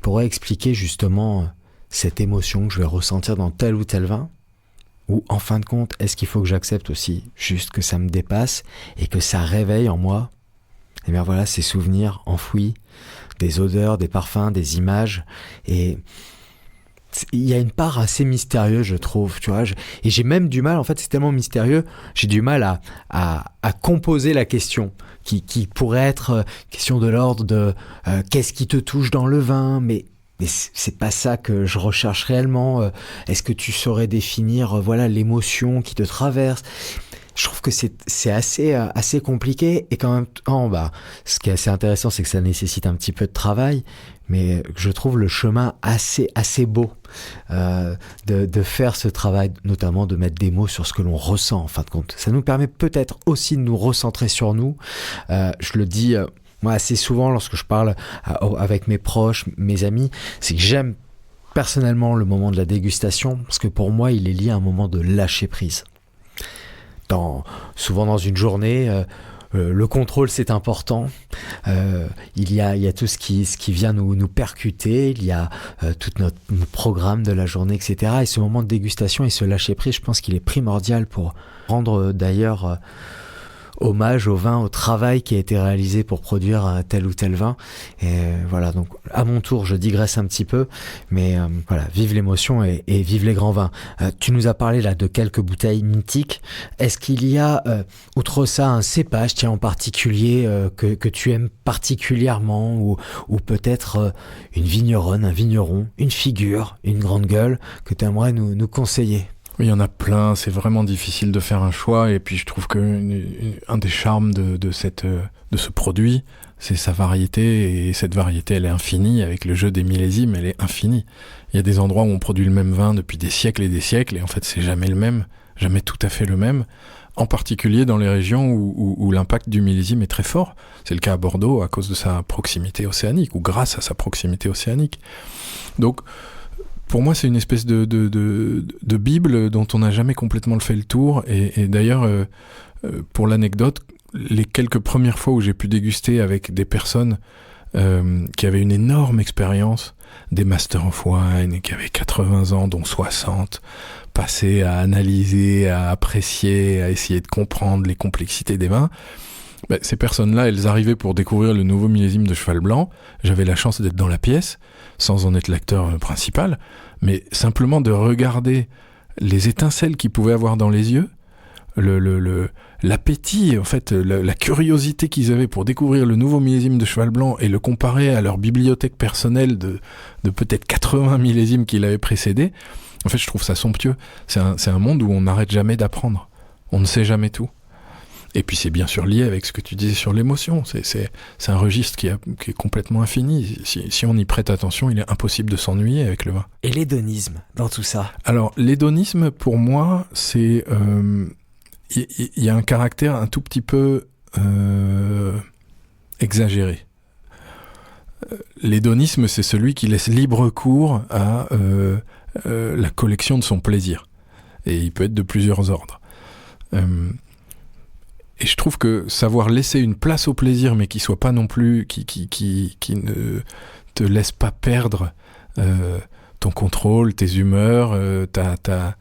pourrait expliquer justement cette émotion que je vais ressentir dans tel ou tel vin ? Ou en fin de compte, est-ce qu'il faut que j'accepte aussi juste que ça me dépasse et que ça réveille en moi, et bien voilà, ces souvenirs enfouis, des odeurs, des parfums, des images. Et il y a une part assez mystérieuse, je trouve, tu vois. Et j'ai même du mal, en fait, c'est tellement mystérieux, j'ai du mal à composer la question, qui pourrait être question de l'ordre de qu'est-ce qui te touche dans le vin, mais c'est pas ça que je recherche réellement. Est-ce que tu saurais définir voilà, l'émotion qui te traverse ? Je trouve que c'est assez compliqué, et qu'en même temps, ce qui est assez intéressant, c'est que ça nécessite un petit peu de travail, mais je trouve le chemin assez beau de faire ce travail, notamment de mettre des mots sur ce que l'on ressent en fin de compte. Ça nous permet peut-être aussi de nous recentrer sur nous. Je le dis moi assez souvent lorsque je parle avec mes proches, mes amis, c'est que j'aime personnellement le moment de la dégustation, parce que pour moi, il est lié à un moment de lâcher prise. Souvent dans une journée, le contrôle c'est important. Il y a tout ce qui vient nous percuter. Il y a tout notre programme de la journée, etc. Et ce moment de dégustation et ce lâcher prise, je pense qu'il est primordial pour rendre d'ailleurs hommage au vin, au travail qui a été réalisé pour produire tel ou tel vin. Et voilà, donc à mon tour, je digresse un petit peu, mais voilà, vive l'émotion et vive les grands vins. Tu nous as parlé là de quelques bouteilles mythiques. Est-ce qu'il y a, outre ça, un cépage, tiens, en particulier, que tu aimes particulièrement, ou peut-être une vigneronne, un vigneron, une figure, une grande gueule que tu aimerais nous conseiller ? Il y en a plein, c'est vraiment difficile de faire un choix, et puis je trouve que un des charmes de ce produit, c'est sa variété, et cette variété, elle est infinie. Avec le jeu des millésimes, elle est infinie. Il y a des endroits où on produit le même vin depuis des siècles, et en fait c'est jamais le même, jamais tout à fait le même, en particulier dans les régions où l'impact du millésime est très fort. C'est le cas à Bordeaux à cause de sa proximité océanique, ou grâce à sa proximité océanique. Donc pour moi, c'est une espèce de Bible dont on n'a jamais complètement fait le tour. Et d'ailleurs, pour l'anecdote, les quelques premières fois où j'ai pu déguster avec des personnes qui avaient une énorme expérience, des Masters of Wine, qui avaient 80 ans, dont 60, passés à analyser, à apprécier, à essayer de comprendre les complexités des vins, ces personnes-là, elles arrivaient pour découvrir le nouveau millésime de Cheval Blanc. J'avais la chance d'être dans la pièce, sans en être l'acteur principal, mais simplement de regarder les étincelles qu'ils pouvaient avoir dans les yeux, l'appétit, en fait, la curiosité qu'ils avaient pour découvrir le nouveau millésime de Cheval Blanc et le comparer à leur bibliothèque personnelle de peut-être 80 millésimes qui l'avaient précédé, en fait, je trouve ça somptueux. C'est un monde où on n'arrête jamais d'apprendre. On ne sait jamais tout. Et puis c'est bien sûr lié avec ce que tu disais sur l'émotion. C'est un registre qui est complètement infini. Si on y prête attention, il est impossible de s'ennuyer avec le vin. Et l'hédonisme dans tout ça? Alors, l'hédonisme, pour moi, c'est... Il y a un caractère un tout petit peu exagéré. L'hédonisme, c'est celui qui laisse libre cours à la collection de son plaisir. Et il peut être de plusieurs ordres. Et je trouve que savoir laisser une place au plaisir, mais qui soit pas non plus, qui ne te laisse pas perdre ton contrôle, tes humeurs, ta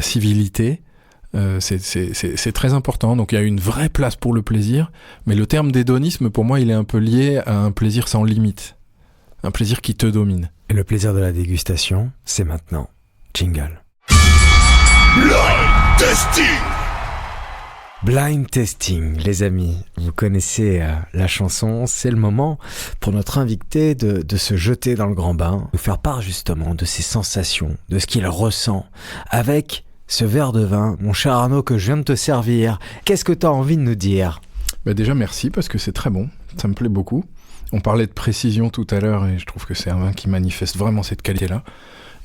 civilité, c'est très important. Donc il y a une vraie place pour le plaisir, mais le terme d'hédonisme, pour moi, il est un peu lié à un plaisir sans limite, un plaisir qui te domine. Et le plaisir de la dégustation, c'est maintenant. Jingle. Blind Tasting. Blind Tasting, les amis, vous connaissez la chanson, c'est le moment pour notre invité de se jeter dans le grand bain, nous faire part justement de ses sensations, de ce qu'il ressent avec ce verre de vin, mon cher Arnaud, que je viens de te servir. Qu'est-ce que tu as envie de nous dire? Déjà merci, parce que c'est très bon, ça me plaît beaucoup. On parlait de précision tout à l'heure et je trouve que c'est un vin qui manifeste vraiment cette qualité-là.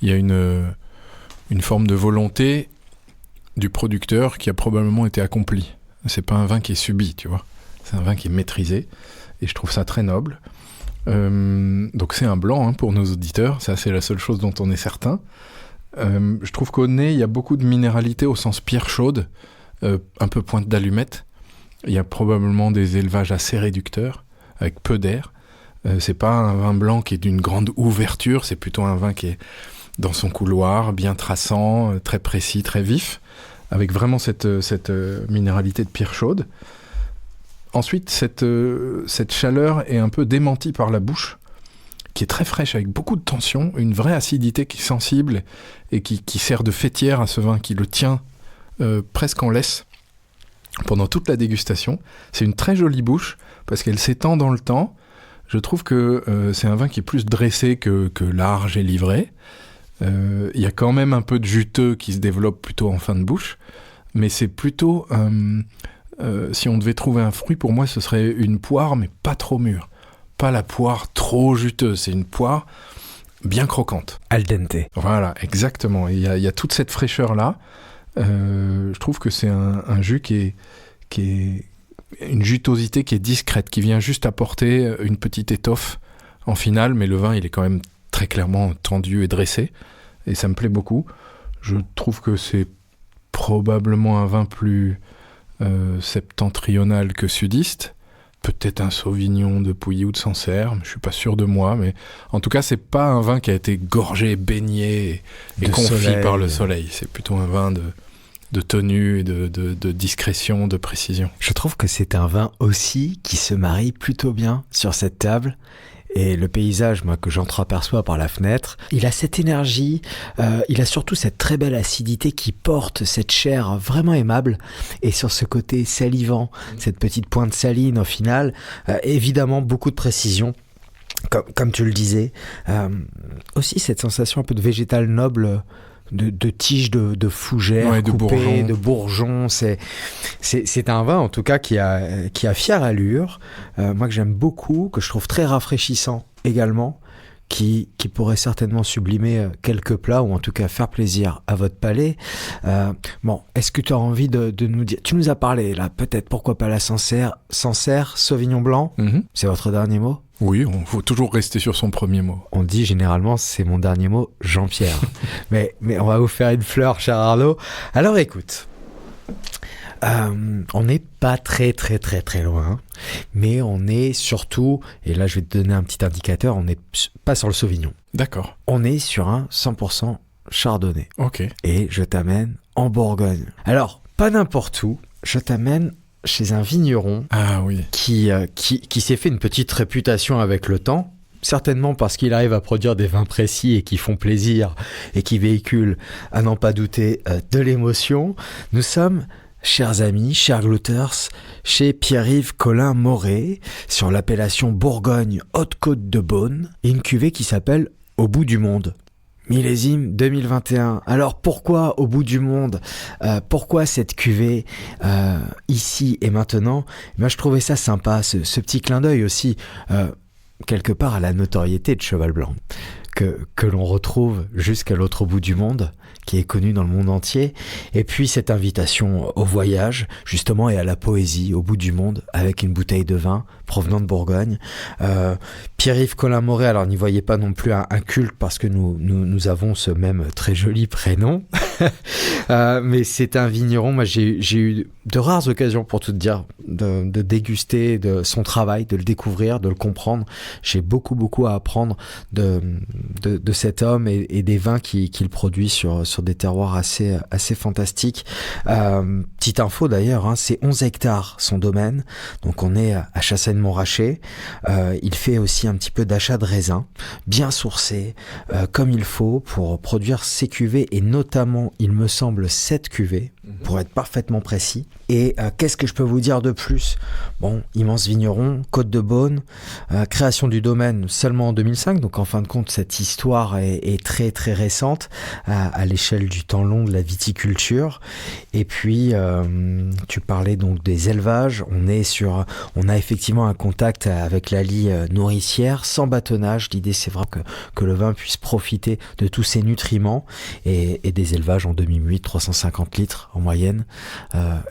Il y a une forme de volonté du producteur qui a probablement été accompli. C'est pas un vin qui est subi, tu vois. C'est un vin qui est maîtrisé et je trouve ça très noble. Donc c'est un blanc pour nos auditeurs, ça c'est la seule chose dont on est certain. Je trouve qu'au nez, il y a beaucoup de minéralité au sens pierre chaude, un peu pointe d'allumette. Il y a probablement des élevages assez réducteurs, avec peu d'air. C'est pas un vin blanc qui est d'une grande ouverture, c'est plutôt un vin qui est dans son couloir, bien traçant, très précis, très vif, avec vraiment cette minéralité de pierre chaude. Ensuite, cette chaleur est un peu démentie par la bouche, qui est très fraîche, avec beaucoup de tension, une vraie acidité qui est sensible et qui sert de fêtière à ce vin, qui le tient presque en laisse pendant toute la dégustation. C'est une très jolie bouche, parce qu'elle s'étend dans le temps. Je trouve que c'est un vin qui est plus dressé que large et livré. Il y a quand même un peu de juteux qui se développe plutôt en fin de bouche, mais c'est plutôt... si on devait trouver un fruit, pour moi, ce serait une poire, mais pas trop mûre. Pas la poire trop juteuse, c'est une poire bien croquante. Al dente. Voilà, exactement. Il y a toute cette fraîcheur-là. Je trouve que c'est un jus qui est une jutosité qui est discrète, qui vient juste apporter une petite étoffe en finale, mais le vin, il est quand même très clairement tendu et dressé, et ça me plaît beaucoup. Je trouve que c'est probablement un vin plus septentrional que sudiste. Peut-être un Sauvignon de Pouilly ou de Sancerre, je suis pas sûr de moi, mais en tout cas, c'est pas un vin qui a été gorgé, baigné et confit par le soleil. C'est plutôt un vin de tenue, et de discrétion, de précision. Je trouve que c'est un vin aussi qui se marie plutôt bien sur cette table. Et le paysage, moi, que j'entreaperçois par la fenêtre, il a cette énergie, il a surtout cette très belle acidité qui porte cette chair vraiment aimable. Et sur ce côté salivant, cette petite pointe saline au final, évidemment beaucoup de précision, comme tu le disais. Aussi cette sensation un peu de végétal noble, de tiges de fougères coupées, de bourgeons. C'est un vin en tout cas qui a fière allure, moi que j'aime beaucoup, que je trouve très rafraîchissant également, qui pourrait certainement sublimer quelques plats, ou en tout cas faire plaisir à votre palais. Bon, est-ce que tu as envie de nous dire, tu nous as parlé là, peut-être pourquoi pas la Sancerre, Sauvignon Blanc, c'est votre dernier mot? Oui, il faut toujours rester sur son premier mot. On dit généralement, c'est mon dernier mot, Jean-Pierre. mais on va vous faire une fleur, cher Arnaud. Alors écoute, on n'est pas très très très très loin, mais on est surtout, et là je vais te donner un petit indicateur, on n'est pas sur le Sauvignon. D'accord. On est sur un 100% Chardonnay. Ok. Et je t'amène en Bourgogne. Alors, pas n'importe où, je t'amène chez un vigneron qui s'est fait une petite réputation avec le temps, certainement parce qu'il arrive à produire des vins précis et qui font plaisir et qui véhiculent, à n'en pas douter, de l'émotion. Nous sommes chers amis, chers glouters, chez Pierre-Yves Colin Moret, sur l'appellation Bourgogne Haute-Côte de Beaune, une cuvée qui s'appelle Au bout du monde. Millésime 2021. Alors pourquoi Au bout du monde ? Pourquoi cette cuvée ici et maintenant ? Je trouvais ça sympa, ce petit clin d'œil aussi, quelque part à la notoriété de Cheval Blanc, que l'on retrouve jusqu'à l'autre bout du monde, qui est connu dans le monde entier, et puis cette invitation au voyage, justement, et à la poésie, au bout du monde, avec une bouteille de vin provenant de Bourgogne. Pierre-Yves Colin Moret, alors n'y voyez pas non plus un culte, parce que nous avons ce même très joli prénom, mais c'est un vigneron. Moi j'ai eu de rares occasions, pour tout te dire, de déguster de son travail, de le découvrir, de le comprendre. J'ai beaucoup à apprendre de cet homme et des vins qu'il produit sur des terroirs assez fantastiques. Petite info d'ailleurs, c'est 11 hectares son domaine, donc on est à Chassagne-Montrachet. Il fait aussi un petit peu d'achat de raisins, bien sourcés, comme il faut, pour produire ses cuvées, et notamment, il me semble, 7 cuvées, pour être parfaitement précis. Et qu'est-ce que je peux vous dire de plus ? Bon, immense vigneron, Côte de Beaune, création du domaine seulement en 2005, donc en fin de compte, cette histoire est très très récente à l'échelle du temps long de la viticulture. Et puis, tu parlais donc des élevages. On a effectivement un contact avec la lie nourricière, sans bâtonnage. L'idée, c'est vraiment que le vin puisse profiter de tous ses nutriments, et des élevages en demi-muit, 350 litres en moyenne.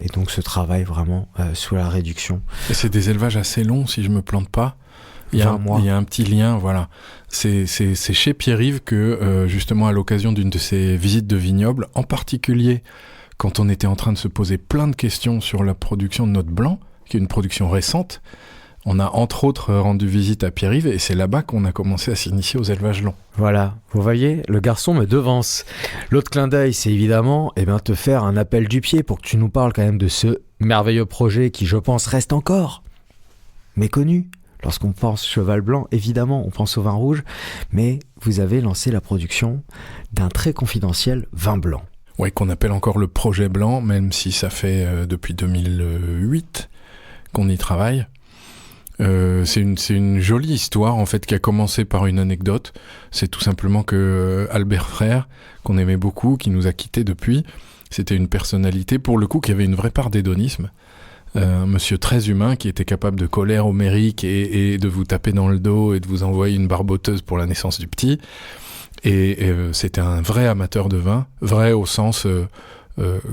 Et donc, ce travail vraiment sous la réduction. Et c'est des élevages assez longs, si je me plante pas. Il y a un petit lien, voilà. C'est chez Pierre-Yves que, justement, à l'occasion d'une de ses visites de vignoble, en particulier quand on était en train de se poser plein de questions sur la production de notre blanc, qui est une production récente, on a entre autres rendu visite à Pierre-Yves, et c'est là-bas qu'on a commencé à s'initier aux élevages longs. Voilà, vous voyez, le garçon me devance. L'autre clin d'œil, c'est évidemment te faire un appel du pied pour que tu nous parles quand même de ce merveilleux projet qui, je pense, reste encore méconnu. Lorsqu'on pense Cheval Blanc, évidemment, on pense au vin rouge, mais vous avez lancé la production d'un très confidentiel vin blanc. Oui, qu'on appelle encore le projet blanc, même si ça fait depuis 2008 qu'on y travaille. C'est une jolie histoire, en fait, qui a commencé par une anecdote. C'est tout simplement que Albert Frère, qu'on aimait beaucoup, qui nous a quittés depuis, c'était une personnalité, pour le coup, qui avait une vraie part d'hédonisme. Un monsieur très humain qui était capable de colère homérique et de vous taper dans le dos et de vous envoyer une barboteuse pour la naissance du petit. Et c'était un vrai amateur de vin, vrai au sens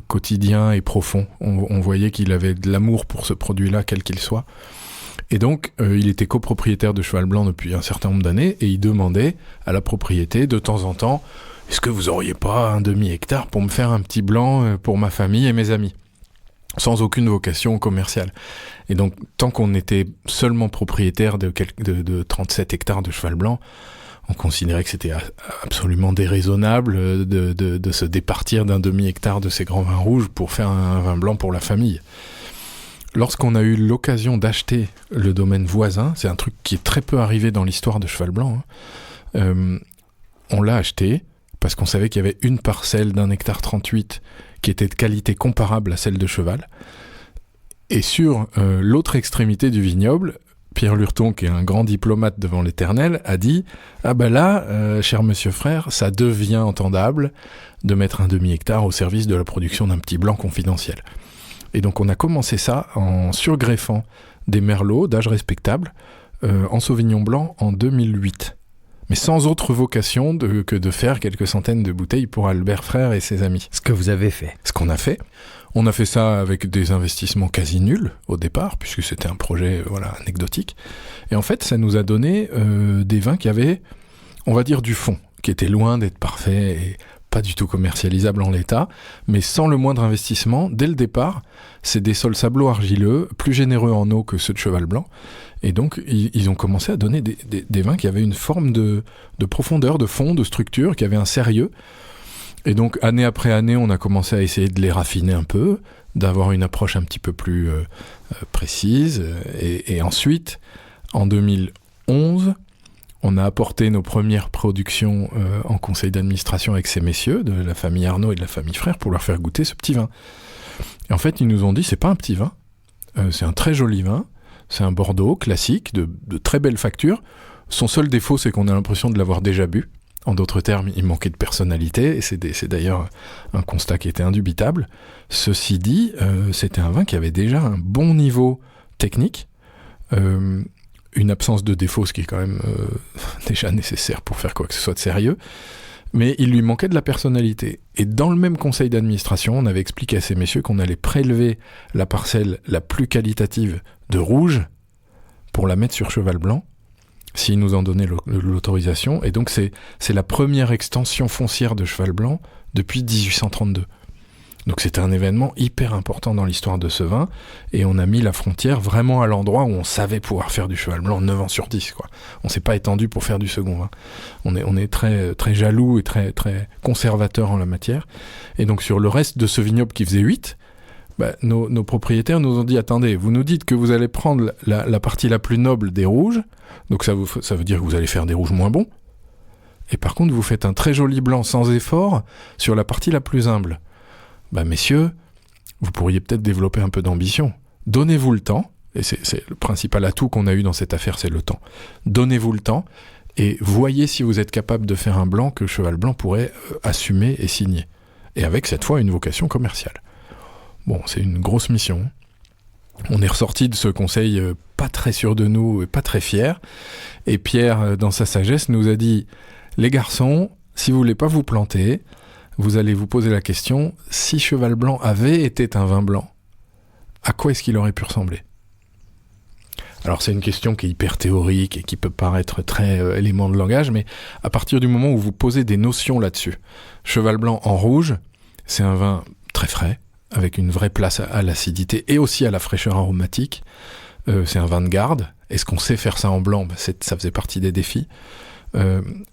quotidien et profond. On voyait qu'il avait de l'amour pour ce produit-là, quel qu'il soit. Et donc, il était copropriétaire de Cheval Blanc depuis un certain nombre d'années, et il demandait à la propriété, de temps en temps, « Est-ce que vous auriez pas un demi-hectare pour me faire un petit blanc pour ma famille et mes amis ?» Sans aucune vocation commerciale. Et donc, tant qu'on était seulement propriétaire de 37 hectares de Cheval Blanc, on considérait que c'était absolument déraisonnable de se départir d'un demi-hectare de ces grands vins rouges pour faire un vin blanc pour la famille. Lorsqu'on a eu l'occasion d'acheter le domaine voisin, c'est un truc qui est très peu arrivé dans l'histoire de Cheval Blanc, on l'a acheté parce qu'on savait qu'il y avait une parcelle d'1,38 hectare qui était de qualité comparable à celle de Cheval. Et sur l'autre extrémité du vignoble, Pierre Lurton, qui est un grand diplomate devant l'Éternel, a dit « Ah ben là, cher monsieur Frère, ça devient entendable de mettre un demi-hectare au service de la production d'un petit blanc confidentiel. » Et donc on a commencé ça en surgreffant des merlots d'âge respectable en Sauvignon blanc en 2008. Mais sans autre vocation que de faire quelques centaines de bouteilles pour Albert Frère et ses amis. Ce que vous avez fait. Ce qu'on a fait. On a fait ça avec des investissements quasi nuls au départ, puisque c'était un projet anecdotique. Et en fait, ça nous a donné des vins qui avaient, on va dire, du fond, qui étaient loin d'être parfaits et pas du tout commercialisable en l'état, mais sans le moindre investissement. Dès le départ, c'est des sols sablo-argileux, plus généreux en eau que ceux de Cheval Blanc, et donc ils ont commencé à donner des vins qui avaient une forme de profondeur, de fond, de structure, qui avaient un sérieux. Et donc, année après année, on a commencé à essayer de les raffiner un peu, d'avoir une approche un petit peu plus précise, et ensuite, en 2011, On a apporté nos premières productions en conseil d'administration avec ces messieurs de la famille Arnaud et de la famille Frère pour leur faire goûter ce petit vin. Et en fait, ils nous ont dit, c'est pas un petit vin, c'est un très joli vin, c'est un Bordeaux classique, de très belle facture. Son seul défaut, c'est qu'on a l'impression de l'avoir déjà bu. En d'autres termes, il manquait de personnalité, et c'est d'ailleurs un constat qui était indubitable. Ceci dit, c'était un vin qui avait déjà un bon niveau technique, une absence de défaut, ce qui est quand même déjà nécessaire pour faire quoi que ce soit de sérieux, mais il lui manquait de la personnalité. Et dans le même conseil d'administration, on avait expliqué à ces messieurs qu'on allait prélever la parcelle la plus qualitative de rouge pour la mettre sur cheval blanc, s'ils nous en donnaient l'autorisation. Et donc c'est la première extension foncière de cheval blanc depuis 1832. Donc c'était un événement hyper important dans l'histoire de ce vin, et on a mis la frontière vraiment à l'endroit où on savait pouvoir faire du cheval blanc 9 ans sur 10, quoi. On s'est pas étendu pour faire du second vin. On est très, très jaloux et très, très conservateur en la matière. Et donc sur le reste de ce vignoble qui faisait 8, nos propriétaires nous ont dit, attendez, vous nous dites que vous allez prendre la partie la plus noble des rouges, donc ça veut dire que vous allez faire des rouges moins bons, et par contre vous faites un très joli blanc sans effort sur la partie la plus humble. Messieurs, vous pourriez peut-être développer un peu d'ambition. Donnez-vous le temps, et c'est le principal atout qu'on a eu dans cette affaire, c'est le temps. Donnez-vous le temps, et voyez si vous êtes capable de faire un blanc que Cheval Blanc pourrait assumer et signer. Et avec, cette fois, une vocation commerciale. Bon, c'est une grosse mission. On est ressorti de ce conseil pas très sûr de nous et pas très fiers. Et Pierre, dans sa sagesse, nous a dit « Les garçons, si vous voulez pas vous planter, vous allez vous poser la question, si Cheval Blanc avait été un vin blanc, à quoi est-ce qu'il aurait pu ressembler ?» Alors c'est une question qui est hyper théorique et qui peut paraître très élément de langage, mais à partir du moment où vous posez des notions là-dessus, Cheval Blanc en rouge, c'est un vin très frais, avec une vraie place à l'acidité et aussi à la fraîcheur aromatique. C'est un vin de garde. Est-ce qu'on sait faire ça en blanc ? Ça faisait partie des défis.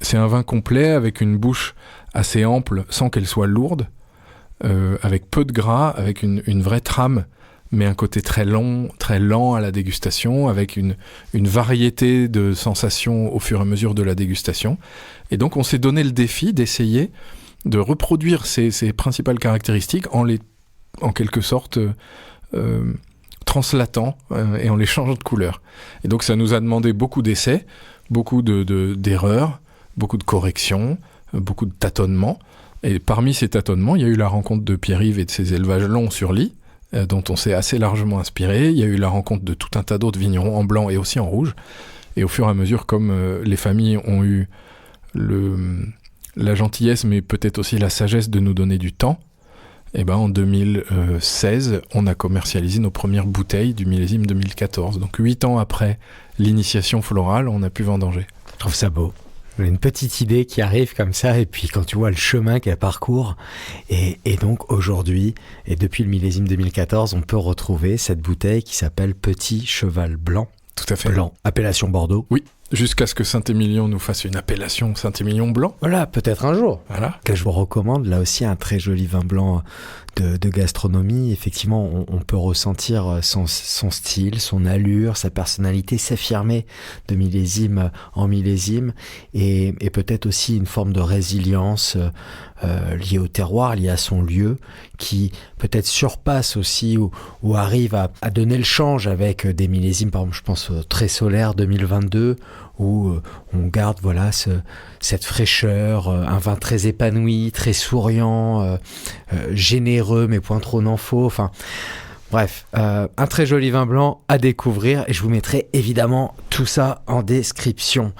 C'est un vin complet avec une bouche assez ample sans qu'elle soit lourde, avec peu de gras, avec une vraie trame, mais un côté très long, très lent à la dégustation, avec une variété de sensations au fur et à mesure de la dégustation. Et donc on s'est donné le défi d'essayer de reproduire ces principales caractéristiques en quelque sorte translatant et en les changeant de couleur. Et donc ça nous a demandé beaucoup d'essais, beaucoup d'erreurs, beaucoup de corrections, beaucoup de tâtonnements. Et parmi ces tâtonnements, il y a eu la rencontre de Pierre-Yves et de ses élevages longs sur lit, dont on s'est assez largement inspiré. Il y a eu la rencontre de tout un tas d'autres vignerons en blanc et aussi en rouge. Et au fur et à mesure, comme les familles ont eu la gentillesse, mais peut-être aussi la sagesse de nous donner du temps, en 2016, on a commercialisé nos premières bouteilles du millésime 2014. Donc 8 ans après l'initiation florale, on a pu vendanger. Je trouve ça beau. Une petite idée qui arrive comme ça, et puis quand tu vois le chemin qu'elle parcourt, et donc aujourd'hui, et depuis le millésime 2014, on peut retrouver cette bouteille qui s'appelle Petit Cheval Blanc. Tout à fait. Blanc, appellation Bordeaux. Oui, jusqu'à ce que Saint-Émilion nous fasse une appellation Saint-Émilion blanc. Voilà, peut-être un jour. Voilà. Que je vous recommande, là aussi un très joli vin blanc de gastronomie. Effectivement, on peut ressentir son style, son allure, sa personnalité s'affirmer de millésime en millésime, et peut-être aussi une forme de résilience liée au terroir, liée à son lieu, qui peut-être surpasse aussi ou arrive à donner le change avec des millésimes, par exemple je pense au Très Solaire 2022, où on garde cette fraîcheur, un vin très épanoui, très souriant, généreux mais point trop n'en faut. Enfin, bref, un très joli vin blanc à découvrir, et je vous mettrai évidemment tout ça en description.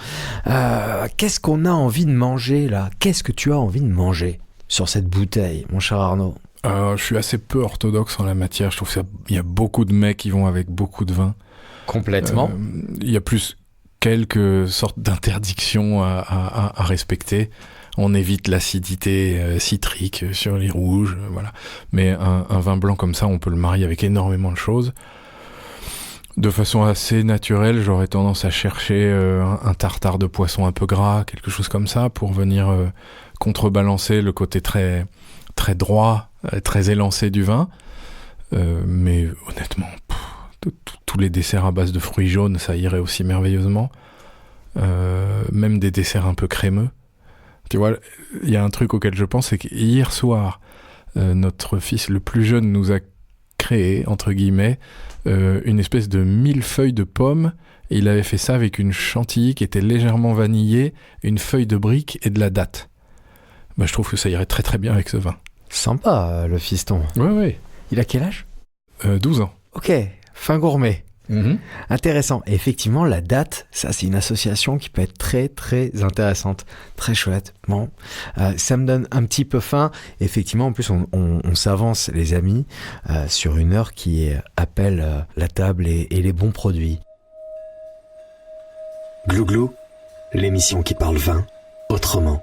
Qu'est-ce qu'on a envie de manger là ? Qu'est-ce que tu as envie de manger sur cette bouteille, mon cher Arnaud ? Je suis assez peu orthodoxe en la matière. Je trouve qu'il y a beaucoup de mets qui vont avec beaucoup de vin. Complètement. Il y a plus quelques sortes d'interdictions à respecter. On évite l'acidité citrique sur les rouges, voilà. Mais un vin blanc comme ça, on peut le marier avec énormément de choses. De façon assez naturelle, j'aurais tendance à chercher un tartare de poisson un peu gras, quelque chose comme ça, pour venir contrebalancer le côté très, très droit, très élancé du vin. Mais honnêtement, tous les desserts à base de fruits jaunes, ça irait aussi merveilleusement. même des desserts un peu crémeux. Tu vois, il y a un truc auquel je pense, c'est qu'hier soir, notre fils le plus jeune nous a créé, entre guillemets, une espèce de millefeuille de pommes. Et il avait fait ça avec une chantilly qui était légèrement vanillée, une feuille de brique et de la datte. Bah, je trouve que ça irait très très bien avec ce vin. Sympa, le fiston. Ouais. Il a quel âge ? 12 ans. Ok, fin gourmet. Mm-hmm. Intéressant. Et effectivement, la date, ça c'est une association qui peut être très très intéressante. Très chouette. Bon, ça me donne un petit peu faim. Effectivement, en plus, on s'avance, les amis, sur une heure qui appelle la table et les bons produits. Glouglou, l'émission qui parle vin autrement.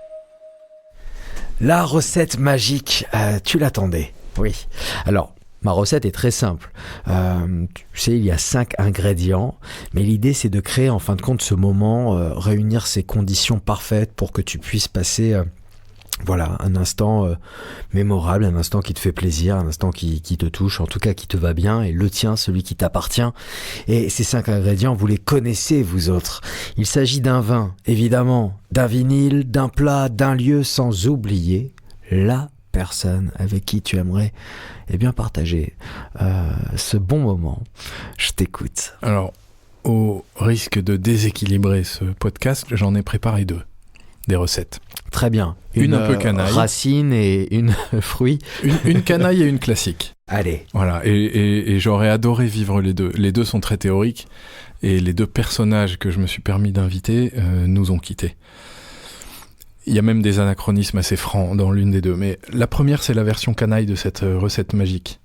La recette magique, tu l'attendais. Oui. Alors, ma recette est très simple. Tu sais, il y a 5 ingrédients, mais l'idée c'est de créer en fin de compte ce moment, réunir ces conditions parfaites pour que tu puisses passer un instant mémorable, un instant qui te fait plaisir, un instant qui te touche, en tout cas qui te va bien, et le tien, celui qui t'appartient. Et ces 5 ingrédients, vous les connaissez vous autres. Il s'agit d'un vin, évidemment, d'un vinyle, d'un plat, d'un lieu, sans oublier la personne avec qui tu aimerais partager ce bon moment. Je t'écoute. Alors, au risque de déséquilibrer ce podcast, j'en ai préparé 2, des recettes. Très bien. Une un peu canaille. Racine et une fruit. Une canaille et une classique. Allez. Voilà, et j'aurais adoré vivre les deux. Les deux sont très théoriques, et les 2 personnages que je me suis permis d'inviter nous ont quittés. Il y a même des anachronismes assez francs dans l'une des 2. Mais la première, c'est la version canaille de cette recette magique.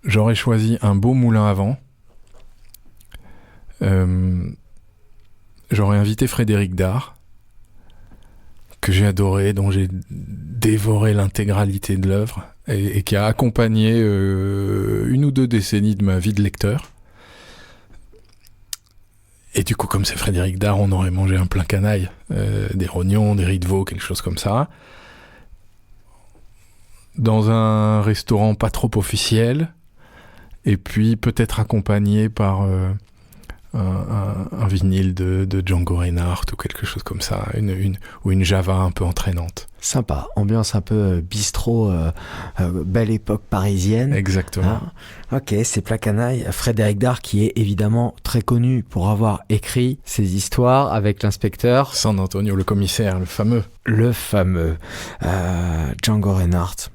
J'aurais choisi un beau moulin à vent. J'aurais invité Frédéric Dard, que j'ai adoré, dont j'ai dévoré l'intégralité de l'œuvre, et qui a accompagné 1 ou 2 décennies de ma vie de lecteur. Et du coup, comme c'est Frédéric Dard, on aurait mangé un plein canaille, des rognons, des riz de veau, quelque chose comme ça, dans un restaurant pas trop officiel, et puis peut-être accompagné par un vinyle de Django Reinhardt ou quelque chose comme ça, ou une Java un peu entraînante. Sympa, ambiance un peu bistrot, belle époque parisienne. Exactement. Ok, c'est plat canaille. Frédéric Dard, qui est évidemment très connu pour avoir écrit ses histoires avec l'inspecteur San Antonio, le commissaire, le fameux. Le fameux Django Reinhardt.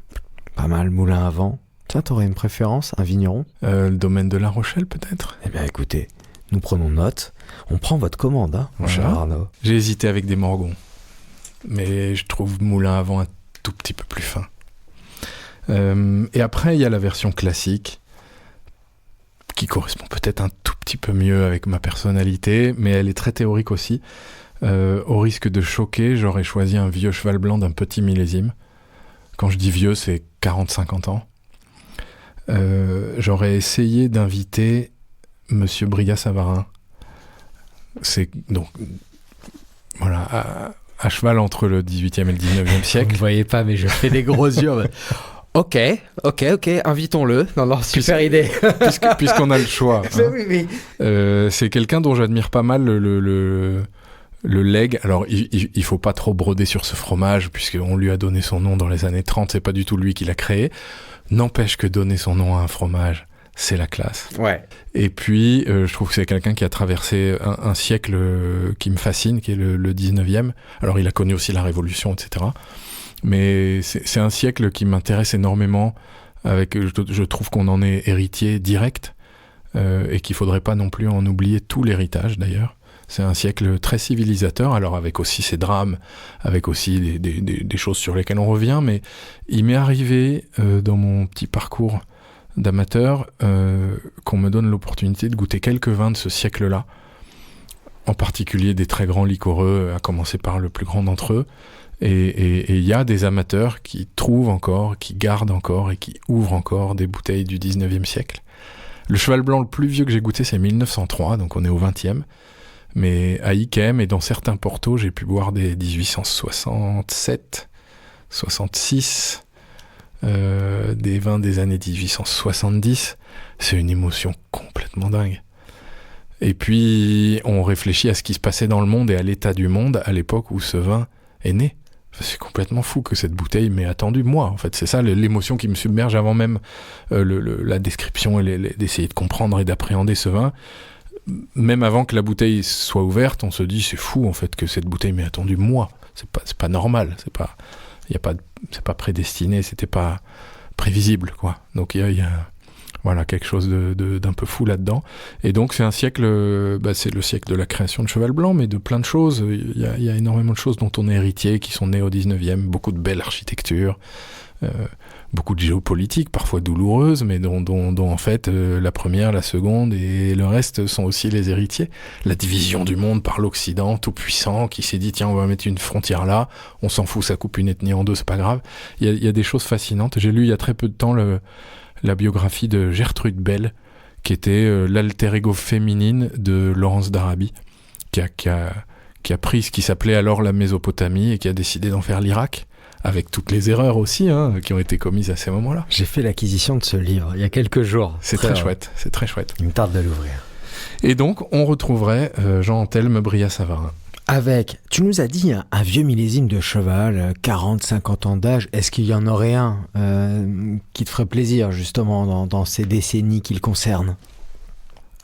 Pas mal, moulin à vent. Tiens, t'aurais une préférence, un vigneron ? Le domaine de La Rochelle, peut-être ? Eh bien, écoutez, nous prenons note. On prend votre commande, mon cher Arnaud. J'ai hésité avec des Morgons, mais je trouve moulin à vent un tout petit peu plus fin. Et après, il y a la version classique, qui correspond peut-être un tout petit peu mieux avec ma personnalité, mais elle est très théorique aussi. Au risque de choquer, j'aurais choisi un vieux cheval blanc d'un petit millésime. Quand je dis vieux, c'est 40-50 ans. J'aurais essayé d'inviter Monsieur Brillat-Savarin. C'est donc, voilà, à cheval entre le 18e et le 19e siècle. Vous ne voyez pas, mais je fais des gros yeux. Ok, invitons-le. Non, super idée. Puisqu'on a le choix. Oui. C'est quelqu'un dont j'admire pas mal le legs. Alors, il faut pas trop broder sur ce fromage, puisqu'on lui a donné son nom dans les années 30, c'est pas du tout lui qui l'a créé. N'empêche que donner son nom à un fromage, c'est la classe. Ouais. Et puis, je trouve que c'est quelqu'un qui a traversé un siècle qui me fascine, qui est le 19e. Alors, il a connu aussi la Révolution, etc. Mais c'est un siècle qui m'intéresse énormément, je trouve qu'on en est héritier direct, et qu'il faudrait pas non plus en oublier tout l'héritage, d'ailleurs. C'est un siècle très civilisateur, alors avec aussi ses drames, avec aussi des choses sur lesquelles on revient, mais il m'est arrivé, dans mon petit parcours d'amateur, qu'on me donne l'opportunité de goûter quelques vins de ce siècle-là, en particulier des très grands liquoreux, à commencer par le plus grand d'entre eux. Et il y a des amateurs qui trouvent encore, qui gardent encore et qui ouvrent encore des bouteilles du 19e siècle. Le cheval blanc le plus vieux que j'ai goûté, c'est 1903, donc on est au 20e. Mais à Yquem et dans certains portos, j'ai pu boire des 1867, 66, des vins des années 1870. C'est une émotion complètement dingue. Et puis, on réfléchit à ce qui se passait dans le monde et à l'état du monde à l'époque où ce vin est né. C'est complètement fou que cette bouteille m'ait attendu, moi. En fait, c'est ça l'émotion qui me submerge avant même la description et d'essayer de comprendre et d'appréhender ce vin. Même avant que la bouteille soit ouverte, on se dit, c'est fou, en fait, que cette bouteille m'ait attendu, moi. C'est pas normal. C'est pas prédestiné, c'était pas prévisible, quoi. Donc, il y a voilà, quelque chose d'un peu fou là-dedans. Et donc, c'est un siècle, c'est le siècle de la création de Cheval Blanc, mais de plein de choses. Il y a énormément de choses dont on est héritier, qui sont nées au 19e, beaucoup de belle architecture, beaucoup de géopolitique, parfois douloureuse, mais dont en fait, la première, la seconde et le reste sont aussi les héritiers. La division du monde par l'Occident, tout puissant, qui s'est dit, tiens, on va mettre une frontière là, on s'en fout, ça coupe une ethnie en deux, c'est pas grave. Il y a des choses fascinantes. J'ai lu il y a très peu de temps la biographie de Gertrude Bell, qui était l'alter ego féminine de Laurence d'Arabie, qui a pris ce qui s'appelait alors la Mésopotamie et qui a décidé d'en faire l'Irak, avec toutes les erreurs aussi qui ont été commises à ces moments-là. J'ai fait l'acquisition de ce livre il y a quelques jours. C'est très chouette, c'est très chouette. Il me tarde de l'ouvrir. Et donc, on retrouverait Jean-Anthelme Brillat-Savarin. Avec, tu nous as dit, un vieux millésime de cheval, 40-50 ans d'âge. Est-ce qu'il y en aurait un qui te ferait plaisir, justement, dans ces décennies qu'il concerne ?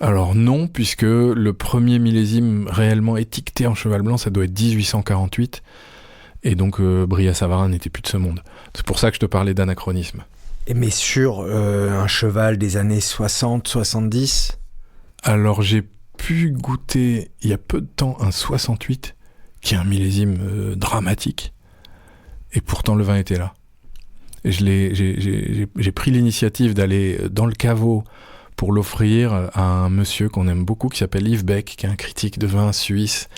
Alors non, puisque le premier millésime réellement étiqueté en cheval blanc, ça doit être 1848. Et donc, Brillat-Savarin n'était plus de ce monde. C'est pour ça que je te parlais d'anachronisme. Mais sur un cheval des années 60-70 ? Alors, j'ai pu goûter il y a peu de temps un 68 qui est un millésime dramatique et pourtant le vin était là et j'ai pris l'initiative d'aller dans le caveau pour l'offrir à un monsieur qu'on aime beaucoup qui s'appelle Yves Beck, qui est un critique de vin suisse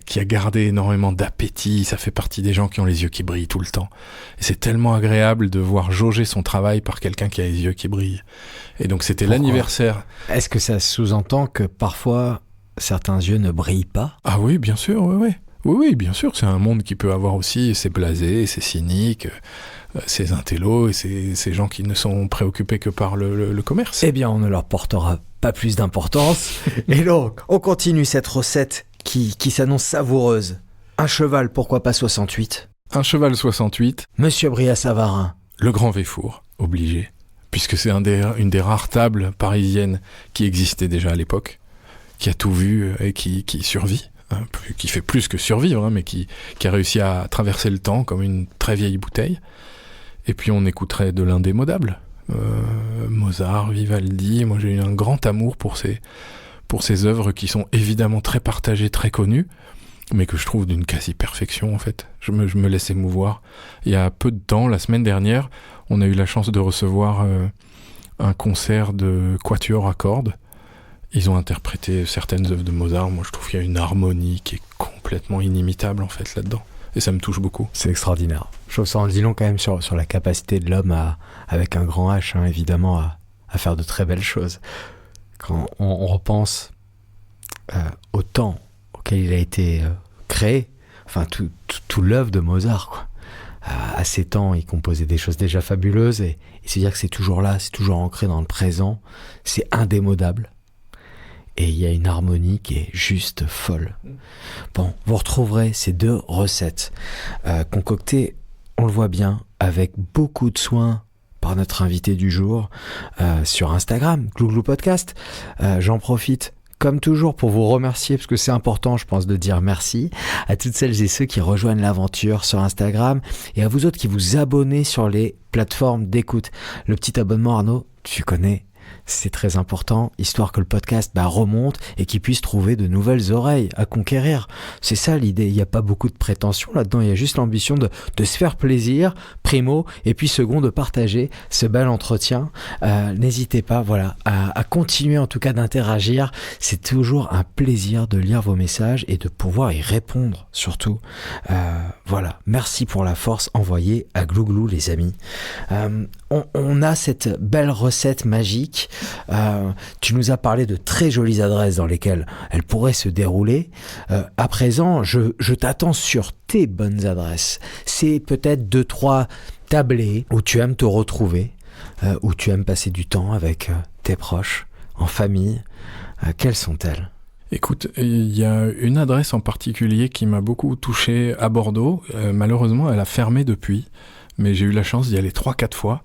qui a gardé énormément d'appétit. Ça fait partie des gens qui ont les yeux qui brillent tout le temps. Et c'est tellement agréable de voir jauger son travail par quelqu'un qui a les yeux qui brillent. Et donc c'était l'anniversaire. Est-ce que ça sous-entend que parfois certains yeux ne brillent pas ? Ah oui, bien sûr, oui, bien sûr. C'est un monde qui peut avoir aussi ses blasés, ses cyniques, ses intellos et ces gens qui ne sont préoccupés que par le commerce. Eh bien, on ne leur portera pas plus d'importance. Et donc, on continue cette recette qui s'annonce savoureuse. Un cheval, pourquoi pas 68 ? Un cheval 68. Monsieur Brillat-Savarin. Le Grand Véfour, obligé. Puisque c'est une des rares tables parisiennes qui existait déjà à l'époque, qui a tout vu et qui survit, qui fait plus que survivre, mais qui a réussi à traverser le temps comme une très vieille bouteille. Et puis on écouterait de l'indémodable. Mozart, Vivaldi. Moi j'ai eu un grand amour pour ces œuvres qui sont évidemment très partagées, très connues, mais que je trouve d'une quasi-perfection en fait. Je me laisse émouvoir. Il y a peu de temps, la semaine dernière, on a eu la chance de recevoir un concert de quatuor à cordes. Ils ont interprété certaines œuvres de Mozart. Moi je trouve qu'il y a une harmonie qui est complètement inimitable en fait là-dedans. Et ça me touche beaucoup. C'est extraordinaire. Je trouve ça en dit long quand même sur la capacité de l'homme avec un grand H, évidemment, à faire de très belles choses. Quand on repense au temps auquel il a été créé, enfin tout l'œuvre de Mozart, quoi. À ces temps, il composait des choses déjà fabuleuses et se dire que c'est toujours là, c'est toujours ancré dans le présent, c'est indémodable. Et il y a une harmonie qui est juste folle. Bon, vous retrouverez ces deux recettes concoctées, on le voit bien, avec beaucoup de soin par notre invité du jour sur Instagram, Glouglou Podcast. J'en profite comme toujours pour vous remercier, parce que c'est important, je pense, de dire merci à toutes celles et ceux qui rejoignent l'aventure sur Instagram et à vous autres qui vous abonnez sur les plateformes d'écoute. Le petit abonnement, Arnaud, tu connais. C'est très important, histoire que le podcast remonte et qu'il puisse trouver de nouvelles oreilles à conquérir. C'est ça l'idée, il n'y a pas beaucoup de prétention là-dedans, il y a juste l'ambition de se faire plaisir, primo, et puis second, de partager ce bel entretien. N'hésitez pas à continuer en tout cas d'interagir, c'est toujours un plaisir de lire vos messages et de pouvoir y répondre surtout. Merci pour la force envoyée à Glouglou les amis. On a cette belle recette magique. Tu nous as parlé de très jolies adresses dans lesquelles elle pourrait se dérouler. À présent, je t'attends sur tes bonnes adresses. C'est peut-être 2-3 tablés où tu aimes te retrouver, où tu aimes passer du temps avec tes proches, en famille. Quelles sont-elles ? Écoute, il y a une adresse en particulier qui m'a beaucoup touché à Bordeaux. Malheureusement, elle a fermé depuis, mais j'ai eu la chance d'y aller 3-4 fois.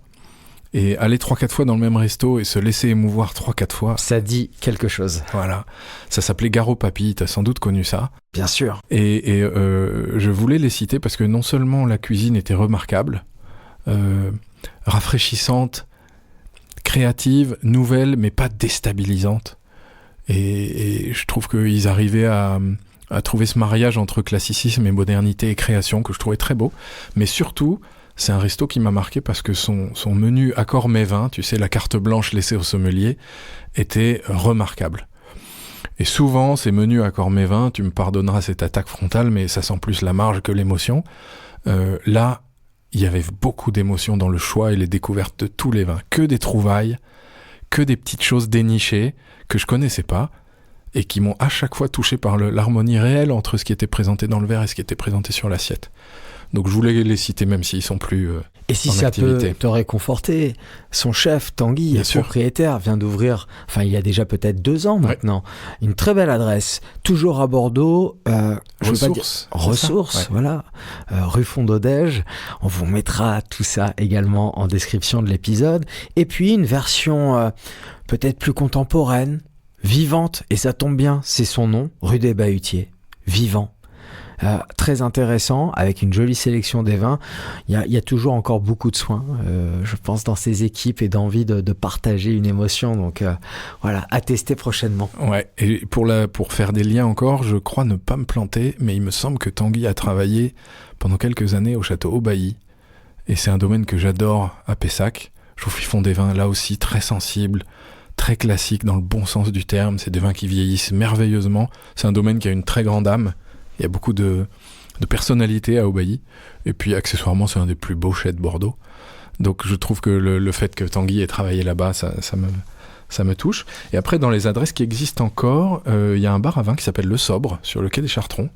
Et aller 3-4 fois dans le même resto et se laisser émouvoir 3-4 fois. Ça dit quelque chose. Voilà. Ça s'appelait Garo Papy, t'as sans doute connu ça. Bien sûr. Et je voulais les citer parce que non seulement la cuisine était remarquable, rafraîchissante, créative, nouvelle, mais pas déstabilisante. Et je trouve qu'ils arrivaient à trouver ce mariage entre classicisme et modernité et création que je trouvais très beau. Mais surtout, c'est un resto qui m'a marqué parce que son menu accord mets vin, tu sais, la carte blanche laissée au sommelier, était remarquable. Et souvent, ces menus accord mets vin, tu me pardonneras cette attaque frontale, mais ça sent plus la marge que l'émotion. Là, il y avait beaucoup d'émotions dans le choix et les découvertes de tous les vins. Que des trouvailles, que des petites choses dénichées que je connaissais pas et qui m'ont à chaque fois touché par l'harmonie réelle entre ce qui était présenté dans le verre et ce qui était présenté sur l'assiette. Donc je voulais les citer même s'ils sont plus et si en ça activité. Peut te réconforter, son chef Tanguy, Bien sûr. propriétaire, vient d'ouvrir, il y a déjà peut-être 2 ans maintenant, une très belle adresse, toujours à Bordeaux. Ressources, voilà, rue Fond-d'Odège. On vous mettra tout ça également en description de l'épisode. Et puis une version peut-être plus contemporaine, vivante, et ça tombe bien, c'est son nom, rue des Bahutiers, vivant. Très intéressant, avec une jolie sélection des vins. Il y a toujours encore beaucoup de soins, je pense, dans ces équipes et d'envie de partager une émotion. Donc voilà, à tester prochainement. Ouais, et pour faire des liens encore, je crois ne pas me planter, mais il me semble que Tanguy a travaillé pendant quelques années au château Aubailly. Et c'est un domaine que j'adore à Pessac. Je trouve qu'ils font des vins là aussi très sensibles, très classiques dans le bon sens du terme. C'est des vins qui vieillissent merveilleusement. C'est un domaine qui a une très grande âme. Il y a beaucoup de personnalité à Aubailly. Et puis, accessoirement, c'est un des plus beaux chais de Bordeaux. Donc, je trouve que le fait que Tanguy ait travaillé là-bas, ça me touche. Et après, dans les adresses qui existent encore, il y a un bar à vin qui s'appelle Le Sobre, sur le quai des Chartrons,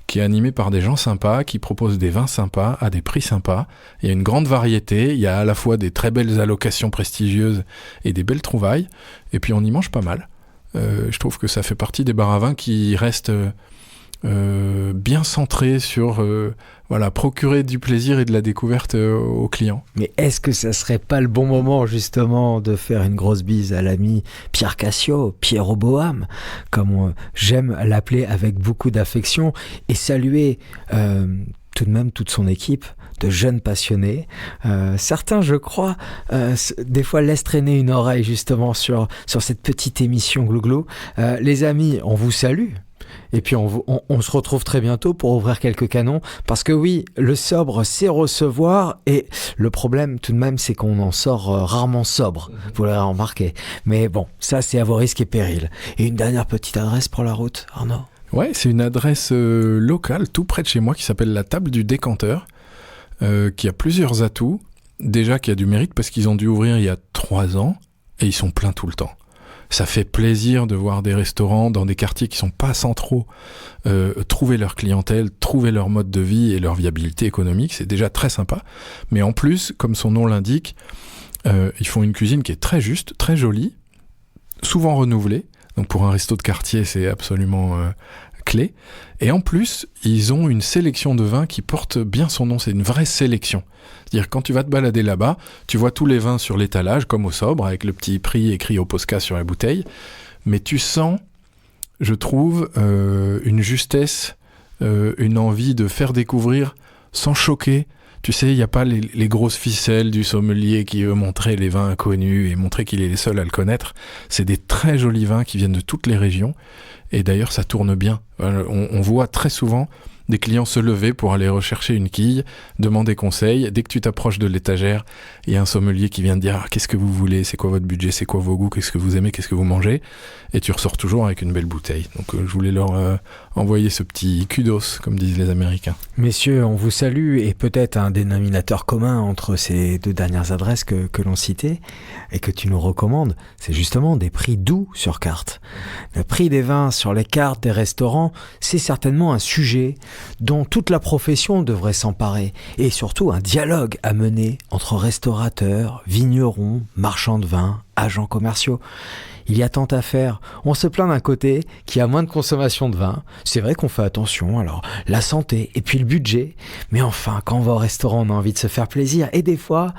qui est animé par des gens sympas, qui proposent des vins sympas, à des prix sympas. Il y a une grande variété. Il y a à la fois des très belles allocations prestigieuses et des belles trouvailles. Et puis, on y mange pas mal. Je trouve que ça fait partie des bars à vin qui restent... bien centré sur procurer du plaisir et de la découverte aux clients. Mais est-ce que ça serait pas le bon moment justement de faire une grosse bise à l'ami Pierre Cassio, Pierre Boham, comme j'aime l'appeler avec beaucoup d'affection, et saluer tout de même toute son équipe de jeunes passionnés. Certains, je crois, des fois laissent traîner une oreille justement sur cette petite émission Glouglou. Les amis, on vous salue. Et puis on se retrouve très bientôt pour ouvrir quelques canons, parce que oui, le sobre c'est recevoir, et le problème tout de même c'est qu'on en sort rarement sobre, vous l'aurez remarqué. Mais bon, ça c'est à vos risques et périls. Et une dernière petite adresse pour la route, Arnaud. Ouais, c'est une adresse locale tout près de chez moi qui s'appelle la Table du Décanteur, qui a plusieurs atouts. Déjà qui a du mérite parce qu'ils ont dû ouvrir il y a 3 ans et ils sont pleins tout le temps. Ça fait plaisir de voir des restaurants dans des quartiers qui sont pas centraux trouver leur clientèle, trouver leur mode de vie et leur viabilité économique. C'est déjà très sympa. Mais en plus, comme son nom l'indique, ils font une cuisine qui est très juste, très jolie, souvent renouvelée. Donc pour un resto de quartier, c'est absolument clé. Et en plus, ils ont une sélection de vins qui porte bien son nom. C'est une vraie sélection. C'est-à-dire, quand tu vas te balader là-bas, tu vois tous les vins sur l'étalage, comme au Sobre, avec le petit prix écrit au Posca sur la bouteille. Mais tu sens, je trouve, une justesse, une envie de faire découvrir sans choquer. Tu sais, il n'y a pas les grosses ficelles du sommelier qui veut montrer les vins inconnus et montrer qu'il est le seul à le connaître. C'est des très jolis vins qui viennent de toutes les régions. Et d'ailleurs, ça tourne bien. On voit très souvent des clients se lever pour aller rechercher une quille, demander conseil. Dès que tu t'approches de l'étagère, il y a un sommelier qui vient te dire « Qu'est-ce que vous voulez ? C'est quoi votre budget ? C'est quoi vos goûts ? Qu'est-ce que vous aimez ? Qu'est-ce que vous mangez ?» Et tu ressors toujours avec une belle bouteille. Donc je voulais leur envoyer ce petit kudos, comme disent les Américains. Messieurs, on vous salue, et peut-être un dénominateur commun entre ces 2 dernières adresses que l'on citait et que tu nous recommandes, c'est justement des prix doux sur carte. Le prix des vins sur les cartes des restaurants, c'est certainement un sujet dont toute la profession devrait s'emparer, et surtout un dialogue à mener entre restaurateurs, vignerons, marchands de vin, agents commerciaux. il y a tant à faire. On se plaint d'un côté qu'il y a moins de consommation de vin. C'est vrai qu'on fait attention, alors la santé et puis le budget. Mais enfin, quand on va au restaurant, on a envie de se faire plaisir. Et des fois,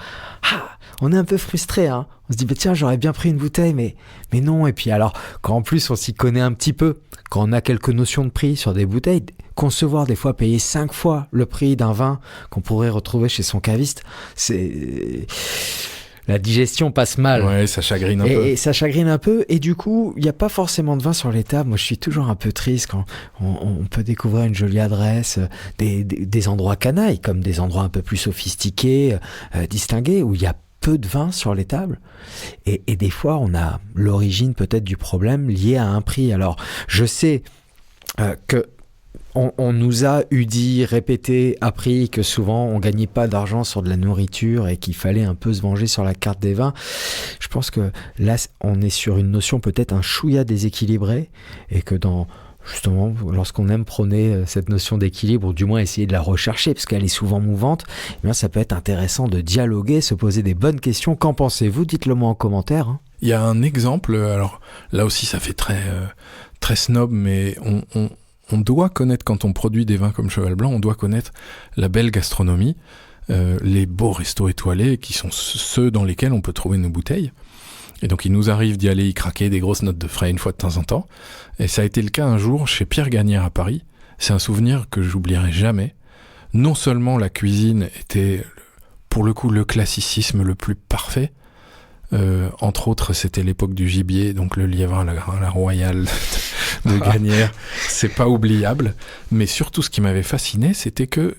on est un peu frustré, hein. On se dit, tiens, j'aurais bien pris une bouteille, mais non. Et puis alors, quand en plus on s'y connaît un petit peu, quand on a quelques notions de prix sur des bouteilles, concevoir des fois payer 5 fois le prix d'un vin qu'on pourrait retrouver chez son caviste, la digestion passe mal. Ouais, ça chagrine un peu. Et ça chagrine un peu. Et du coup, il n'y a pas forcément de vin sur les tables. Moi, je suis toujours un peu triste quand on peut découvrir une jolie adresse, des endroits canailles, comme des endroits un peu plus sophistiqués, distingués, où il y a peu de vin sur les tables. Et des fois, on a l'origine peut-être du problème lié à un prix. Alors, je sais que on nous a dit, répété, appris que souvent on gagnait pas d'argent sur de la nourriture et qu'il fallait un peu se venger sur la carte des vins. Je pense que là, on est sur une notion peut-être un chouïa déséquilibrée et que justement, lorsqu'on aime prôner cette notion d'équilibre, ou du moins essayer de la rechercher, parce qu'elle est souvent mouvante, eh bien, ça peut être intéressant de dialoguer, se poser des bonnes questions. Qu'en pensez-vous ? Dites-le moi en commentaire. Hein. Il y a un exemple, alors là aussi ça fait très snob, mais on doit connaître, quand on produit des vins comme Cheval Blanc, on doit connaître la belle gastronomie, les beaux restos étoilés qui sont ceux dans lesquels on peut trouver nos bouteilles. Et donc il nous arrive d'y aller y craquer des grosses notes de frais une fois de temps en temps. Et ça a été le cas un jour chez Pierre Gagnère à Paris. C'est un souvenir que j'oublierai jamais. Non seulement la cuisine était, pour le coup, le classicisme le plus parfait. Entre autres, c'était l'époque du gibier, donc le lièvre à la royale de Gagnère. C'est pas oubliable. Mais surtout, ce qui m'avait fasciné, c'était que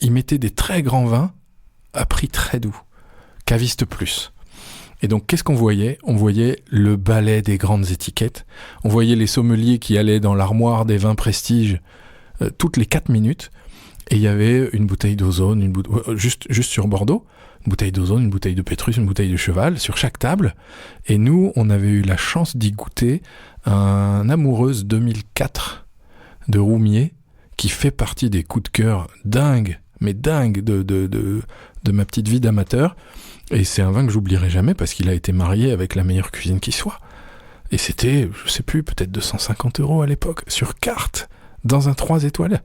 il mettait des très grands vins à prix très doux. Caviste plus. Et donc, qu'est-ce qu'on voyait ? On voyait le balai des grandes étiquettes. On voyait les sommeliers qui allaient dans l'armoire des vins prestige toutes les 4 minutes. Et il y avait une bouteille d'Ozone, juste sur Bordeaux, une bouteille d'Ozone, une bouteille de Pétrus, une bouteille de Cheval, sur chaque table. Et nous, on avait eu la chance d'y goûter un Amoureuse 2004 de Roumier, qui fait partie des coups de cœur dingues, mais dingues de ma petite vie d'amateur. Et c'est un vin que j'oublierai jamais parce qu'il a été marié avec la meilleure cuisine qui soit. Et c'était, je sais plus, peut-être 250 € à l'époque, sur carte, dans un 3 étoiles.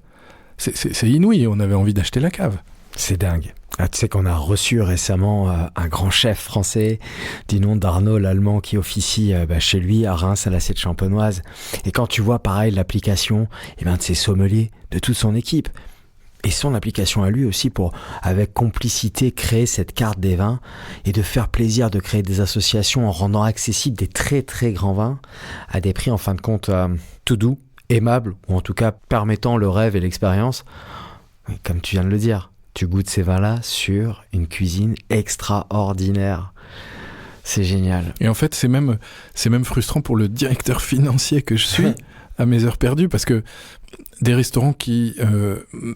C'est inouï, on avait envie d'acheter la cave. C'est dingue. Ah, tu sais qu'on a reçu récemment un grand chef français du nom d'Arnaud l'Allemand qui officie chez lui à Reims à l'Assiette Champenoise. Et quand tu vois pareil l'application de ses sommeliers, de toute son équipe, et son application à lui aussi pour, avec complicité, créer cette carte des vins et de faire plaisir de créer des associations en rendant accessibles des très très grands vins à des prix en fin de compte tout doux, aimables, ou en tout cas permettant le rêve et l'expérience. Comme tu viens de le dire, tu goûtes ces vins-là sur une cuisine extraordinaire. C'est génial. Et en fait, c'est même frustrant pour le directeur financier que je suis à mes heures perdues, parce que des restaurants qui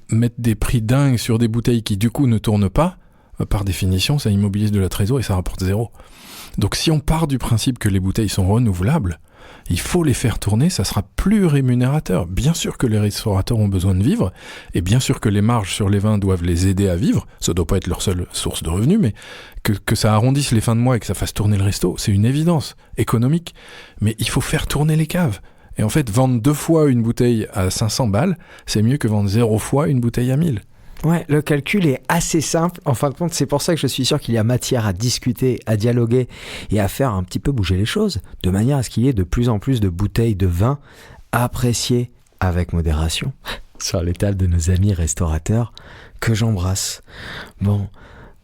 mettent des prix dingues sur des bouteilles qui du coup ne tournent pas, par définition, ça immobilise de la trésor et ça rapporte 0. Donc si on part du principe que les bouteilles sont renouvelables, il faut les faire tourner, ça sera plus rémunérateur. Bien sûr que les restaurateurs ont besoin de vivre, et bien sûr que les marges sur les vins doivent les aider à vivre, ça doit pas être leur seule source de revenus, mais que ça arrondisse les fins de mois et que ça fasse tourner le resto, c'est une évidence économique. Mais il faut faire tourner les caves. Et en fait, vendre 2 fois une bouteille à 500 balles, c'est mieux que vendre 0 fois une bouteille à 1000. Ouais, le calcul est assez simple. En fin de compte, c'est pour ça que je suis sûr qu'il y a matière à discuter, à dialoguer et à faire un petit peu bouger les choses, de manière à ce qu'il y ait de plus en plus de bouteilles de vin appréciées avec modération sur les tables de nos amis restaurateurs que j'embrasse. Bon,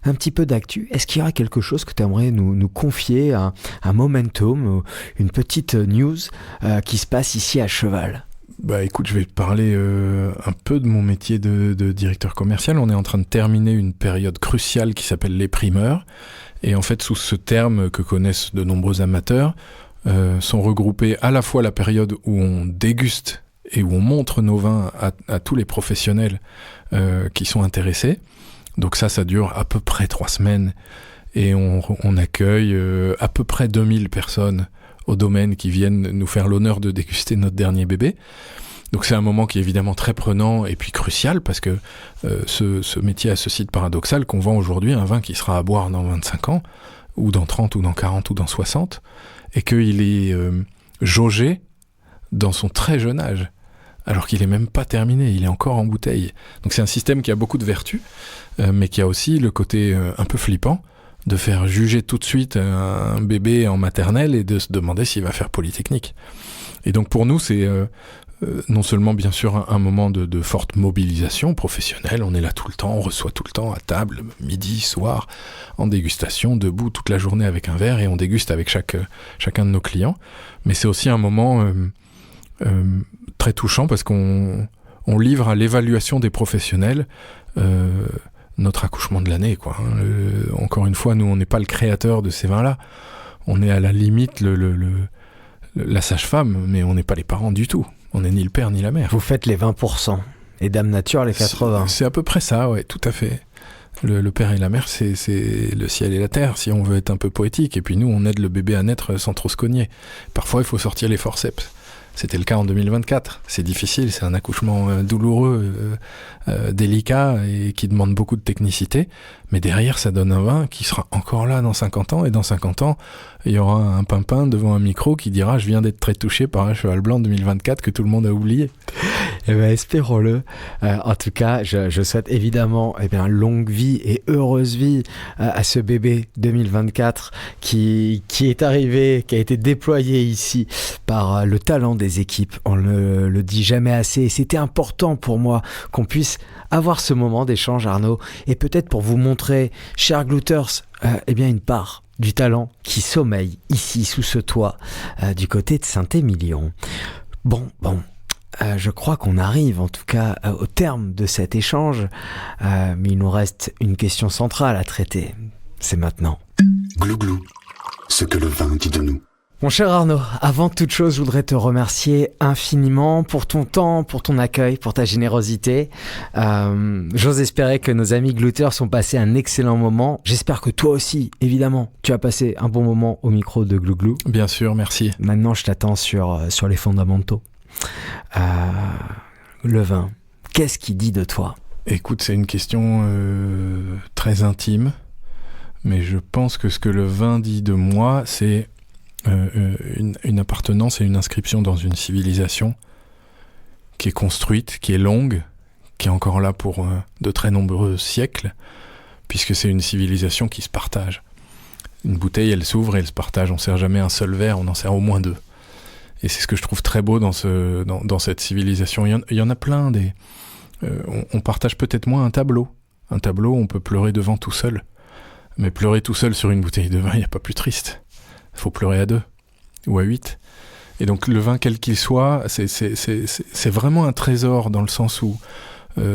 un petit peu d'actu. Est-ce qu'il y aura quelque chose que tu aimerais nous confier, un momentum, une petite news qui se passe ici à Cheval ? Bah écoute, je vais te parler un peu de mon métier de directeur commercial. On est en train de terminer une période cruciale qui s'appelle les primeurs. Et en fait, sous ce terme que connaissent de nombreux amateurs, sont regroupés à la fois la période où on déguste et où on montre nos vins à tous les professionnels qui sont intéressés. Donc ça dure à peu près 3 semaines. Et on accueille à peu près 2000 personnes au domaine qui viennent nous faire l'honneur de déguster notre dernier bébé. Donc c'est un moment qui est évidemment très prenant et puis crucial parce que ce métier a ce site paradoxal qu'on vend aujourd'hui un vin qui sera à boire dans 25 ans ou dans 30 ou dans 40 ou dans 60 et qu'il est jaugé dans son très jeune âge, alors qu'il est même pas terminé, il est encore en bouteille. Donc c'est un système qui a beaucoup de vertus, mais qui a aussi le côté un peu flippant de faire juger tout de suite un bébé en maternelle et de se demander s'il va faire Polytechnique. Et donc pour nous, c'est non seulement bien sûr un moment de forte mobilisation professionnelle, on est là tout le temps, on reçoit tout le temps à table, midi, soir, en dégustation, debout toute la journée avec un verre et on déguste avec chacun de nos clients. Mais c'est aussi un moment très touchant parce qu'on livre à l'évaluation des professionnels notre accouchement de l'année, quoi. Encore une fois, nous, on n'est pas le créateur de ces vins-là. On est à la limite la sage-femme, mais on n'est pas les parents du tout. On n'est ni le père ni la mère. Vous faites les 20% et Dame Nature les 80%. C'est à peu près ça, ouais, tout à fait. Le père et la mère, c'est le ciel et la terre, si on veut être un peu poétique. Et puis nous, on aide le bébé à naître sans trop se cogner. Parfois, il faut sortir les forceps. C'était le cas en 2024. C'est difficile, c'est un accouchement douloureux, délicat et qui demande beaucoup de technicité. Mais derrière, ça donne un vin qui sera encore là dans 50 ans. Et dans 50 ans, il y aura un pimpin devant un micro qui dira « Je viens d'être très touché par un cheval blanc 2024 que tout le monde a oublié ». Eh bien, espérons-le. En tout cas, je souhaite évidemment longue vie et heureuse vie à ce bébé 2024 qui est arrivé, qui a été déployé ici par le talent des équipes. On ne le dit jamais assez. Et c'était important pour moi qu'on puisse avoir ce moment d'échange, Arnaud, et peut-être pour vous montrer, chers glouters, une part du talent qui sommeille ici, sous ce toit, du côté de Saint-Émilion. Bon. Je crois qu'on arrive en tout cas au terme de cet échange, mais il nous reste une question centrale à traiter. C'est maintenant. Glou-glou, ce que le vin dit de nous. Mon cher Arnaud, avant toute chose, je voudrais te remercier infiniment pour ton temps, pour ton accueil, pour ta générosité. J'ose espérer que nos amis glouters ont passé un excellent moment. J'espère que toi aussi, évidemment, tu as passé un bon moment au micro de Glou-glou. Bien sûr, merci. Maintenant, je t'attends sur les fondamentaux. Le vin, qu'est-ce qu'il dit de toi ? Écoute, c'est une question très intime, mais je pense que ce que le vin dit de moi, c'est une appartenance et une inscription dans une civilisation qui est construite, qui est longue, qui est encore là pour de très nombreux siècles, puisque c'est une civilisation qui se partage. Une bouteille, elle s'ouvre et elle se partage. On ne sert jamais un seul verre, on en sert au moins deux. Et c'est ce que je trouve très beau dans cette civilisation. Il y en a plein. On partage peut-être moins un tableau. Un tableau, on peut pleurer devant tout seul. Mais pleurer tout seul sur une bouteille de vin, il n'y a pas plus triste. Il faut pleurer à 2 ou à 8. Et donc le vin, quel qu'il soit, c'est vraiment un trésor dans le sens où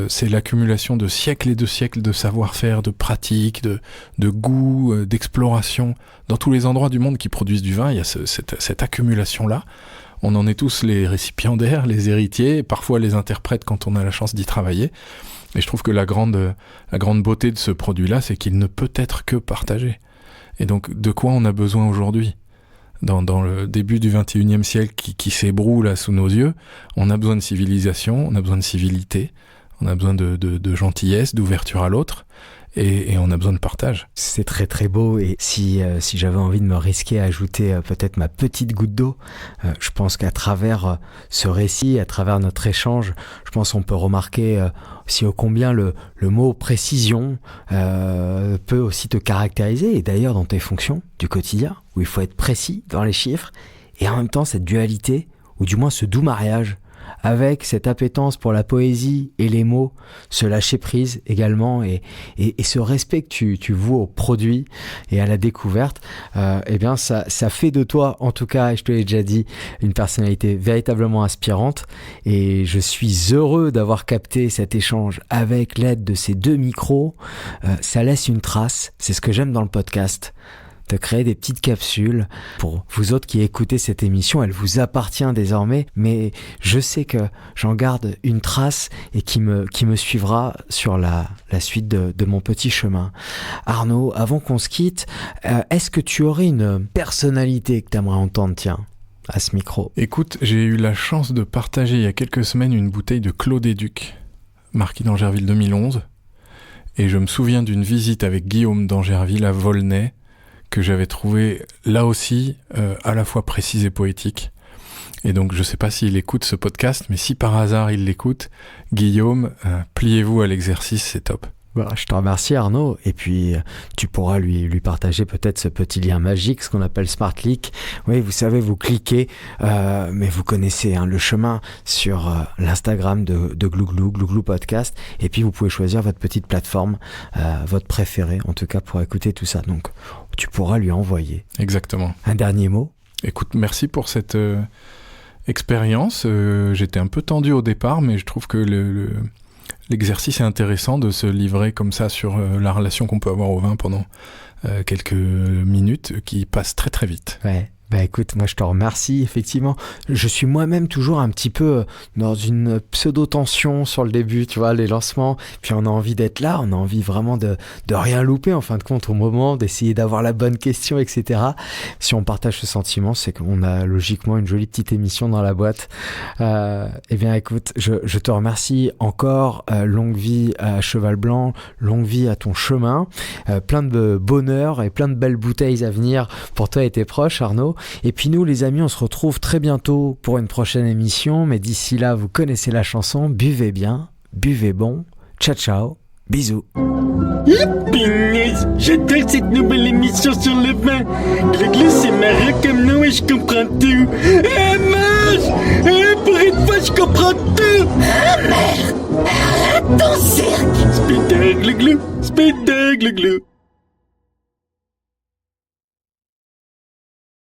c'est l'accumulation de siècles et de siècles de savoir-faire, de pratiques, de goût, d'exploration. Dans tous les endroits du monde qui produisent du vin, il y a cette accumulation-là. On en est tous les récipiendaires, les héritiers, parfois les interprètes quand on a la chance d'y travailler. Et je trouve que la grande beauté de ce produit-là, c'est qu'il ne peut être que partagé. Et donc, de quoi on a besoin aujourd'hui ? Dans le début du 21e siècle qui s'ébroue là sous nos yeux, on a besoin de civilisation, on a besoin de civilité, on a besoin de gentillesse, d'ouverture à l'autre, et on a besoin de partage. C'est très très beau, et si j'avais envie de me risquer à ajouter peut-être ma petite goutte d'eau, je pense qu'à travers ce récit, à travers notre échange, je pense qu'on peut remarquer aussi ô combien le mot précision peut aussi te caractériser, et d'ailleurs dans tes fonctions du quotidien, où il faut être précis dans les chiffres, et en même temps cette dualité, ou du moins ce doux mariage, avec cette appétence pour la poésie et les mots, ce lâcher prise également et ce respect que tu voues au produit et à la découverte, ça fait de toi, en tout cas, et je te l'ai déjà dit, une personnalité véritablement inspirante, et je suis heureux d'avoir capté cet échange avec l'aide de ces 2 micros. Ça laisse une trace, c'est ce que j'aime dans le podcast, de créer des petites capsules pour vous autres qui écoutez cette émission. Elle vous appartient désormais, mais je sais que j'en garde une trace et qui me suivra sur la suite de mon petit chemin. Arnaud, avant qu'on se quitte, est-ce que tu aurais une personnalité que tu aimerais entendre, tiens, à ce micro ? Écoute, j'ai eu la chance de partager il y a quelques semaines une bouteille de Claude Éduc, marquis d'Angerville 2011, et je me souviens d'une visite avec Guillaume d'Angerville à Volnay, que j'avais trouvé là aussi à la fois précise et poétique. Et donc je sais pas s'il écoute ce podcast, mais si par hasard il l'écoute, Guillaume, pliez-vous à l'exercice, c'est top. Voilà, je te remercie Arnaud, et puis tu pourras lui partager peut-être ce petit lien magique, ce qu'on appelle Smart Click. Oui, vous savez, vous cliquez, mais vous connaissez le chemin sur l'Instagram de Glouglou Podcast, et puis vous pouvez choisir votre petite plateforme, votre préférée en tout cas pour écouter tout ça. Donc tu pourras lui envoyer. Exactement. Un dernier mot? Écoute, merci pour cette expérience. J'étais un peu tendu au départ, mais je trouve que l'exercice est intéressant de se livrer comme ça sur la relation qu'on peut avoir au vin pendant quelques minutes qui passent très très vite. Ouais. Bah écoute, moi je te remercie, effectivement. Je suis moi-même toujours un petit peu dans une pseudo-tension sur le début, tu vois, les lancements. Puis on a envie d'être là, on a envie vraiment de rien louper, en fin de compte, au moment, d'essayer d'avoir la bonne question, etc. Si on partage ce sentiment, c'est qu'on a logiquement une jolie petite émission dans la boîte. Eh bien écoute, je te remercie encore. Longue vie à Cheval Blanc, longue vie à ton chemin. Plein de bonheur et plein de belles bouteilles à venir pour toi et tes proches, Arnaud. Et puis nous les amis, on se retrouve très bientôt pour une prochaine émission, mais d'ici là vous connaissez la chanson, buvez bien, buvez bon, ciao ciao, bisous. Punaise, j'adore cette nouvelle émission sur le vin. Glouglou c'est marrant comme nom et je comprends tout. Pour une fois je comprends tout. Merde, arrête ton cirque. Spider Glouglou, Spider Glouglou.